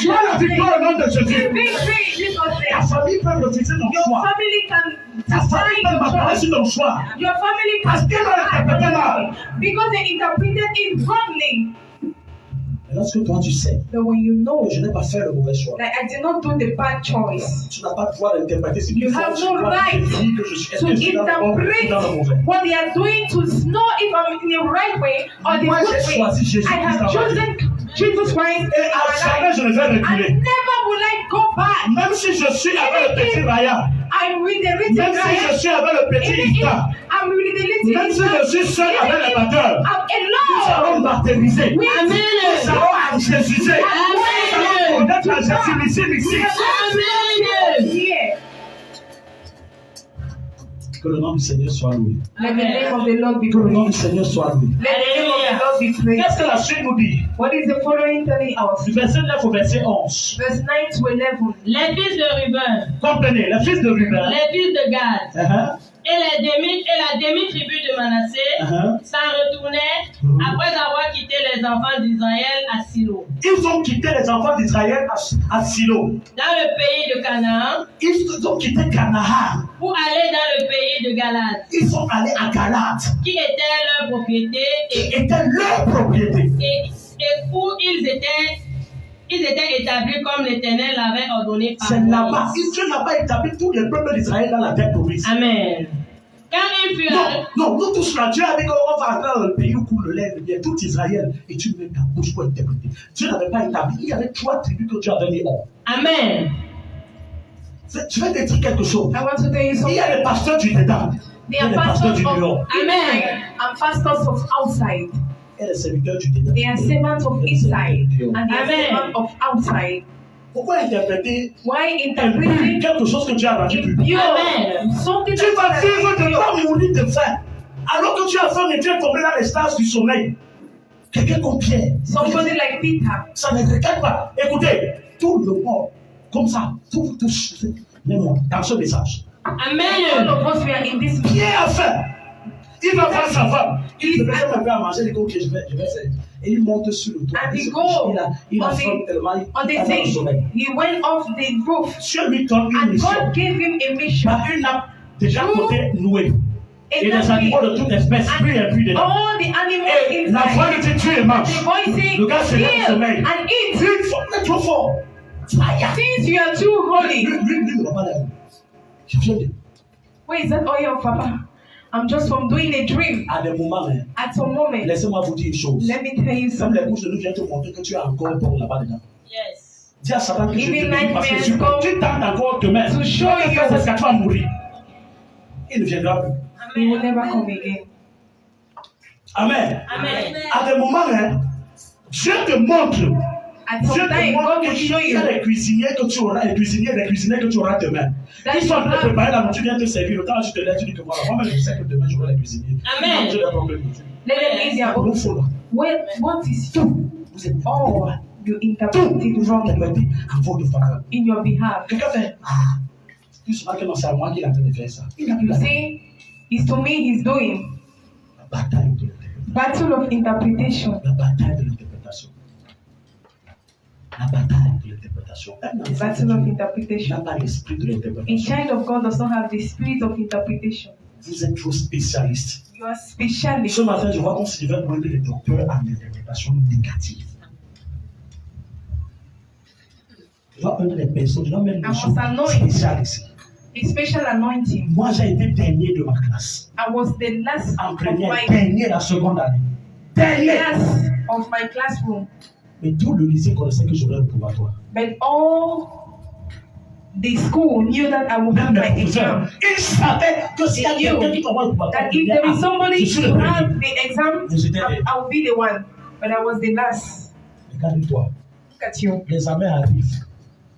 Sois la victoire au nom de Jésus. Victory in Jesus' Ta name. famille peut refuser ton Your choix. family can Ta famille peut decide your m'appeler choice. sur ton choix. Your family Parce can qu'elle va interpréter mal. because they interpreted it wrongly. Et lorsque toi tu sais But when you know que je n'ai pas fait le mauvais choix, that I did not do the bad choice, tu n'as pas le droit d'interpréter ce you qu'ils font. have Tu no dois right te dire que je suis to est-ce que je suis dans le bon ou dans le mauvais. interpret what they are doing to know if I'm in the right way or the Moi, good j'ai way. choisi Jésus I have Christ dans ma vie. chosen Jesus Christ in Et à my jamais life. je ne vais And reculer. never will I go back. Même si je suis avec le petit Raya, I'm with the little même si je guy. suis avec le petit Even if Ista, I'm with the little même si guy, je suis seul avec le batteur, I'm nous allons alone. martyriser. We Nous allons angéliser. Nous allons connaître la Jésus ici. Amen. here. Que le nom du Seigneur soit loué. Let the name of the Lord be Que le nom praised. du Seigneur soit loué. Let the name of the Lord be praised. Qu'est-ce que la suite nous dit? What is the following telling us? Du verset 9 au verset 11. Verse 9 to 11. Les fils de Ruben, Comprenez, le fils de Ruben. les fils de Gad Uh-huh, et la demi-tribu de Manassé uh-huh. s'en retournaient après avoir quitté les enfants d'Israël à Silo, Ils ont quitté les enfants d'Israël à Silo. dans le pays de Canaan, Ils ont quitté Canaan. pour aller dans le pays de Galade, Ils sont allés à Galate. qui était leur propriété Qui était leur propriété. et où ils étaient établis comme l'Éternel l'avait ordonné par C'est là-bas. Moïse. Dieu n'a pas établi tous les peuples d'Israël dans la terre promise. Amen. Quand il fut Non, nous tous là, Dieu a dit qu'on va entrer dans le pays où coule le lait et le miel, tout Israël, et tu mets ta bouche pour interpréter. Dieu n'avait pas établi, il y avait 3 tribus que Dieu avait mis hors. Amen. Je vais te dire quelque chose. I want to tell you Il something. y a les pasteurs du dedans, il y They a are les pasteurs pastors du of dehors, inside and pastors of outside. et les serviteurs du dedans. They are servants of inside and they are Amen. servants of outside. Pourquoi interpréter Why impur interpreting quelque chose que Dieu a rendu public? impure Amen. something Tu vas that vivre de pas mourir de faim. Alors que tu as faim et tu es tombé dans les stades du sommeil. Quelqu'un comme Pierre, somebody like Peter. ça ne regarde pas. Écoutez, tout le monde, comme ça, tout, même moi, dans ce message. All Amen. of us we are in this. Pierre a faim. Il va voir sa femme. Il se met un peu à manger. Il dit ok, je vais faire. Et il monte sur le toit. And he Il go a on faim tellement. On Il the a dans le sommeil. thing, he went off the roof Dieu lui donne une and mission. God gave him a mission. Bah, une nappe déjà côté nouée. Et And les animaux de toute espèce, plus et plus dedans. all the animals Et la voix inside. de Dieu et mange. The boy saying, Le gars se lève au kill sommeil. and eat. Il faut être trop fort. Fire. Since you are too holy, Lui ne va pas la. Je viens de. Where is that oil, Papa? I'm just from doing a dream. À des moments, hein, At some moment, laissez-moi vous dire une chose. let me tell you Comme les something. bouches de nous viennent te montrer que tu as encore bon là-bas dedans. Yes. Dis à Satan que je Even te bénis parce que nightmares tu tentes encore demain. to show Quand tu you. fais ça, tu vas mourir. Il ne viendra plus. He will never come again. Amen. Amen. À des moments, hein, Dieu te montre. At Dieu some te time, montre God will show qu'il y a you des cuisiniers que tu auras, des cuisiniers que tu auras demain. that Ils you sont en train de have. préparer la nourriture, viens te servir. Quand tu te lèves, tu dis que voilà, moi-même je sais que demain j'aurai les cuisiniers. Amen. J'ai des problèmes de Dieu. Let them eat their own. Nous faut là. What is true? Vous êtes Oh, you interpret it wrongly interprété à votre faveur. in your behalf. Quelqu'un fait ah, plus souvent que non, c'est à moi qu'il a en train de faire ça. Il n'a plus You la see, it's to me he's doing. bataille de l'interprétation. Battle of interpretation. La bataille de l'interprétation. La bataille de l'interprétation. Un The enfant battle de of Dieu interpretation. n'a pas l'esprit de A l'interprétation. child of God does not have the spirit of interpretation. Vous êtes trop spécialiste. You are specialist. Ce matin, je vois qu'on se devait demander les docteurs en interprétation négative. Je vois une des personnes, je vois même I des was choses anointed. spécialistes. A special anointing. Moi, j'ai été dernier de ma classe. I was the last En of première, my dernier la seconde année. Dernier. class of my classroom. Mais tout le lycée connaissait que j'aurais le probatoire. But all the school knew that I would have Même my les professeurs, exam. ils savaient que s'il y a quelqu'un qui t'envoie le probatoire, That if there is somebody je suis le to premier. have the exam, Mais j'étais I will be the one. But I was the last. Regarde-toi, Look at you. l'examen arrive.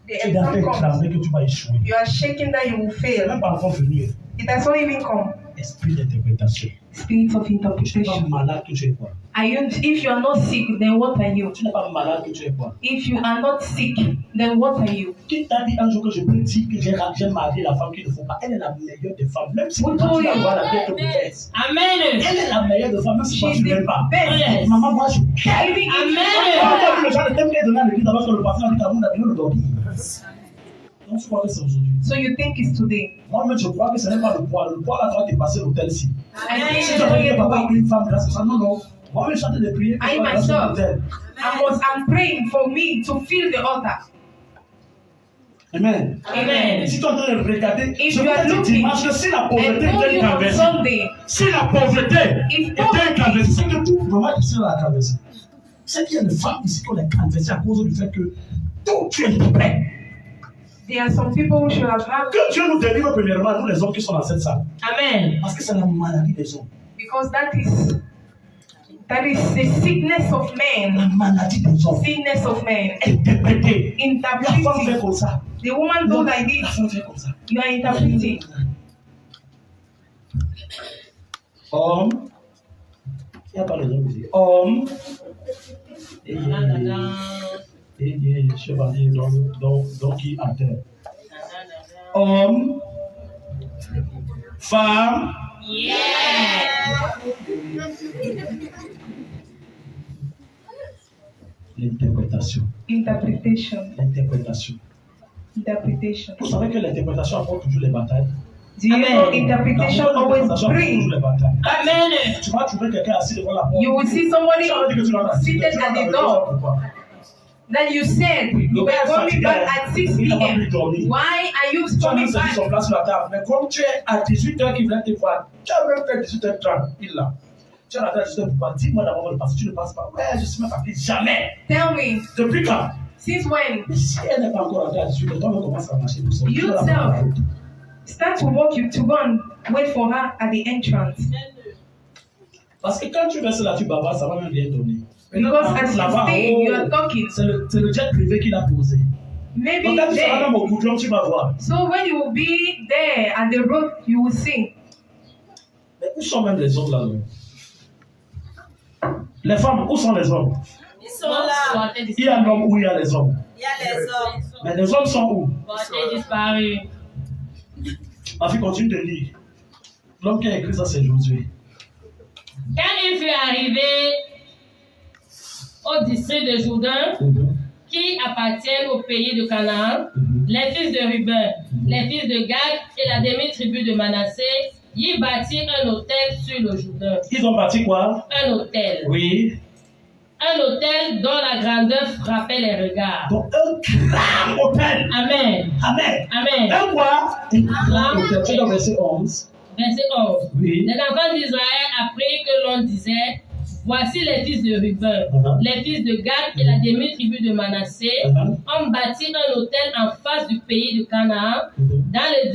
The Tu es dans exam tes comes. trembler que tu vas échouer. You are shaking that you will C'est fail. même pas encore venu. It has not even come. Esprit d'interprétation. Spirit of Tu n'es pas interpretation. malade que tu es quoi? Are you, if you are not sick, then what are you? Tu n'es pas malade que tu es quoi? If you are not sick, then what are you? Qui t'a dit un jour que je peux dire que j'ai marié la femme qu'il ne faut pas? Elle est la meilleure des femmes. Même si Who quand told tu la you? vois, la tête te mauvaise. Amen. Elle est la meilleure des femmes, même si toi She's tu ne l'aimes the pas. best. Maman, moi je t'aime. Even if Amen. Quand tu as vu le genre de thème qu'elle est donné à l'église avant que le pasteur a dit qu'à vous, on a bien le dormir. Donc je crois que c'est aujourd'hui. So you think it's today? Moi-même, je crois que ce n'est pas le poids. Le poids là doit dépasser l'hôtel-ci. I think Si it's tu as dit que papa a today. pris une femme grâce à ça, non, non. Moi-même, je suis en train de prier. I pour grâce à myself. l'hôtel. I'm praying for me to fill the altar. Amen. Amen. Si tu es en train de regarder, If je you veux are te dire looking dimanche que si la and pauvreté told était you une on calvaire, Sunday, si la pauvreté If était un calvaire, c'est que tout vraiment qui sera la calvaire. C'est qu'il y a des femmes ici qui ont les calvaires à cause du fait que tout Dieu est prêt. there are some people who should have had, Que Dieu nous délivre premièrement, nous les hommes qui sont dans cette salle. Amen. Parce que c'est la maladie des hommes. because that is the sickness of La man. maladie des hommes. Sickness of man. Interpréter. La femme fait Interpreting. comme ça. The woman do like La this. femme fait comme ça. You are interpreting. Homme. Il n'y a pas les hommes ici. Homme. Et chevalier, donc qui à terre. Homme. Femme. L'interprétation. Interpretation. L'interprétation. Interpretation. Vous savez que l'interprétation apporte toujours les batailles. Do you know interpretation La always interprétation apporte brings? toujours les batailles. Amen. Tu vas trouver quelqu'un assis devant la porte. You will see somebody Tu vas dire que tu vas la seated at the door. That you said you were coming back at 6 p.m. Why are you Tu as même coming servi back? son place sur la table. Mais comme tu es à 18h qu'il vient te voir, tu as même fait 18h30, il l'a. Tu as la tête à 18h pour dis-moi d'abord de passer, tu ne passes pas. Ouais, je suis même parti. Jamais. Tell me, Depuis quand? since when? Mais si elle n'est pas encore rentrée à 18h, toi, on commence à marcher tout seul. You Tu vas la tell. prendre la route. Start to walk you to go and wait for her at the entrance. Parce que quand tu restes là, tu bavardes, ça va même rien donner. Because as you Là-bas, stay, oh, you are talking. c'est le jet privé qu'il a posé. Maybe Donc quand tu seras there. même au goudron, tu vas voir. So when you will be there at the road, you will see. Mais où sont même les hommes là? Les femmes, où sont les hommes? Ils sont là. Il y a l'homme où il y a les hommes. Il y a les hommes. Mais les hommes sont où? Portez disparu. Ma fille continue de lire. L'homme qui a écrit ça, c'est Josué. Quand il fut arrivé au district de Jourdain, qui appartiennent au pays de Canaan, les fils de Ruben, les fils de Gad et la demi-tribu de Manassé, y bâtirent un hôtel sur le Jourdain. Ils ont bâti quoi? Un hôtel. Oui. Un hôtel dont la grandeur frappait les regards. Donc un grand hôtel. Amen. Amen. Amen. Un quoi? Grand Tu es hôtel. dans verset 11. Verset 11. Oui. Les enfants d'Israël apprirent que l'on disait, voici les fils de Ruben, les fils de Gad et la demi-tribu de Manassé ont bâti un hôtel en face du pays de Canaan, dans les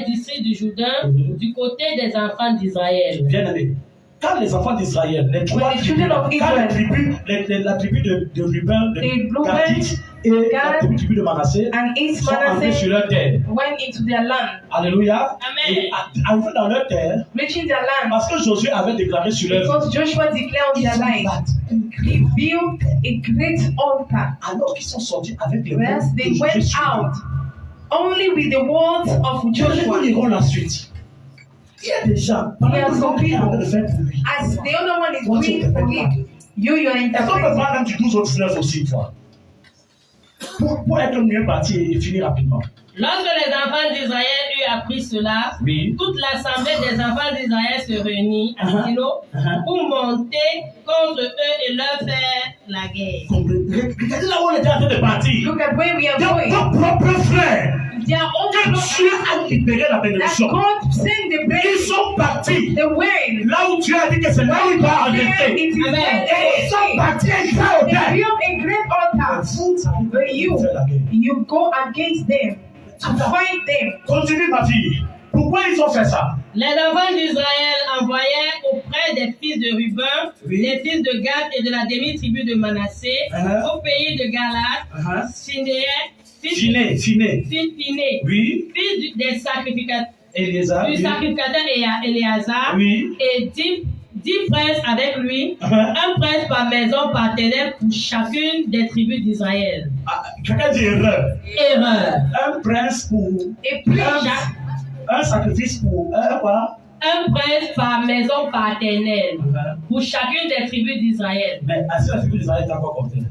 districts du Jourdain, du côté des enfants d'Israël. Bien allé. Quand les enfants d'Israël, les trois tribus, la tribu de Ruben, de Gad et la tribu de Manassé sont entrés sur leur terre. Went into their land, Alléluia. Amen. Et entrés dans leur terre, reaching their land, parce que Josué avait déclaré sur leur vie. because Joshua declared on Ils their sont life. battus. He built a great altar. Alors qu'ils sont sortis avec les Whereas mots they de went Josué. out only with the words of Joshua. Ils iront la suite. Il y a des gens, pendant There are que some l'autre est en train de people, faire pour lui. as the other one is doing for him, you are Est-ce qu'on peut interpreting. prendre du 12 au 19 aussi, toi? Pour être mieux parti et finir rapidement. Lorsque les enfants d'Israël eurent appris cela, Oui. toute l'assemblée des enfants d'Israël se réunit à Silo pour monter contre eux et leur faire la guerre. Regardez là où on était en train de partir. Look at where we are going. Ton propre frère, Their own que brother Dieu a libéré la that bénédiction. God sent the Ils blessing, sont partis. the word. Là où Dieu a dit que c'est là où il va en There rester. it is Amen. Et ils sont there. partis et ils ont They built a great altar. Vous arrivez But à faire la guerre. you go against them to fight them. Continue ma fille. Pourquoi ils ont fait ça? Les enfants d'Israël envoyèrent auprès des fils de Ruben, Oui. des fils de Gad et de la demi-tribu de Manassé, au pays de Galad, Sinéa, fils Phiné, Oui. fils des sacrificateurs, Éléazar. du sacrificateur Éléazar, Oui. et 10 princes avec lui, un prince par maison paternelle pour chacune des tribus d'Israël. Ah, quelqu'un dit erreur. Erreur. Un prince pour. A priest, Un sacrifice pour. Quoi? Un prince par maison paternelle pour chacune des tribus d'Israël. Mais ainsi la tribu d'Israël est encore comptée.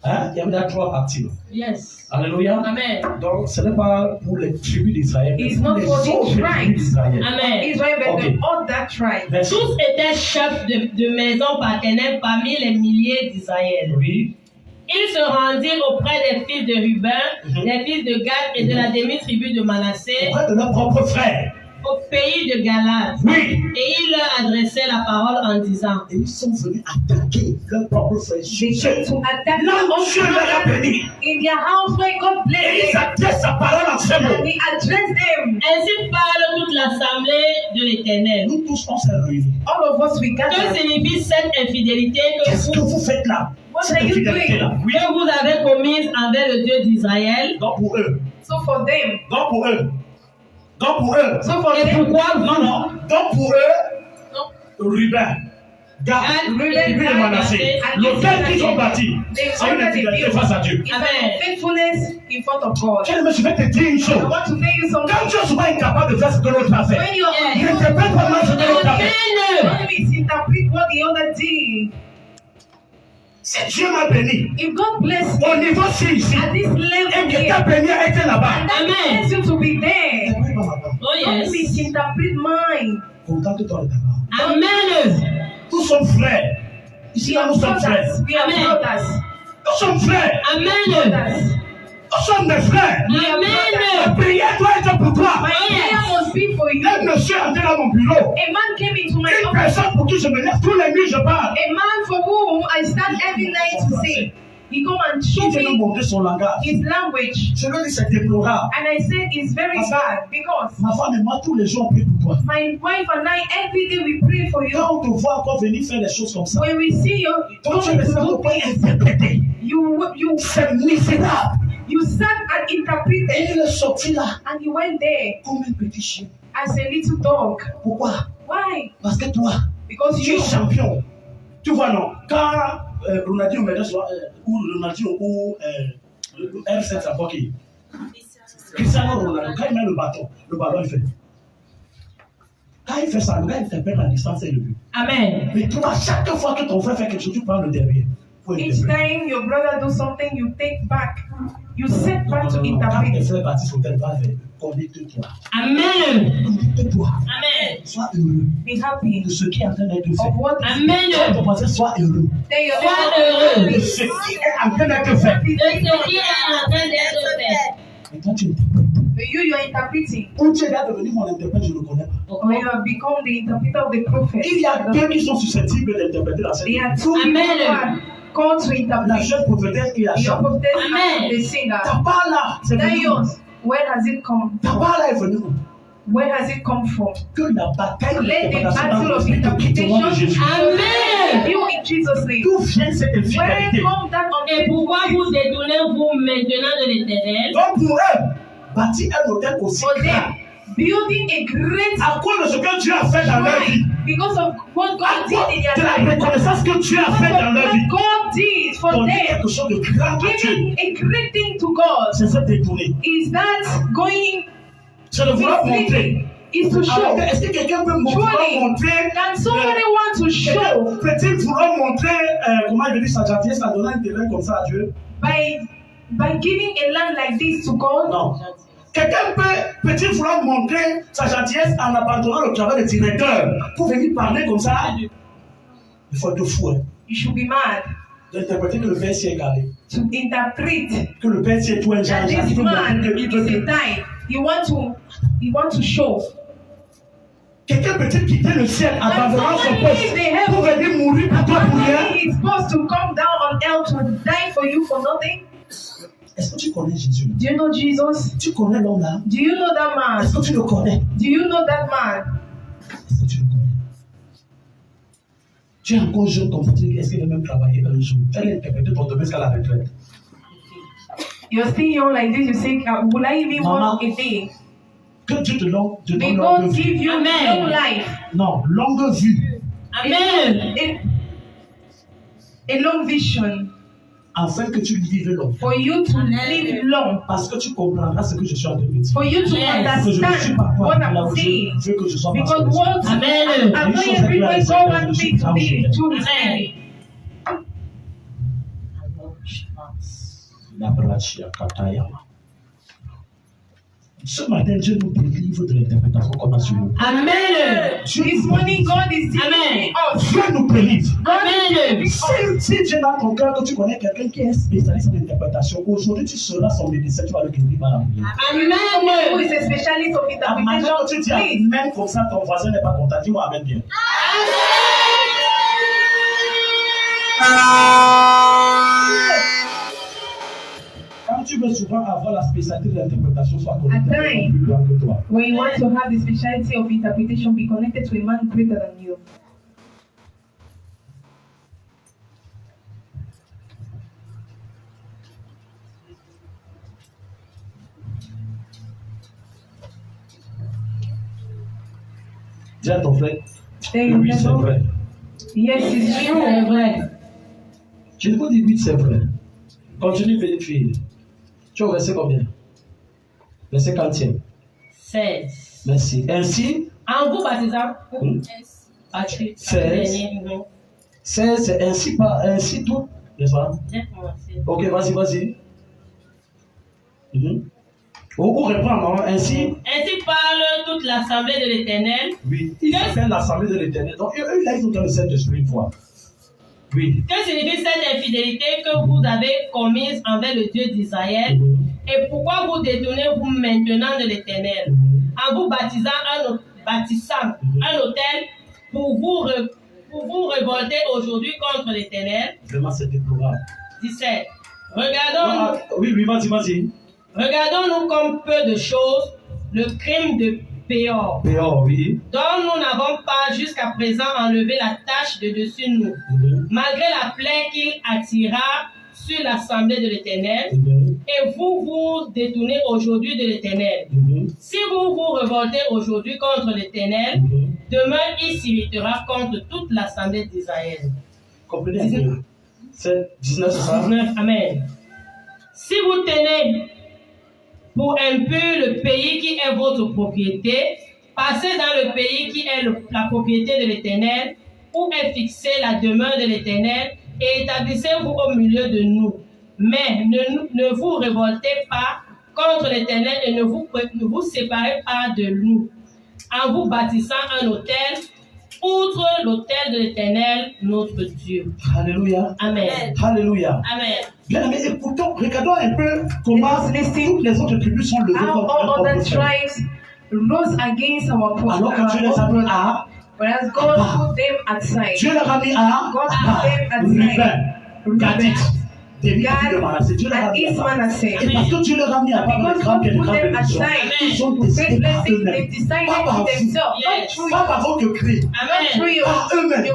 Hein? Il y avait déjà 3 parties. Yes. Alléluia. Amen. Donc ce n'est pas pour les tribus d'Israël, mais It's pour not les for the autres tribus tribes. d'Israël. Amen. Israel, but Okay. all that tribe. Verset- Tous étaient chefs de maison paternelle parmi les milliers d'Israël. Oui. Ils se rendirent auprès des fils de Ruben, des fils de Gad et de la demi-tribu de Manassé, Auprès de leur propre frère. au pays de Galad. Oui. Et ils leur adressaient la parole en disant, Et ils sont venus attaquer leur propre frère. They came to attack Là their où own Dieu leur a family béni. in their house where God Et blessed ils them. adressent sa parole en ces mots. And they addressed them. ainsi parle toute l'assemblée de l'Éternel. Nous tous, on s'est réunis. All of us, we Que gather. signifie cette infidélité Qu'est-ce que vous faites là? What Cette are you fidélité-là. doing? Oui. que vous avez commise envers le Dieu d'Israël? Donc pour eux. So for them, Donc pour eux. Donc pour eux. so for Et them, pourquoi Non, vous? non. Donc pour eux, Ruben, Gad, Tribu de Manassé, l'hôtel qu'ils ont bâti, c'est une infidélité face à Dieu. it's Amen. about faithfulness in front of God. Bien-aimé, je vais te dire une I chose. want to tell you something. Quand Dieu sera incapable de faire ce que l'autre a fait, When you are Yeah. ne te répète pas mal ce que l'autre a fait. Amen. don't misinterpret what the other did. Si Dieu m'a béni, If God bless you au niveau ici, at this et level que here, ta béni a été là-bas, and that Amen. bless you to be there, Oh don't yes. misinterpret mine. contente-toi de ta part. Amen. Nous sommes frères. Ici, là, nous sommes frères. Brothers, we are Amen. brothers. Nous sommes frères. Amen. Brothers. Nous sommes des frères. La Amen. prière doit être pour toi. My prayer must be for you. Un monsieur entré dans mon bureau. A man came into my Une office. personne pour qui je me lève tous les nuits, je parle. A man for whom I stand every night to say, he come and show Il vient nous me montrer son langage. his language. Je lui dis c'est déplorable. And I said it's very bad because Ma femme et moi, tous les jours, on prie pour toi. my wife and I, every day we pray for you. Quand on te voit encore venir faire des choses comme ça, When we see you toi, tu going ne sais to pas do pourquoi things, interpréter. you C'est misérable. sat and Et interpreted, il est sorti là and you went there comme un petit chien. as a little dog. Pourquoi? Why? Parce que toi, Because tu you es champion. Tu vois, non? Quand Ronaldinho ou Ronaldinho ou R7 à Boki, Cristiano Ronaldo, quand il met le ballon, il fait. Quand il fait ça, le gars, il fait perdre la distance et le but. Amen. Mais toi, chaque fois que ton frère fait quelque chose, tu prends le derrière. Each time your brother does something, you take back. You set back to interpret. Connecte-toi. Amen. Connecte-toi. Amen. Sois heureux Be happy de ce qui est en train d'être fait. of what is Amen. Ton voisin, sois heureux Say your Sois heureux de ce qui est en train d'être fait. de ce qui est en train d'être fait. Et toi, tu interprètes. But you're interpreting. Quand tu es là devenir mon interprète, je ne le connais pas. Or you have become the interpreter of the prophet. Il y a deux qui sont susceptibles d'interpréter la scène. There are two people Amen. who are called to La interpret. jeune prophétesse et la Your chambre. prophet Amen. and the singer. Ta part là, c'est That venu. yours. Where has it come Ta from? part là est venue. Where has it come from? Que la bataille de Let the l'interprétation battle dans of l'esprit te quitte au nom de Jésus. Amen. You in Jesus' name. D'où vient cette Where infidélité? come that Et pourquoi vous détournez-vous maintenant de l'Éternel? Donc pour eux, bâtir un hôtel aussi for grand. them? Building a great À cause de ce que Dieu a fait dans leur vie. shrine because of what À God cause did in de their la life. reconnaissance que Dieu a Because fait of dans leur vie. what God did for Pour dire them. quelque chose de grand à Dieu. Giving a great thing to God. C'est se détourner. Is that going Je le voulais montrer. is to show. Alors, est-ce que quelqu'un peut Surely, montrer can somebody want to show peut-il vouloir montrer comment il veut dire sa gentillesse en donnant un terrain comme ça à Dieu? by giving a land like this to God? Non. Quelqu'un peut-il vouloir montrer sa gentillesse en abandonnant le travail de directeur pour venir parler comme ça? Il faut être fou, hein. You should be mad D'interpréter que le Père s'y est égaré. to interpret Que le Père s'y est tout un genre. that Il this veut man montrer qu'il veut is a que. type. You want to show. Quelqu'un peut-il quitter le ciel en abandonnant son poste pour venir mourir pour toi pour rien? Somebody is supposed to come down on hell to die for you for nothing. Est-ce que tu connais Jésus? Do you know Jesus? Tu connais l'homme là? Do you know that man? Est-ce que tu le connais? Do you know that man? Est-ce que tu le connais? Tu es encore jeune comme ça, tu dis est-ce qu'il va même travailler un jour? Tu allais interpréter ton domaine jusqu'à la retraite. You're still young like this, you say, will I even work a day? Que Dieu te donne May longue God vie. give you Amen. long life. Non, longue vue. Amen. A long vision Afin que tu vives long. for you to live long. Parce que tu comprendras ce que je suis en train de dire. For you to Yes. Que je ne suis understand pas what là I'm où saying. je veux que je sois Because pasteur. what Amen. I'm not everywhere God wants me to be to his hand. La brachia katayama. Ce matin, Dieu nous délivre de l'interprétation qu'on a sur nous. Amen. This morning, God is Amen. delivering us. Dieu nous délivre. Amen. Si Dieu dans ton cœur que tu connais quelqu'un qui est spécialiste en interprétation, aujourd'hui tu seras son médecin, tu vas le guérir par la prière. Who Amen. is a specialist of La manière dont tu dis interpretation? Please. amen comme ça, ton voisin n'est pas content. Dis-moi amen bien. Quand tu veux souvent avoir la spécialité de l'interprétation, sois connecté à quelqu'un plus grand que toi. When you want to have the specialty of interpretation, be connected to a man greater than you. Dis à ton frère, Say oui, c'est never. vrai. Yes, it's C'est true. vrai. Je ne vous dis oui, c'est vrai. Continue, petite fille. Tu es au verset combien? Verset 40e. 16. Merci. Ainsi, En vous baptisant. Seize. 16. 16, c'est ainsi tout, n'est-ce pas? J'ai commencé. Ok, vas-y. Ou reprendre, ainsi. Ainsi parle toute l'assemblée de l'Éternel. Oui, il fait l'assemblée de l'éternel. Donc, eux, là, ils ont dans le Saint-Esprit une fois. Oui. Que signifie cette infidélité que vous avez commise envers le Dieu d'Israël? Et pourquoi vous détournez-vous maintenant de l'Éternel en vous baptisant un autel pour vous révolter aujourd'hui contre l'Éternel? Vraiment, c'est déplorable. 17. Regardons-nous. Oui, vas-y. Regardons-nous comme peu de choses le crime de Péor, Péor, oui. dont nous n'avons pas jusqu'à présent enlevé la tache de dessus nous, malgré la plaie qu'il attira sur l'assemblée de l'Éternel, et vous vous détournez aujourd'hui de l'Éternel. Si vous vous révoltez aujourd'hui contre l'Éternel, demain il s'irritera contre toute l'assemblée d'Israël. Comprenez un peu. C'est 19, c'est ça? 19. Amen. Si vous tenez pour impur le pays qui est votre propriété, passez dans le pays qui est la propriété de l'Éternel, où est fixée la demeure de l'Éternel, et établissez-vous au milieu de nous. Mais ne vous révoltez pas contre l'Éternel et ne vous séparez pas de nous, en vous bâtissant un autel, outre l'autel de l'Éternel, notre Dieu. Alléluia. Amen. Alléluia. Amen. Bien aimé, écoutons, regardons un peu comment toutes les autres tribus sont levées How contre all other notre tribes rose against our Alors que Dieu les a mis à whereas God put them aside. Dieu les a mis à God put them aside. Ruben, Gadit, des filles de Manassé. Dieu les a And mis à part. Manasseh. Et parce que Dieu les a mis à part Because les grandes God put them bénédictions, aside ils ont to décidé great par blessing, they eux-mêmes, decided pas par to vous, themselves, Yes. not through pas par votre cri, Amen. you, par eux-mêmes, Amen.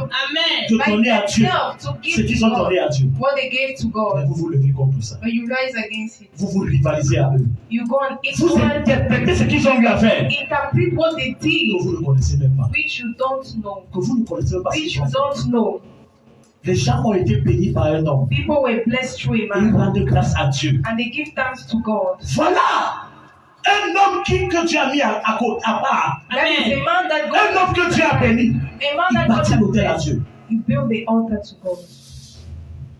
de by donner à Dieu themselves to ce give qu'ils to ont donné God à Dieu. what they gave to Mais God. vous vous levez contre ça. But you rise against it. Vous vous rivalisez à eux. You go and Vous interprétez ce qu'ils ont eu à faire. interpret what they Que did, vous ne connaissez même pas. which you don't know, Que vous ne connaissez même pas ce which qu'ils you ont fait. don't know. Les gens ont été bénis par un homme. People were blessed through a Et ils man, rendent grâce à Dieu. and they give thanks to God. Voilà un homme que Dieu a mis à part. That is a man that Un God, homme que Dieu a béni. a man Il that God bâtit has l'autel à blessed. Dieu. He built the altar to God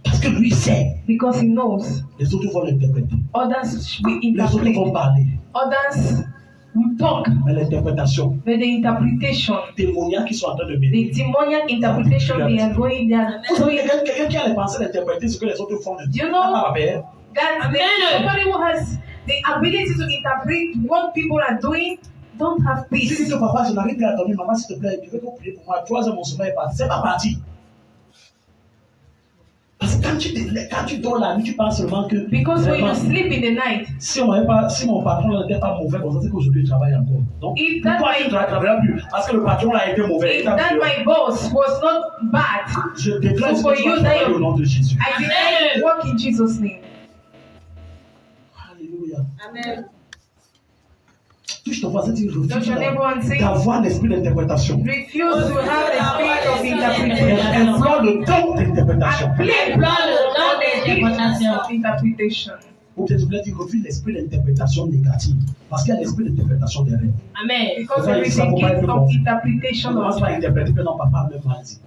Parce que lui sait. because he knows Les autres vont l'interpréter. others will Les autres vont interpret, parler. others will talk, Mais l'interprétation, but the interpretation, les témoignages qui sont en train de the bénir. demoniac interpretation they are going, they are Vous savez, doing. quelqu'un qui a les pensées d'interpréter ce que les autres font. You know, Ah, ben, That Amen. somebody who has the ability to interpret what people are doing don't have si peace. tu dis papa, je n'arrive plus à dormir, maman, s'il te plaît, je veux qu'on prie pour moi. 3 heures, mon sommeil est parti. C'est pas parti. Parce que quand tu dors la nuit, tu penses seulement que. Because when you vraiment, sleep in the night, si mon patron n'était pas mauvais, comme ça, c'est qu'aujourd'hui, il travaille encore. Donc, If that pourquoi my- il ne travaillera plus? Parce que le patron a été mauvais. if that my boss was not bad, Je déclare So for que tu vas you, travailler that au nom de Jésus. I did not work in Jesus' name. Alléluia. Amen. Touche ton voisin, dis Don't refuse you never want to say, d'avoir l'esprit d'interprétation. refuse to have the spirit of Elle interpretation. emploie le don d'interprétation. And please Emploie le don the gift d'interprétation. of interpretation. Ou peut-être je voulais dire refuse l'esprit d'interprétation négative. Parce qu'il y a l'esprit d'interprétation derrière. Amen. Because there is a gift of interpretation On ne commence of pas à life. interpréter que non, papa a même mal dit.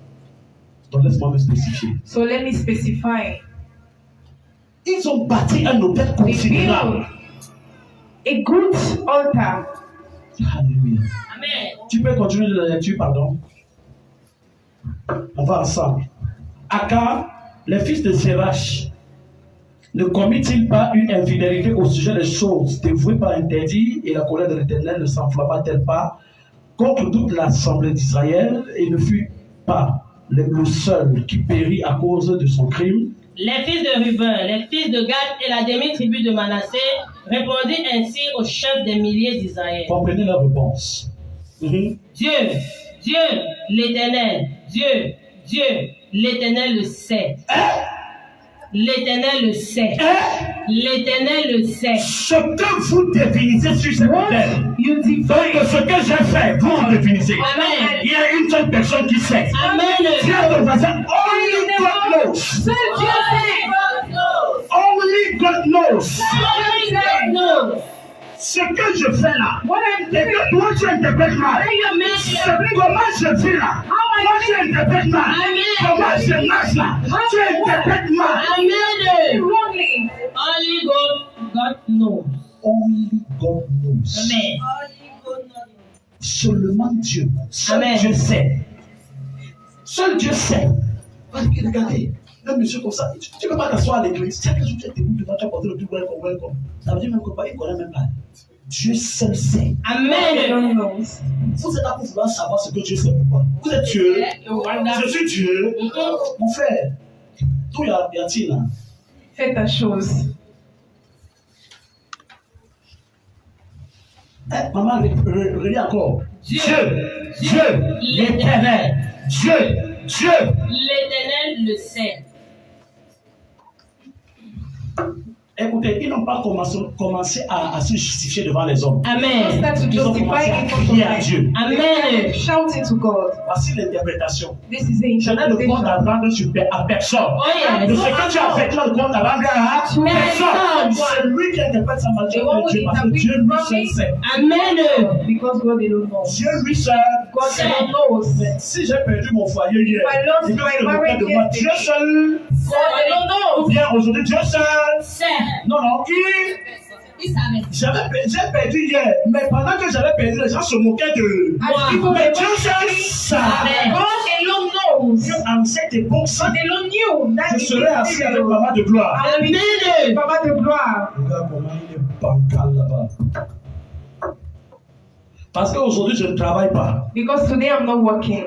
Donc laisse-moi me spécifier. So let me specify. Ils ont bâti un hôtel They considérable. build a good altar. Alléluia. Amen. Tu peux continuer la lecture, pardon. On va ensemble. Aka, les fils de Sérach, ne committent-ils pas une infidélité au sujet des choses dévouées par interdit et la colère de l'Éternel ne s'enflamma-t-elle pas contre toute l'assemblée d'Israël et ne fut pas le seul qui périt à cause de son crime? Les fils de Ruben, les fils de Gad et la demi-tribu de Manassé répondirent ainsi aux chefs des milliers d'Israël. Comprenez la réponse. Mhm. Dieu, l'Éternel, Dieu, l'Éternel le sait. L'Éternel le sait. L'Éternel le sait. Ce que vous définissez sur cette terre, You donc define. ce que j'ai fait, vous le définissez. Amen. Il y a une seule personne qui sait. Amen. Dis à ton voisin, only God knows. Seul Dieu sait. Only God knows. Only God knows. Ce que je fais là, What I'm et doing. que toi tu interprètes mal. Comment je vis là, moi tu interprètes mal. Comment je marche là, tu interprètes mal. Amen. Wrongly. Only God knows. Only God knows. Amen. Seulement Dieu. Seul Amen. Dieu sait. Seul Dieu sait. Regardez, un monsieur comme ça, tu ne peux pas t'asseoir à l'église. Chaque jour tu es debout devant, tu as porté le plus welcome. Ça veut dire même que il ne connaît même pas. Dieu seul sait. Amen. God knows. Vous êtes là pour vouloir savoir ce que Dieu fait pour moi. Vous êtes Dieu. Je suis Dieu. Mon frère, tout y a-t-il là? Fais ta chose. Maman, relis encore. Dieu. L'Éternel. Dieu. L'Éternel le sait. Écoutez, ils n'ont pas commencé à se justifier devant les hommes. Amen. Ils ont commencé à crier à Dieu. Amen. Shouting to God. Voici l'interprétation. This is the Je n'ai le compte à rendre à personne. Oh, yes. De ce que tu as fait, tu as le compte à rendre à personne. C'est lui qui interprète sa magie de Dieu parce que Dieu lui seul sait. Amen. Because God alone knows. Dieu lui seul God sait. alone knows. Si j'ai perdu mon foyer hier, If I lost et que my je me marriage de moi, Dieu seul God alone knows. vient aujourd'hui, Dieu seul. Non, non, j'ai perdu hier, mais pendant que j'avais perdu, les gens se moquaient de moi. Mais Dieu seul savait. God alone knows. Dieu ansait tes books. God alone knew. That Je serai assis avec Maman de gloire. Amen. Papa de gloire. Regarde comment il est bancal là-bas. Parce qu'aujourd'hui, je ne travaille pas. Because today I'm not working.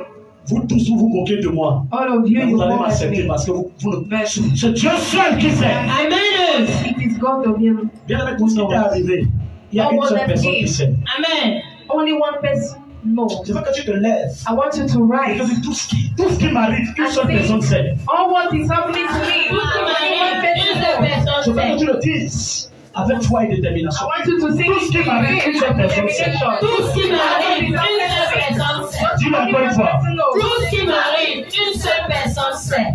Vous tous, vous moquez de moi. All of you, Mais you vous allez mock at m'accepter me. parce que vous ne... C'est Dieu seul qui fait. Amen. It is God of him. Bien avec tout ce qui est arrivé, il y a une seule personne qui sait. Amen. Only one person knows. Je veux que tu te lèves. I want you to Et rise. que tout ce qui m'arrive, une seule personne sait. All what is happening to me. One person Je veux que knows. tu le dises avec foi et I détermination. want you to say Tout ce qui m'arrive, une seule personne sait. Tout ce qui m'arrive, une seule personne sait. Dis-le encore une fois. Tout ce qui m'arrive, une seule personne sait.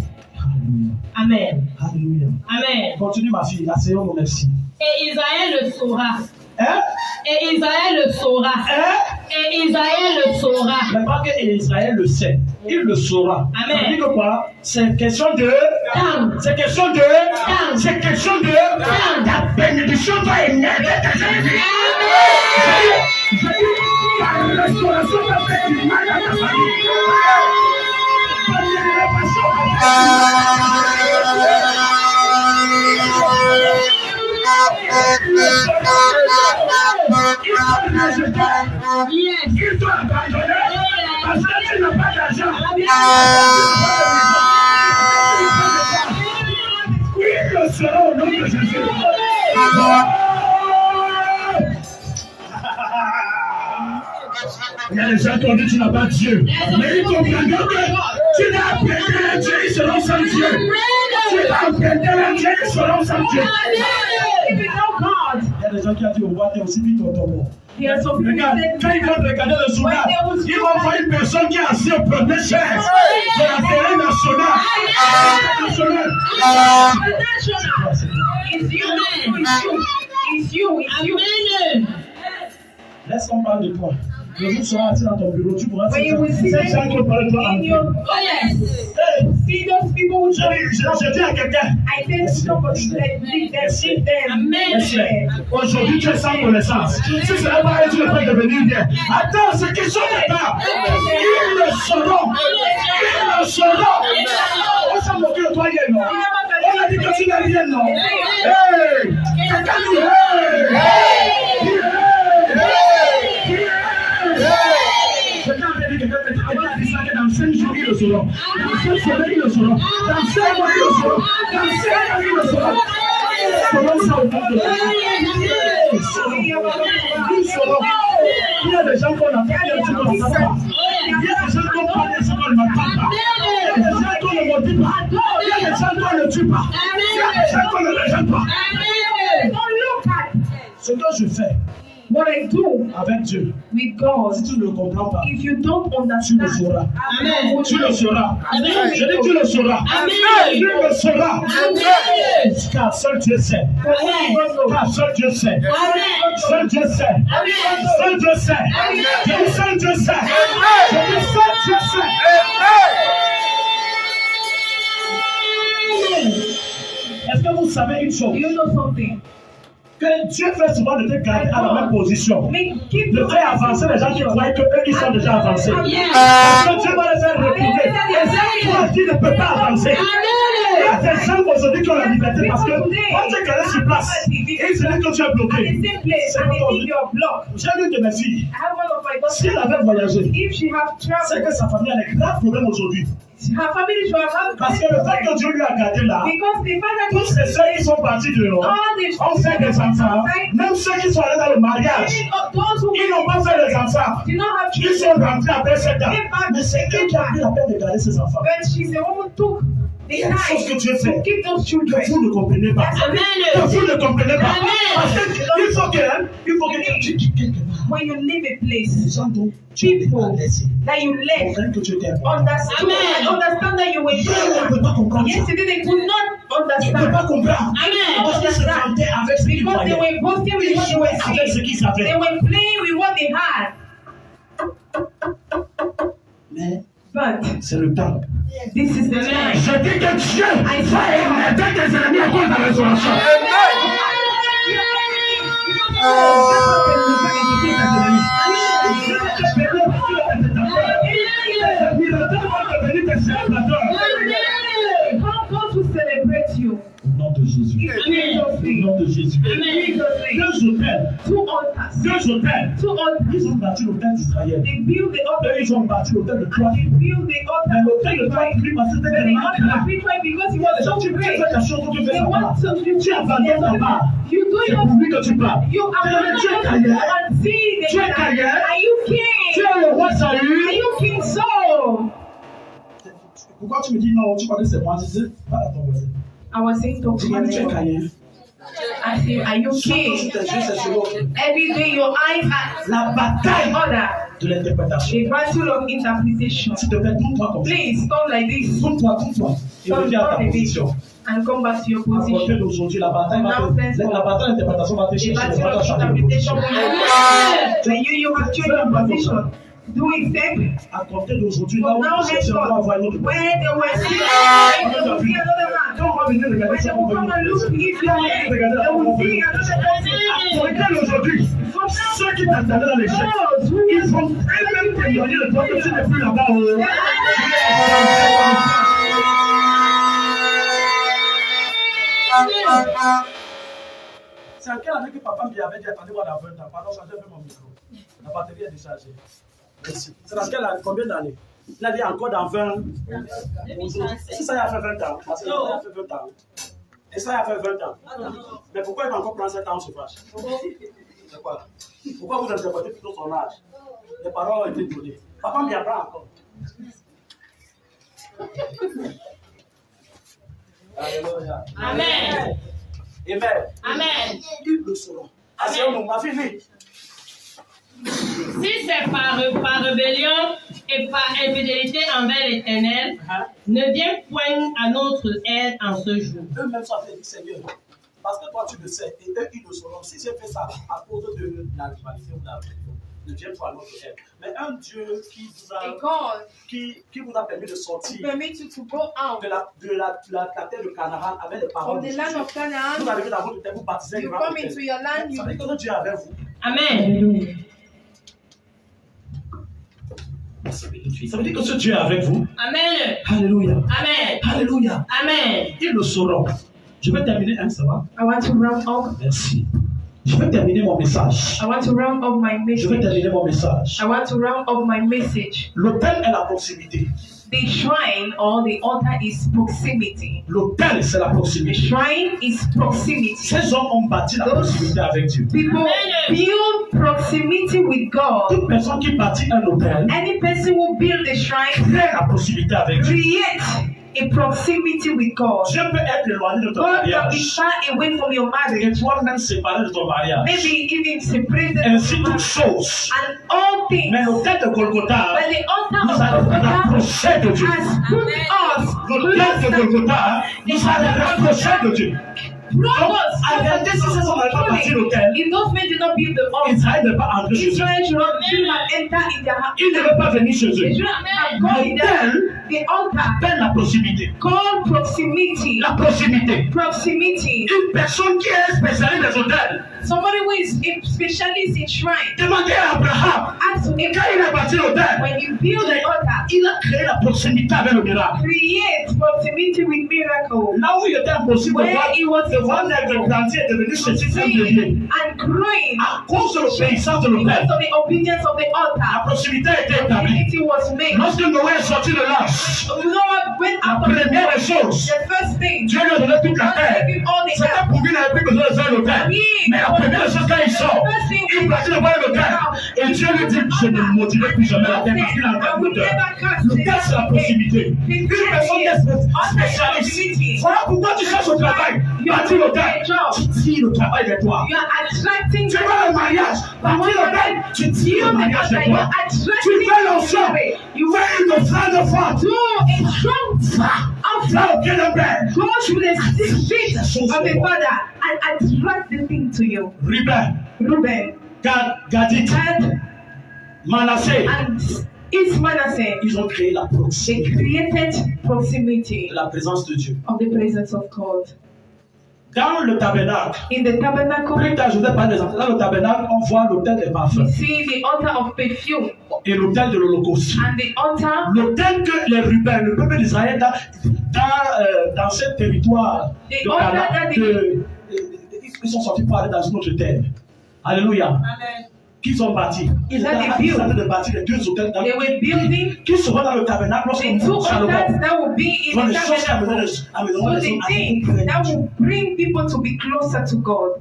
Amen. Alléluia. Amen. Continue ma fille, asseyons-nous, merci. Et Israël le saura. Hein? Et Israël le saura. Hein? Et Israël le saura. Mais pas que Israël le sait, il le saura. Amen. Ça veut dire que quoi? C'est question de... Temps. C'est question de... C'est question de... Ta bénédiction va émerger de ta vie. Je dis, ta restauration va faire du mal à ta famille. Ta élévation va faire du mal. Il doit abandonner parce que tu n'as pas d'argent. Il le sera au nom de Jésus. Il y a des gens qui ont dit tu n'as pas Dieu. Mais ils comprennent que tu n'as appelé un Dieu, ils seront sans Dieu. Tu n'as appelé un Dieu, ils seront sans Dieu. If you know God, Il y a des gens qui ont dit au roi, t'es aussi vite au tombeau. there are some people Regarde, that quand ils vont regarder le journal, ils vont voir une personne qui est assise au protégé de la télé nationale. Nationale. it's you, it's you, it's you. Amen. Laisse qu'on parle de toi. Le jour sera assis dans ton bureau, tu pourras When you will see ces gens qui ont parlé de toi en in your Oh yes. Hey, see those people who je dis à quelqu'un, I tell somebody that leave them. Amen. aujourd'hui tu es sans connaissance. Si ce n'est pas tu ne peux devenir bien. Attends, c'est question de temps. Ils le sauront. Ils le sauront. On s'est moqué de toi hier, non? On a dit que tu n'es rien, non? Hey! Quelqu'un dit hey! Dans 5 jours, ils le sauront. Dans 5 semaines, ils le sauront. Dans 5 mois, ils le sauront. Dans 5 ans, ils le sauront. Comment ça au nom de Dieu? Ils sauront. Il y a des gens qu'on a fait, il y a des gens qu'on ne sait pas. Il y a des gens qu'on parle, il y a des gens qu'on ne m'entend pas. Il y a des gens qu'on ne maudit pas. Il y a des gens qu'on ne tue pas. Il y a des gens qu'on ne rejette pas. Don't look at Ce que je fais what I do avec Dieu, with God. si tu ne le comprends pas, If you don't tu le understand, sauras. Amen. Tu le sauras. Je dis tu le sauras. Amen. Tu le sauras. Amen. Car seul Dieu sait. Car seul Dieu sait. Amen. Seul Dieu sait. Amen. Seul Dieu sait. Je dis seul Dieu sait. Je dis seul Dieu sait. Est-ce que vous savez une chose? do you know something? Que Dieu fait souvent de te garder à la même position. Keep De faire avancer les gens qui croient qu'eux ils sont déjà avancés. Yes. Parce que Dieu va les faire reculer. Et c'est toi qui ne peux pas avancer. Il y a des gens aujourd'hui qui ont la liberté parce que quand tu es calé sur place, et c'est là que tu es at bloqué. the same place and they think you're blocked. J'ai l'une de mes filles, I have one of my si elle daughters. avait voyagé, If she have c'est traveled, que sa famille a des graves problèmes aujourd'hui. her family should have Parce que le fait que Dieu lui a gardé là, because the father tous les ceux qui sont partis dehors, all the ont fait des enfants, même ceux qui sont allés dans le mariage, those who ils n'ont pas fait des enfants. do not have Ils children, sont rentrés après 7 ans. Mais c'est elle qui a pris la peine de garder ses enfants. but she's a woman who took Il y a des choses que Dieu fait Give those children. que vous ne comprenez pas. Amen. Que vous ne comprenez pas. Amen. Parce qu'il faut que tu quittes quelque part. When you leave a Les place, gens dont tu n'es pas people laissé. that you left Comprennent que tu étais understand that you were Ils ne there. peuvent pas comprendre ça. Yesterday they could not Ils ne peuvent pas understand comprendre. Amen. Parce qu'ils se vantaient avec ce qu'ils because they voyaient. were boasting with Ils what they jouaient were avec ce seeing. qu'ils They avaient. were playing with what they had. Mais But c'est le temps. this is the time. Je dis que Dieu va aider tes ennemis à cause de la résurrection. Come to celebrate you. Au nom de Jésus. Au nom de Jésus. Deux hôtels. Two altars. Deux hôtels. Two altars. Ils ont bâti l'hôtel d'Israël. They build the altar. Eux, ils ont bâti l'hôtel de Christ. They build the Mais altar. l'hôtel de Christ, lui, parce que c'était But the tellement altar grand. of Victory because it was Tu so fais great. quelque chose que tu fais They ça. want to do Tu abandonnes ta part. You do C'est your pour lui que tu parles. you Tu es are Caïn. and see Tu the es Caïn. Are you Tu king? es le roi Are Saül. you King Saul? Pourquoi tu me dis non, tu crois que c'est moi? Je dis, va à ton voisin. I was saying to Tu m'as dit, tu es you, Caïn. I said, are you Sur king? tes yeux, c'est sur l'autre. Every day your eyes are La bataille order. de l'interprétation. A battle of interpretation. S'il te plaît, tourne-toi comme ça. Please come like this Tourne-toi. Et reviens à ta position. and come back to your À partir position. d'aujourd'hui, la bataille d'interprétation va te The chercher. battle Va of te changer de interpretation position. when you have changed your position. Do it same. À compter d'aujourd'hui, là From où now tu cherches, on va henceforth, voir une autre. where they were sitting, they will see another man. Quand on va venir regarder When ça, they on will va come and venir. look if you are there, they will see another person. Regarde aujourd'hui, ceux qui t'attendaient dans l'échec, ils ont eux-mêmes témoigné de toi que tu n'es plus là-bas. C'est en quelle année que papa m'y avait dit attendez-moi dans 20 ans? Pardon, changez un peu mon micro. La batterie est déchargée. Merci. C'est dans quelle année? Combien d'années? Il a dit encore dans 20. Si ça y a fait 20 ans, parce que ça y a fait 20 ans. Et ça y a fait 20 ans. Mais pourquoi il va encore prendre 7 ans au chauffage? C'est quoi? Pourquoi vous interprétez plutôt son âge? Les paroles ont été données. Papa m'y apprend encore. Alléluia. Amen. Amen. Amen. Ils le sauront. Asseyons-nous, ma fille. Si c'est par rébellion et par infidélité envers l'Éternel, ne viens point à notre aide en ce jour. Eux-mêmes sont dit, Seigneur, parce que toi tu le sais, et eux ils le sauront. Si j'ai fait ça à cause de la rivalité ou de la rébellion, ne viens pas à notre aide. Mais un Dieu qui vous a permis de sortir Permit you to go out de la terre de Canaan avec les paroles of de the Jésus. land of Vous Canaan. arrivez dans votre terre, vous baptisez You le grand come into hôtel. your land. Ça veut dire que Dieu est avec vous. Amen. Ça veut dire que ce Dieu est avec vous. Amen. Alléluia. Amen. Alléluia. Amen. Ils le sauront. Je vais terminer un, ça va? I want to round up. Merci. Je vais terminer mon message. I want to round up my Je vais message. terminer mon message. I want to round up my message. L'autel est la proximité. The shrine or the altar is proximity. L'autel, c'est la The proximité. shrine is proximity. Ces hommes ont bâti la proximité avec Dieu. People build proximity with God. Toute personne qui bâtit un hôtel Any person who build a shrine crée la proximité avec Dieu. create a proximity with God. Dieu peut être éloigné de ton God can be mariage far away from your et marriage. toi-même séparé de ton mariage. Maybe even separated Ainsi from toutes marriage. choses. And all things. Mais l'autel de Golgotha But the altar nous of a Golgotha rapprochés de Dieu. has put us L'autel de closer. Golgotha nous a rapprochés de Dieu. Donc, en réalité, si ces hommes n'avaient pas bâti l'autel, If those men did not build the altar, Israël ne va pas entrer chez eux. Israel should have entered in their house. Ils ne veulent pas venir chez They eux. should have gone in their the altar. Appelle la proximité. Called proximity. La proximité. Proximity. Une personne qui est spécialiste des hôtels. Somebody who is a specialist in shrine. Demandez à Abraham. Ask Quand il a bâti l'hôtel, when you build an altar, il a créé la proximité avec le miracle. create proximity with miracle. Là où il était impossible de Where voir, it was de vois nègre grandir et devenir ce système de vie. And growing À cause de l'obéissance de l'autel, because of the obedience of the la altar. proximité a été établie. Unity was made. Lorsque Noé est sorti de l'arche, Noah went la out of the première boat. des choses, The first thing, Dieu lui a donné toute la God terre. gave him all the C'était earth. pour lui, il n'avait plus besoin de faire l'autel. Mais la première chose, quand il sort, il partit de voir l'autel. Et Dieu lui dit, je ne maudirai plus jamais la terre parce qu'il a un l'autel. L'autel, c'est la proximité. Une personne est spécialiste. Voilà pourquoi tu cherches au travail. Bâtis l'autel. Tu tires le travail de toi. You are attracting Tu veux le mariage. Bâtis l'autel. Tu tires le mariage de toi. Tu veux l'ensemble. You Fais une offrande forte. do a strong Va au pied de père. go to the feet of the Father and attract the thing to you. Ruben, Reuben Gadit, and Manassé, Manasseh, ils ont créé la they proximité created proximity de la présence de Dieu. of the presence of God. Dans le tabernacle, In the tabernacle, plus tard je vais parler des entrées. Dans le tabernacle, on voit l'autel des you parfums see the altar of perfume et l'autel de l'Holocauste. and the altar, L'autel que les Ruben, le peuple d'Israël, dans ce territoire de Canaan, ils sont sortis pour aller dans une autre terre. Alléluia. Amen. Qu'ils ont bâti. Ils étaient en train de bâtir les deux hôtels they were building qui seront dans le tabernacle lorsqu'on the two monte Salomon. altars that will be in Dans the les choses à tabernacle. So the things that will bring people to be closer to God,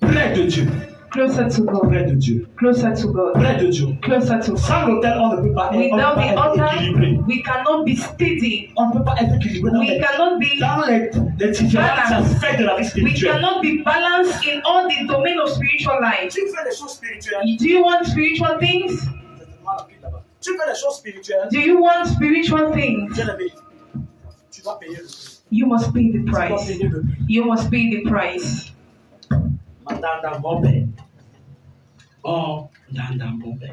près de Dieu, closer to God, près de Dieu, closer to God, près de Dieu. closer to God. Sans l'autel, on ne peut pas Without the être altar, équilibré. we cannot be steady. On ne peut pas être équilibré We cannot be dans les différents aspects de la vie we spirituelle. cannot be balanced in all the domain of spiritual life. Tu fais les choses spirituelles. Do you want spiritual things? Tu fais les choses spirituelles. Do you want spiritual things? Bien-aimé, tu dois payer le prix. You must pay the Tu dois price. payer le prix. You must pay the price. Madame Bombay. Oh, Madame Bombay.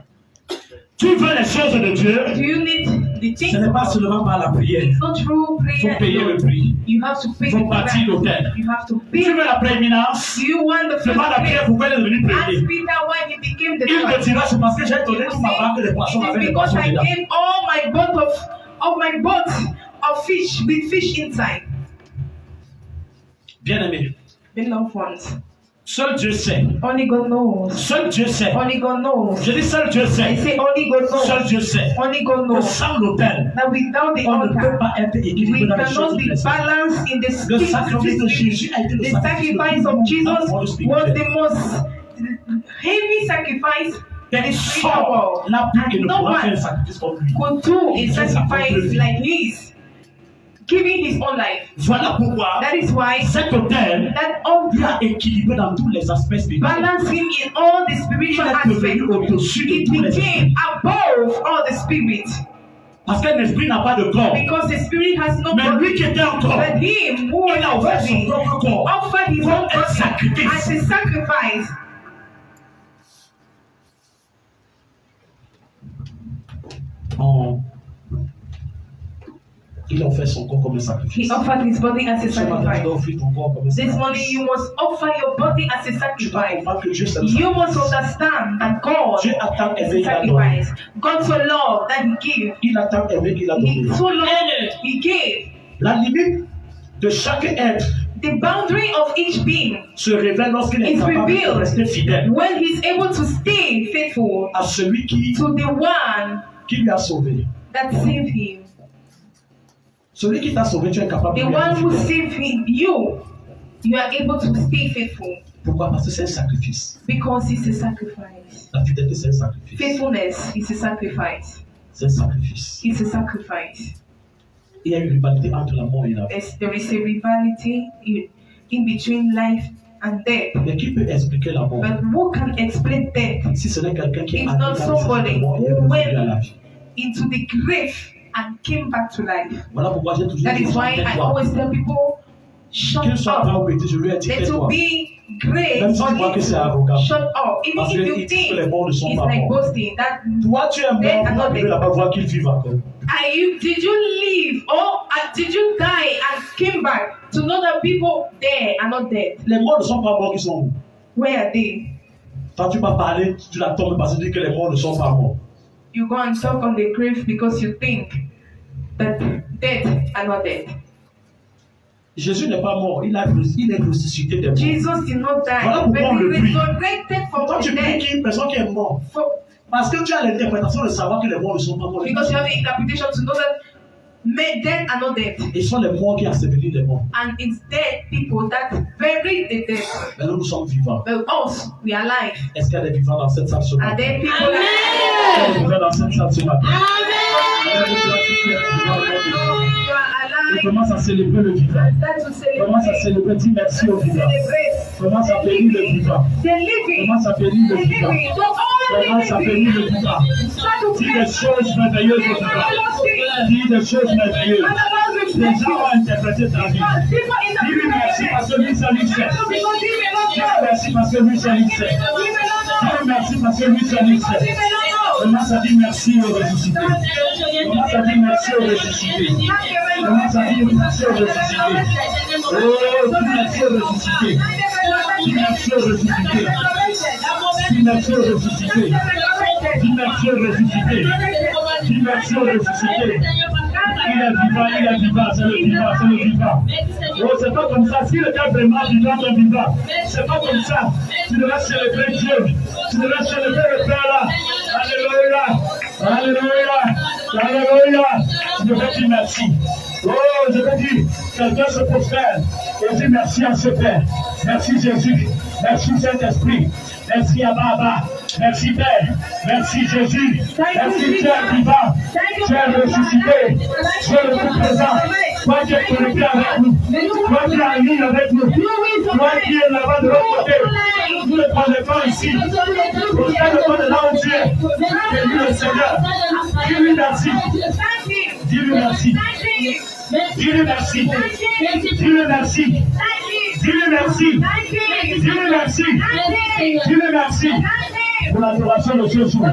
Tu veux les choses de Dieu. Do you need the Ce things? n'est pas seulement par la prière. It's not through Il faut prayer. payer le alone. prix. You have to pay Il faut the bâtir price. l'autel. You have to Tu pay. veux la prééminence. Do you want the first Demande à Pierre place? pourquoi il est devenu Ask premier. Peter why he became the Il te first. dira c'est parce que j'ai He donné will toute ma say, barque de poissons it avec is des because poissons I dedans. gave all my boat of my boat of fish with fish inside. Bien-aimé, Beloved ones, seul Dieu sait. only God knows. Seul Dieu sait. Only God knows. Je dis seul Dieu I sait. say only God Seul knows. Dieu sait. Only God Que knows. sans l'autel, That without the on ne peut altar, pas être we équilibré dans les choses cannot de be l'esprit. balanced in the Le spirit of sacrifice de the spirit. Jésus a été le The sacrifice sacrifice of Jesus was spirituel. the most heavy sacrifice in the spiritual world. Personne n'a pu et ne No pourra faire un one sacrifice comme lui. could do a Il fait sa sacrifice propre vie. like his, giving his own life. Voilà pourquoi That is why cet autel that il altar a équilibré dans tous les aspects spirituels. balanced him in all the spiritual Il est aspects. devenu au-dessus de It tous les became above all the spirits Parce qu'un esprit n'a pas de corps. because the spirit has no Mais lui body. qui était en corps, But him who il a was offert son body propre corps offered his comme own un body sacrifice. as a sacrifice. Oh. Il a offert son corps comme un He sacrifice. offered his body as a Ce matin, tu sacrifice. dois offrir ton corps comme un This morning sacrifice. you must offer your body as a Tu dois sacrifice. comprendre que Dieu c'est le You must sacrifice. understand that God Dieu a tant is aimé, a il a donné. sacrifice. God so loved that He gave. Il a tant aimé, il a He donné. so loved He gave. La limite de chaque être The boundary of each being se révèle lorsqu'il est is capable de revealed rester fidèle when he's able to stay faithful à celui qui to the one lui a sauvé. that saved him. Celui qui t'a sauvé, tu es capable de The lui one être who fidèle. saved him, you are able to stay faithful Pourquoi? Parce que c'est un sacrifice. because it's a sacrifice. La fidélité, c'est un sacrifice. Faithfulness is a sacrifice. C'est un sacrifice. It's a sacrifice. Il y a une rivalité entre la mort et la vie. There is a rivalry in between life and death. Mais qui peut expliquer la mort? But who can explain death Si ce n'est quelqu'un qui est It's allé not dans somebody cette mort et est who revenu à la went vie. into the grave and came back to life? Voilà pourquoi j'ai toujours That dit is aux gens, why I tais-toi. always tell people, shut Qu'il soit grand up. ou petit, je lui ai dit There to tais-toi. be great Même si tu crois que c'est arrogant. shut up. Even Parce if you qu'il dit que think les morts ne sont it's pas like morts. boasting, that Toi, tu es mort, Dead tu and vas not arriver dead. là-bas voir qu'ils vivent encore. did you live or did you die and came back to know that people there are not dead? Les morts ne sont pas morts, ils sont où? Where are they? Quand tu vas parler, tu la tombes parce que tu dis que les morts ne sont pas morts. You go and talk on the grave because you think that dead are not dead. Jésus n'est pas mort, il est ressuscité des morts. Jesus did not die, Voilà but pourquoi on le he prie. resurrected from Quand tu the pries dead. une personne qui est morte, parce que tu as l'interprétation de savoir que les morts ne sont pas morts. Because you have the interpretation to know that dead are not dead. Ils sont les morts qui assemblit les morts. And it's dead people that bury the dead. Mais nous sommes vivants. But us, we are alive. Est-ce qu'il y a des vivants dans cette salle ce matin? Are there people Est-ce qu'il y a des vivants dans cette salle ce matin? Et commence à célébrer le vivant. Commence à célébrer, dis merci au vivant. Commence à bénir le vivant. Commence à bénir le vivant. Commence à bénir le vivant. Dis des choses merveilleuses au vivant. Dis des choses merveilleuses. Les gens ont interprété ta vie. Dis-lui merci parce que lui ça lui sait. Dis-lui merci parce que lui ça lui sait. Dis-lui merci parce que lui ça lui sait. Commence à dire merci au ressuscité. Commence à dire merci au ressuscité. Commence à dire merci au ressuscité. Oh, dis merci au ressuscité. Dis merci au ressuscité. Dis merci au ressuscité. Dis merci au ressuscité. Dis merci au ressuscité. Il est vivant, c'est le vivant, c'est le vivant. Oh, c'est pas comme ça. S'il était vraiment vivant, le vivant, c'est pas comme ça. Tu devrais célébrer Dieu. Tu devrais célébrer le Père là. Alléluia. Alléluia. Alléluia. Je devrais dire merci. Oh, je veux dire, quelqu'un se prosterne et dit merci à ce Père. Merci Jésus. Merci Saint-Esprit. Merci Abba. Merci Père. Merci Jésus. Merci tu es vivant. Tu es ressuscité. Tu es le tout présent. Toi qui es connecté avec nous. Toi qui es en ligne avec nous. Toi qui es là-bas de l'autre côté. Nous ne prenons pas ici. Au sein de toi de là où tu es. Et lui le Seigneur. Dis-lui merci. Dis-lui merci. Dis-lui merci. Dis-lui merci. Dis-lui merci. Dis-lui merci. Dis-lui merci. Pour l'adoration de ce jour.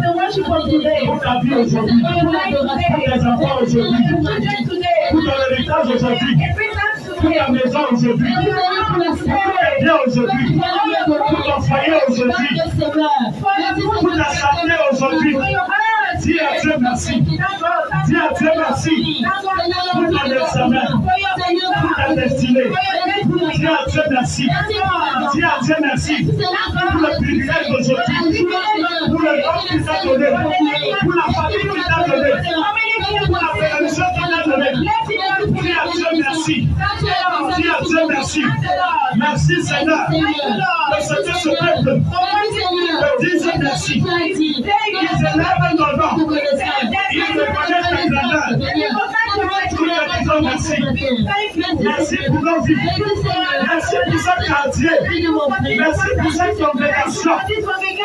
Pour ta vie aujourd'hui. Pour tes enfants aujourd'hui. Pour ton héritage aujourd'hui. Pour ta maison aujourd'hui. Pour tes biens aujourd'hui. Pour ton foyer aujourd'hui. Pour ta santé aujourd'hui. Dis à Dieu merci. Dis à Dieu merci. Pour ton examen. Pour ta destinée. Dis à Dieu merci. Dis à Dieu merci. Pour le privilège d'aujourd'hui. Pour le don qu'il t'a donné. Pour la famille qu'il t'a donné. Pour la bénédiction qu'il t'a donné. Dis à Dieu merci. Dis à Dieu merci. Merci Seigneur. De ce que ce peuple te dise merci. Ils élèvent ton nom. Ils reconnaissent ta grandeur. Nous te disons merci. Merci pour nos vies. Merci pour ce quartier. Merci pour cette congrégation.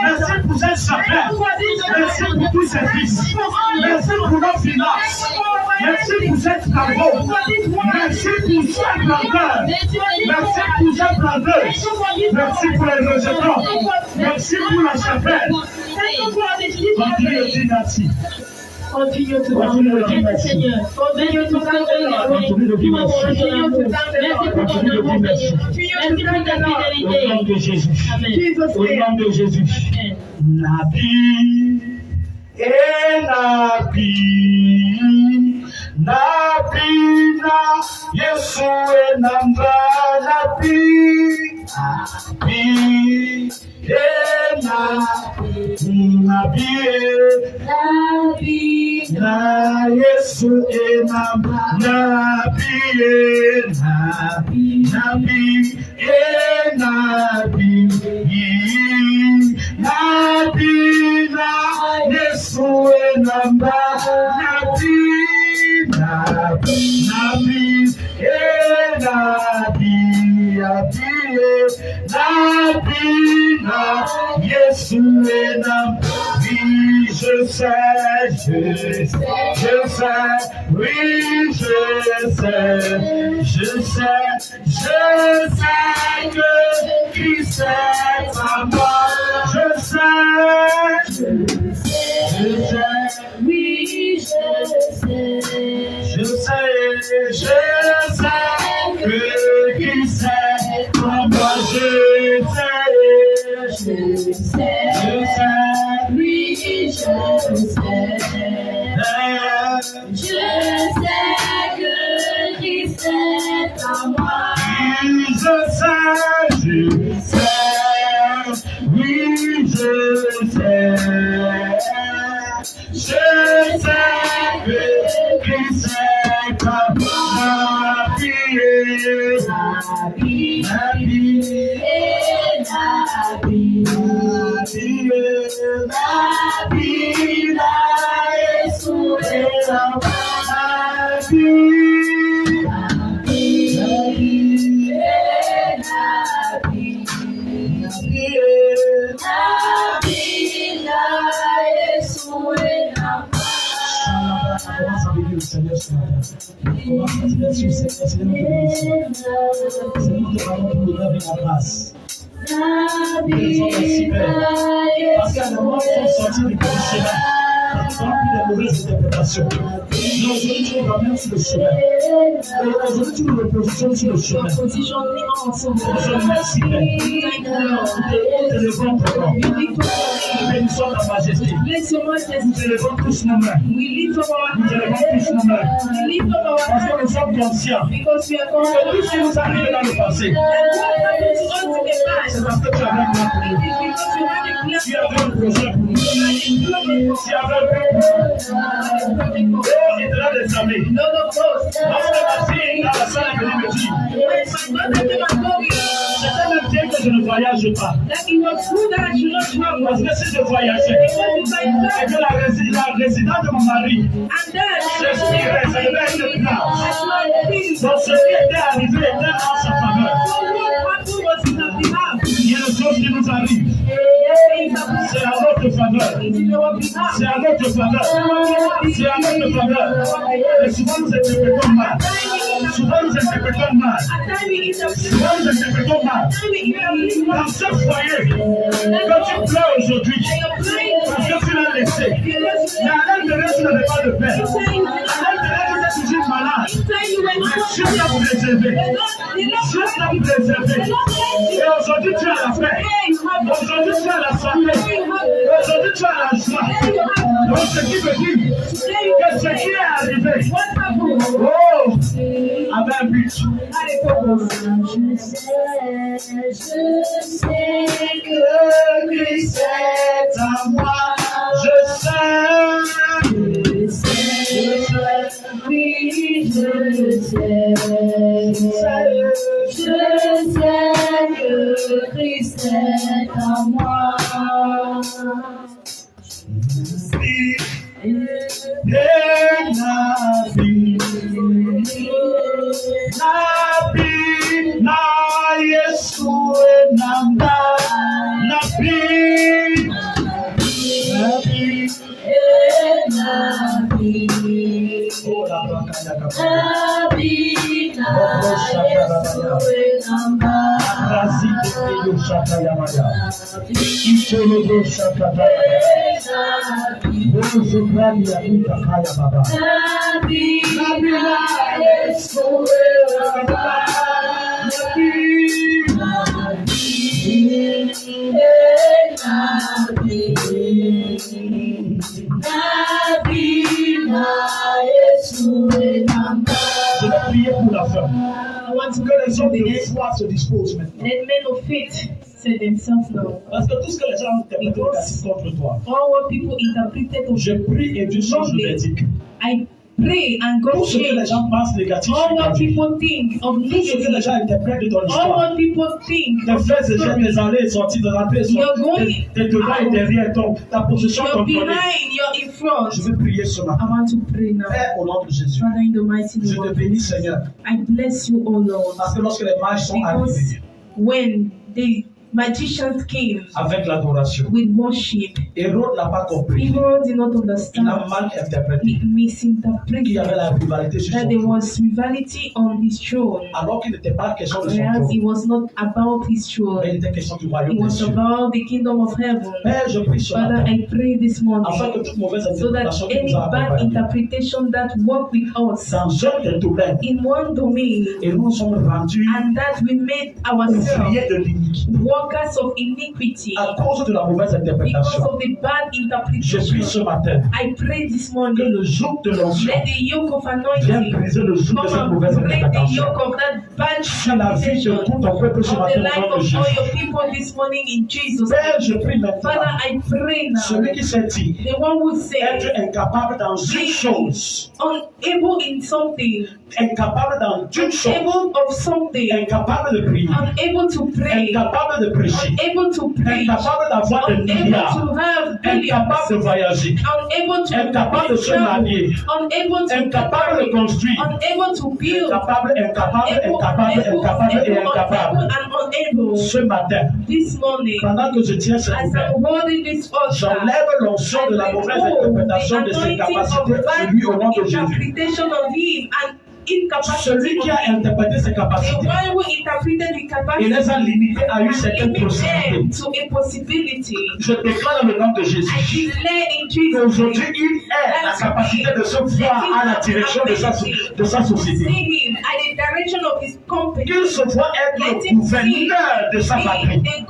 Merci pour cette chapelle. Merci pour tous ces fils. Merci pour nos finances. Merci pour cette travaux. Merci pour cette grandeur. Merci pour cette grandeur. Merci pour les rejetants. Merci pour la chapelle. Continue de dire merci. Continue de dire merci, Seigneur. Continue de dire merci. Merci pour ton amour, Seigneur. Merci pour ta fidélité. Au nom de Jésus. Au nom de Jésus. Nabi et Nabi. Nabi na Yesu e namba Nabi. Nabi e Nabi na Yesu e namba Nabi e Nabi e Nabi na Yesu e namba Nabi Yesu est Nabi, je sais, oui, je sais que Christ est à moi, je sais, oui, je sais que Christ est à moi, je sais, oui, je sais que Christ est à moi. Parce qu'à un moment, il faut sortir du chemin. Pas plus de mauvaises interprétations. Mais aujourd'hui, tu nous ramènes sur le chemin. Aujourd'hui, tu nous repositionnes sur le chemin. Je merci, Père. Nous t'élevons ton nom. Bénissons ta majesté. Nous élevons tous nos mains. Nous élevons tous nos mains. Parce que nous sommes conscients que tout ce qui nous arrive dans le passé, c'est parce que tu avais un plan pour nous. Tu avais un projet pour nous. Tu avais un plan pour nous. Oh, il te l'a désamé. Lorsque ma fille dans la salle est venue me dire, c'est un bien que je ne voyage pas. Parce que si je voyageais, et que la résidence de mon mari, c'est ce qui réservait ce plan. Donc ce qui était arrivé était en sa faveur. Il y a des choses qui nous arrivent. C'est à notre faveur. C'est à notre faveur. C'est à notre faveur. Et souvent nous interprétons mal. Souvent nous interprétons mal. Souvent nous interprétons mal. Dans ce foyer, quand tu pleures aujourd'hui, parce que tu l'as laissé, mais à l'intérieur tu n'avais pas de paix. À l'intérieur tu es toujours malade. Dieu t'a préservé. Dieu t'a préservé. Et aujourd'hui tu as la paix. Aujourd'hui tu as la santé. Aujourd'hui tu as la joie. Donc ce qui veut dire que ce qui est arrivé, oh, avait un but. Je sais que Christ est à moi. Je sais. Oui, je sais. Je sais que Christ est à moi. Let men of faith say themselves now. Parce que tout ce que les gens ont interprété négatif contre toi, all what people interpreted of je prie et Dieu change le verdict. I pray and God Tout ce que les change. gens pensent négatif, All what people think of tout ce que les negative. gens interprètent de ton All histoire, what people think tes of frères et sœurs, tes allées et sorties, de rentrer et sorties, tes devant et derrière, ta position, you're ton collègue. behind, you're in front. Je veux prier ce I matin. want to pray now. Père, au nom de Jésus, Father, in the mighty je name te of bénis, Jesus, Seigneur, I bless you, O Lord. parce que lorsque les mages sont Because arrivés when the magicians came avec l'adoration, with worship, Hérode n'a pas compris. people did not Il a understand. mal interprété He misinterpreted qu'il y avait la rivalité sur that son there trône. was rivality on his throne, Alors qu'il n'était pas question de son whereas trône, it was not about his mais il throne. était question du royaume It des was cieux. about the kingdom of heaven. Père, je prie ce Father, matin, I pray this morning afin que toute mauvaise so that interprétation qui any nous a bad accompagnés interpretation that work with us dans un des domaines, in one domain et nous nous sommes rendus and that we made ourselves ouvriers de l'iniquité. work workers of iniquity. À cause de la mauvaise Because interprétation. of the bad Je interpretation. prie ce matin I pray this que morning. le joug de l'onction Let the yoke of vienne anointing briser le joug de cette come mauvaise and break the interprétation. yoke of that bad Sur la vie de interpretation tout ton peuple ce of the matin au life nom de of all Jésus. your people this morning in Jesus' Père, name. je prie maintenant. Father, I pray now. Celui qui s'est dit The one who être says incapable dans une chose, unable in something, incapable dans une chose, able of something, incapable de prier, unable to pray, incapable de prêcher, unable to preach, incapable d'avoir des unable milliards, to have incapable billions, de voyager, unable to incapable de se travel, marier, unable to incapable de marry, construire, unable to build, incapable et incapable. and unable. Ce matin, This morning, pendant que je tiens cette as nouvelle, I'm holding this altar, j'enlève l'onction de la mauvaise interprétation de ses capacités sur lui au nom de Jésus. interpretation of him and incapacity Celui qui a of him. interprété ses The capacités, one who interpreted the il capacity les a limitées à une certaine and possibilité. limited to a possibility. Je déclare dans le nom de I Jésus declare in Jesus' qu'aujourd'hui, name, il est la capacité de se voir à la direction de sa société. see him at the direction of his company. Qu'il se voit être le gouverneur de sa patrie, The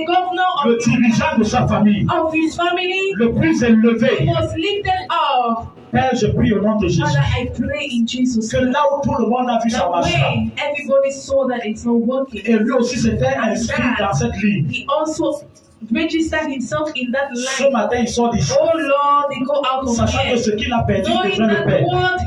governor le of, dirigeant de sa famille, of his family le plus élevé. was lifted up. Père, je prie au nom de Jésus Father, I pray in Jesus' que name là où tout le monde a vu ça that marcher, when everybody saw that it's not working, et lui aussi s'était inscrit dans cette ligne. he also registered himself in that Ce line. matin, il sort d'ici, Oh Lord, they go out of sachant que here, ce qu'il a perdu, il knowing devrait le that perdre. what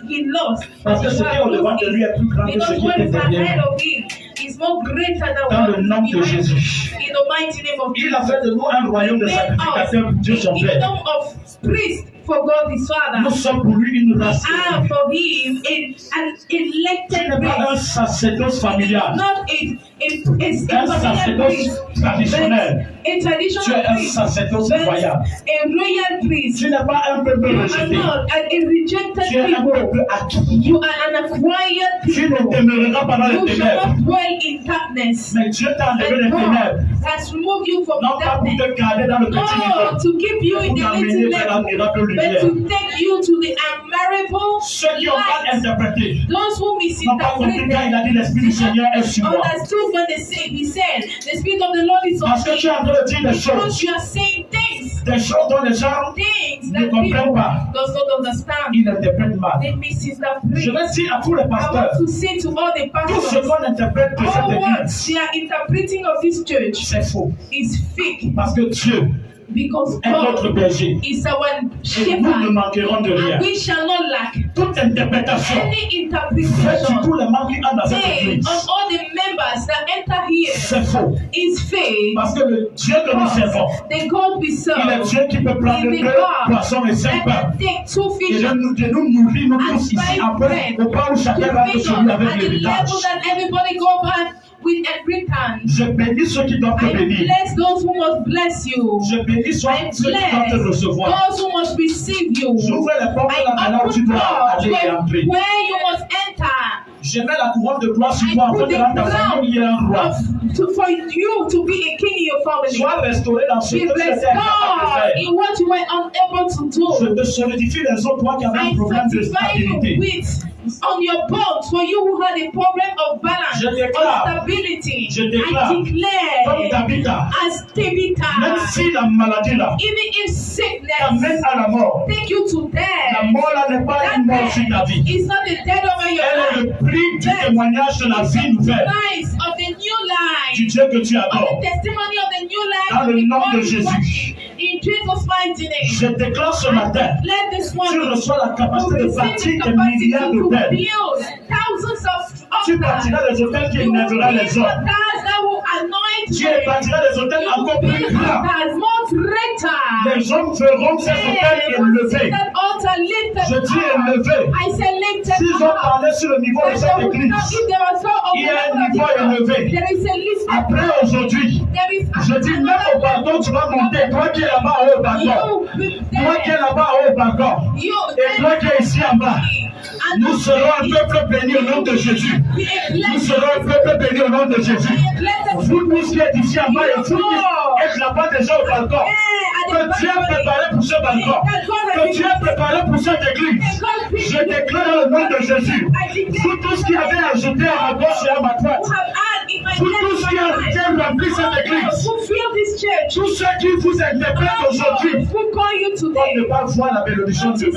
he lost, Parce que ce qui est au devant de lui est plus grand que ce because qui what était is derrière ahead lui. of him is more greater than Dans what le is nom de behind him. Jésus. In the mighty name of Il a Jesus, fait de nous un royaume de made sacrificateurs pour Dieu us son a Père. kingdom of priests for God his Nous Father, sommes pour lui une race. and for him an Tu elected n'es pas un priest, sacerdoce familial, not a familiar sacerdoce priest, but traditionnel. a Tu es traditional un priest, sacerdoce but royal. a royal priest. Tu n'es pas un peuple You are rejeté. not a rejected Tu es un people. peuple acquis. You are an acquired Tu ne people. demeureras pas dans les You shall ténèbres. not dwell in darkness. Mais Dieu t'a enlevé les And ténèbres. God has removed you from Non pas pour darkness. te garder dans le petit No, niveau, to keep you in pour the t'amener little vers la level, miracle but lumière. to take you to the unmarriable Ceux qui ont mal light. interprété Those who n'ont pas compris quand il a dit l'Esprit du Seigneur est sur moi. understood when he said, the Spirit of the Lord is on Parce que tu es me. en train de dire des Because choses, you are saying things des choses dont les gens things ne that comprennent people pas. does not understand. Ils interprètent mal. They misinterpret. Je vais dire à tous les I pasteurs, want to say to all the tout ce pastors, qu'on interprète de all cette what église, they are interpreting of this church c'est faux. is fake, Parce que Dieu because est notre God berger. is our Et nous ne shepherd, manquerons de rien. and we shall not lack Toute interprétation any faite sur interpretation tous les membres qui entrent dans cette made église, on all the members that enter here c'est faux. is fake. Parce que le Dieu que nous servons, The God we il est serve Dieu qui peut prendre is the deux God poissons et cinq that pains. can take 2 Et fish de nous nourrir, nous tous ici, après, au point où chacun rentre chez lui avec at the l'héritage. level that everybody go back with a return. Je bénis ceux qui doivent te I bénir. bless those who must bless you. Je bénis ceux I qui doivent te bless recevoir. those who must receive you. J'ouvre les portes I là maintenant où tu open dois doors aller et entrer. where you must enter. Je mets la couronne de gloire sur I toi afin put que the dans ta famille il y ait un roi. for you to be a king in your family. Sois restauré dans ce Be que tu étais incapable de restored faire. in what you were unable to Je do. te solidifie les autres, toi qui avais un I problème de sanctify you stabilité. with on your bones for you who had a problem of balance, Je déclare, of stability. je déclare, I comme declare Tabitha, as Tabitha, même si la maladie là even if sickness t'amène à la mort, take you to la death, mort là n'est pas that une mort sur ta death vie. is not the death over your Elle est life. le prix du témoignage de la vie nouvelle Lives of the new du life, Dieu que tu of adores. the testimony of the new life. Dans le of the nom God de you Jésus. worship. In Jesus' mighty name. Je déclare ce matin, Let this tu one reçois la capacité de receive bâtir the des capacity milliards to d'hôtels. build thousands of Tu altars. bâtiras des hôtels qui You will énerveront build les hommes. altars that will anoint Tu men. bâtiras des hôtels You encore will plus build grands. altars more greater. Les hommes verront ces hôtels They will see élevés. that altar lifted Je dis up. élevé. I say lifted S'ils ont up. parlé sur le niveau de That cette they will not, église, if there was no il y a un open niveau élevé. there is a lifted Après up. aujourd'hui, There is je dis même au balcon, tu vas monter. Toi qui es là-bas en haut au balcon. Toi qui es là-bas en haut au balcon. Et toi qui es ici en bas. Nous serons un peuple béni au nom de Jésus. Nous serons un peuple béni au nom de Jésus. Vous tous qui êtes ici en bas et vous qui êtes là-bas déjà au balcon. Que Dieu a préparé pour ce balcon. Que Dieu a préparé déclaré pour cette église. Je déclare dans le nom de Jésus. Vous tous qui avez ajouté à ma gauche et à ma droite. Vous tous qui avez rempli cette église. Tous ceux qui vous interprètent aujourd'hui. Pour ne pas voir la bénédiction de Dieu.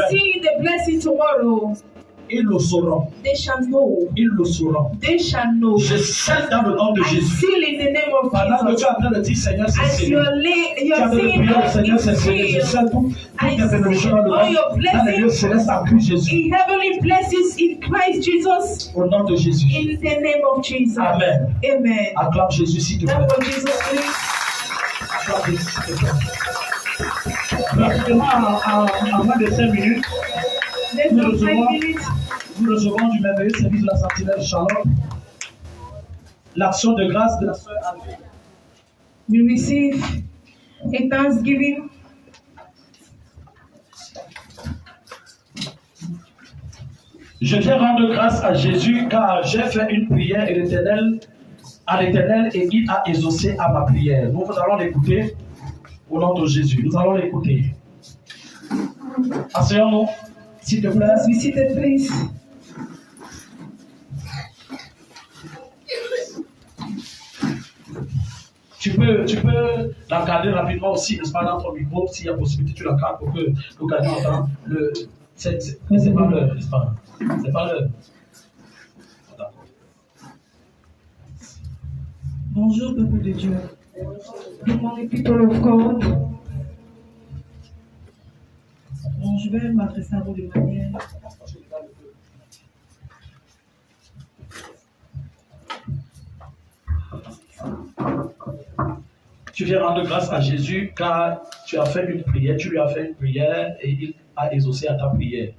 Ils le sauront. They shall know. Ils le sauront. They shall know. Je scelle dans le nom de I Jésus. seal in the name of Pendant que Jesus. tu es en train de dire Seigneur, c'est As scellé. you're Tu es en train de saying, prier le Seigneur, c'est scellé. Je scelle toutes les bénédictions dans le monde. Dans les lieux célestes en Christ Jésus. in heavenly places in Christ Jesus. Au nom de Jésus. In the name of Jesus. Amen. Amen. Acclame Jésus s'il te plaît. Clap for Jesus, please. Acclame Jésus s'il te plaît. Rapidement, en moins de 5 minutes, Let's go 5 minutes. nous recevons du merveilleux service de la Sentinelle Charlotte l'action de grâce de la sœur Anne. We receive a thanksgiving. Je viens rendre grâce à Jésus car j'ai fait une prière à l'Éternel et il a exaucé à ma prière. Nous allons l'écouter au nom de Jésus. Nous allons l'écouter. Asseyons-nous, s'il te plaît. Be seated, please. Tu peux la garder rapidement aussi, n'est-ce pas, dans ton micro, s'il y a possibilité, tu la gardes pour que nous gardions entendre le. C'est pas l'heure, n'est-ce pas? C'est pas l'heure. Bonjour, peuple de Dieu. Good morning, people of God. Bon, je vais m'adresser à vous de manière. Tu viens rendre grâce à Jésus car tu as fait une prière, tu lui as fait une prière et il a exaucé à ta prière.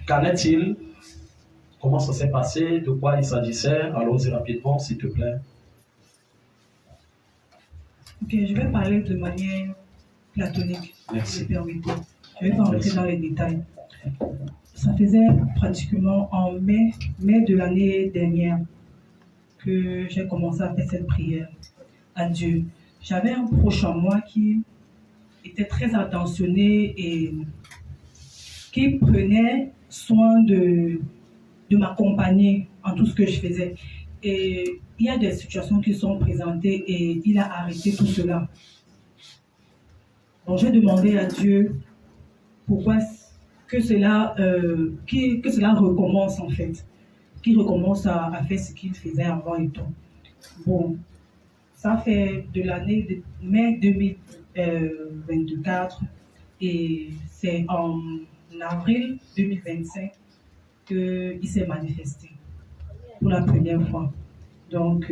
Qu'en est-il? Comment ça s'est passé? De quoi il s'agissait? Allons-y rapidement, s'il te plaît. Ok, je vais parler de manière platonique. Merci. Si vous permettez. Je ne vais pas rentrer dans les détails. Ça faisait pratiquement en mai de l'année dernière que j'ai commencé à faire cette prière à Dieu. J'avais un proche en moi qui était très attentionné et qui prenait soin de m'accompagner en tout ce que je faisais. Et il y a des situations qui sont présentées et il a arrêté tout cela. Donc j'ai demandé à Dieu pourquoi que cela recommence en fait. Qu'il recommence à faire ce qu'il faisait avant et tout. Bon, ça fait de l'année de mai 2024 et c'est en avril 2025 qu'il s'est manifesté pour la première fois. Donc,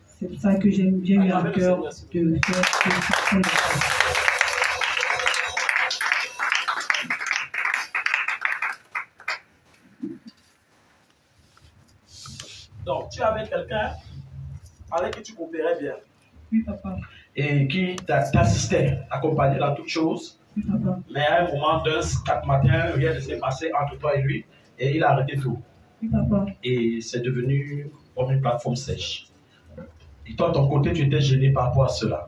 c'est pour ça que j'ai eu à cœur de faire cette action de grâce. Donc, tu avais quelqu'un avec qui tu coopérais bien. Oui, papa. Et qui t'assistait, accompagnait dans toutes choses. Oui, papa. Mais à un moment, d'un 4 matin, rien ne s'est passé entre toi et lui. Et il a arrêté tout. Oui, papa. Et c'est devenu comme une plateforme sèche. Et toi, de ton côté, tu étais gêné par rapport à cela.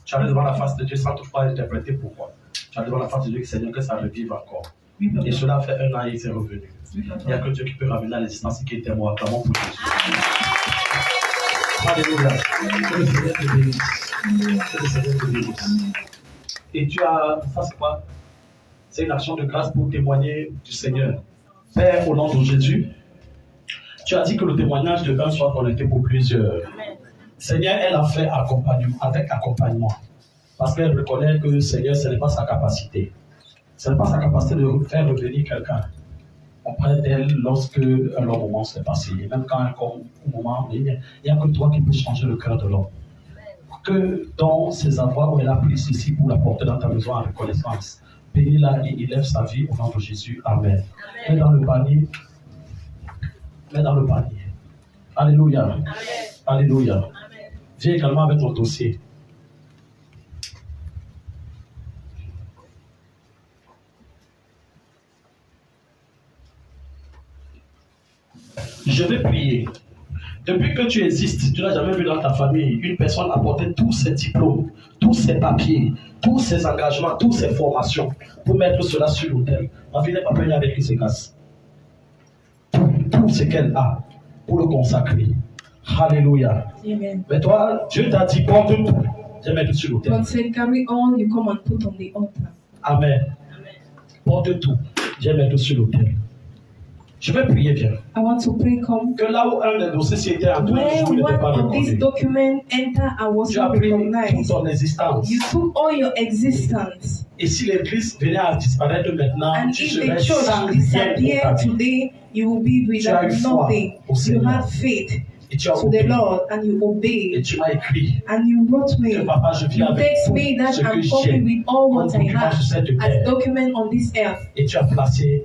Tu allais devant la face de Dieu sans toutefois interpréter pourquoi. Tu allais devant la face de Dieu, Seigneur, que ça revive encore. Oui, papa. Et cela fait 1 an et il s'est revenu. Oui, papa. Il n'y a que Dieu qui peut ramener à l'existence qui était moi. Acclamons pour Jésus. Alléluia. Que le Seigneur te bénisse. Que le Seigneur te bénisse. Et tu as, ça c'est quoi? C'est une action de grâce pour témoigner du Seigneur. Père, au nom de Jésus, tu as dit que le témoignage de l'un soit connecté pour plusieurs. Seigneur, elle a fait avec accompagnement. Parce qu'elle reconnaît que le Seigneur, ce n'est pas sa capacité. Ce n'est pas sa capacité de faire revenir quelqu'un auprès d'elle lorsque un long moment s'est passé. Et même quand un moment, il n'y a que toi qui peux changer le cœur de l'homme. Que dans ses avoirs où elle a pris ceci pour la porter dans ta maison en reconnaissance, bénis-la et élève sa vie au nom de Jésus. Amen. Mets dans le panier. Mets dans le panier. Alléluia. Amen. Alléluia. Amen. Viens également avec ton dossier. Je vais prier. Depuis que tu existes, tu n'as jamais vu dans ta famille une personne apporter tous ses diplômes, tous ses papiers, tous ses engagements, toutes ses formations pour mettre cela sur l'autel. Ma fille n'est pas venue avec qui se casse. Tout ce qu'elle a pour le consacrer. Alléluia. Amen. Mais toi, Dieu t'a dit porte tout. Je mets tout sur l'autel. God said, carry on, you come and put on the altar. Amen. Porte tout. Je mets tout sur l'autel. Je vais prier bien. I want to pray, come. Que là où un des dossiers était en train de Where jouer, n'était pas one of these reconnu. documents enter, I was Tu as not pris toute recognized. ton existence. You took all your existence. Et si l'église venait à disparaître maintenant, And tu if serais the sans church rien pour disappear ta vie. today, you will be Tu as eu without foi nothing. au You Seigneur. had faith Et tu as to the obéi. Lord and you Et obeyed. tu m'as écrit And you wrote que me. papa, je viens You avec text tout me that ce que I'm j'ai coming with all comme what I document sur cette have as terre. document on this earth. Et tu as placé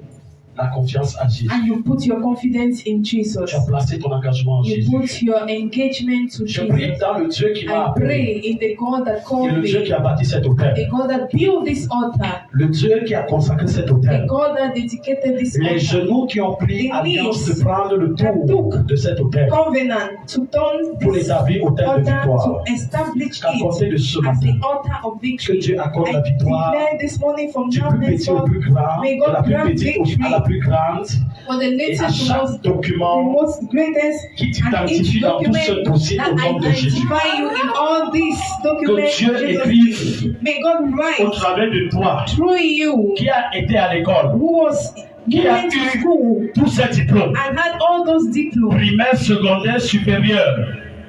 la confiance en Jésus. And you put your confidence in Jesus. Tu as placé ton engagement en You Jésus. put your engagement to Je prie Jesus. dans le Dieu qui m'a I appelé. pray in the God that Et called le Dieu me, qui a bâti cet hôtel. the God that built this altar, Le Dieu qui a consacré cet the hôtel. God that dedicated this Les altar, genoux qui ont pris The alliance knees de prendre le tour de cet hôtel covenant to turn pour this l'établir hôtel de altar victoire. to establish Qu'à compter de it ce as matin, the altar of que victory. Dieu accorde I la victoire declare this morning from du now plus petit au henceforth, plus grand, may de God la plus grant petite à la victory plus grande, for the et à latest to chaque most, the document most greatest, qui and each t'identifie dans tout ce document dossier that au nom de Jésus. identify you in all these Que documents. Dieu Jesus' écrive name. May God au write travers de toi, through you, qui a été à l'école, who was qui a going to eu school tous ces diplômes, and had all those diplomas, primaire, secondaire, supérieur,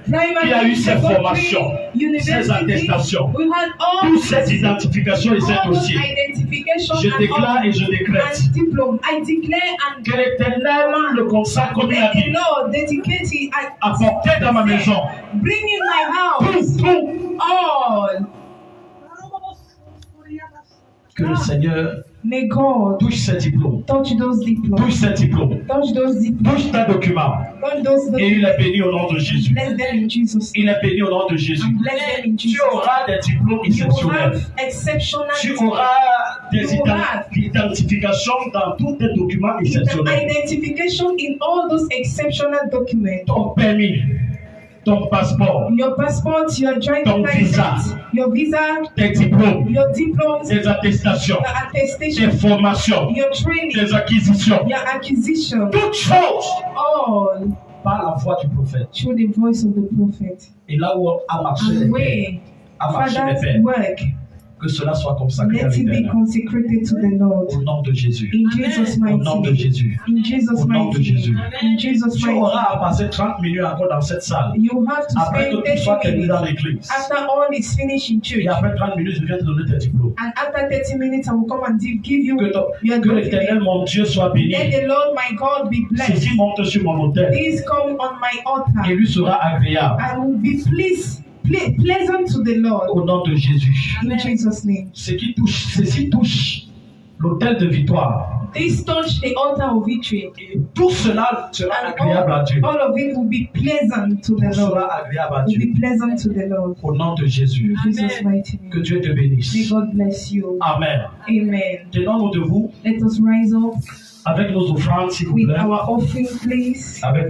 primary, qui a eu ses secondary, formations, university. ses attestations, We had all toutes ces identifications et ces all those dossiers. identifications Je and déclare all et je décrète and diploma. I declare and que l'Éternel le consacre comme un let the habit, Lord dedicate it and apporté dans ma maison. bring in my house Tout. all. Que le Seigneur May God touche ces diplômes, touch those diplomas, touche ces diplômes, touch those diplomas, touche tes documents. touch those Et il documents. est béni au nom de Jésus. Bless them in Jesus' Il name. est béni au nom de Jésus. And bless them in Tu Jesus' name. auras des diplômes You exceptionnels. have exceptional Tu auras des identifications dans tous tes documents exceptionnels. identification in all those exceptional documents. Ton permis, ton passeport, Your passport, your driving Ton license, visa. your visa, tes diplômes, your diplomas, tes attestations, your tes attestation, formations, your training, tes acquisitions. your acquisition, Toutes choses all par la voix du prophète. through the voice of the prophet. Et là où a marché les And pères, where a marché les Father's pères, work, que cela soit consacré à let it be l'Éternel. consecrated to the Lord. Au nom de Jésus. In Jesus' Au mighty nom de name. Jésus. In Jesus' Au nom de mighty Jésus. name. In Jesus' Tu mighty auras name. à passer 30 minutes encore dans cette salle. You have to Après que spend tout soit 30 terminé dans minutes. l'église. After all is finished in church. Et après 30 minutes, je viens te donner tes diplômes. And after 30 minutes, I will come and give you Que, your que l'Éternel, document. mon Dieu, soit béni. Let the Lord my God be blessed. Ceci monte sur mon autel Please come on my et altar. lui sera agréable. I will be pleasant to the Lord. Au nom de Jésus. In Jesus' name. Ceci touche l'autel de victoire. This touch the altar of victory. Et tout cela sera And agréable à Dieu. all of it will be pleasant to Tout the Lord. sera agréable à Will Dieu. be pleasant to the Lord. Au nom de Jésus. In Jesus' mighty Que name. Dieu te May bénisse. God bless you. Amen. Amen. Tenons-nous debout Let us rise up avec nos offrandes, s'il vous with plaît. our offering, please. Avec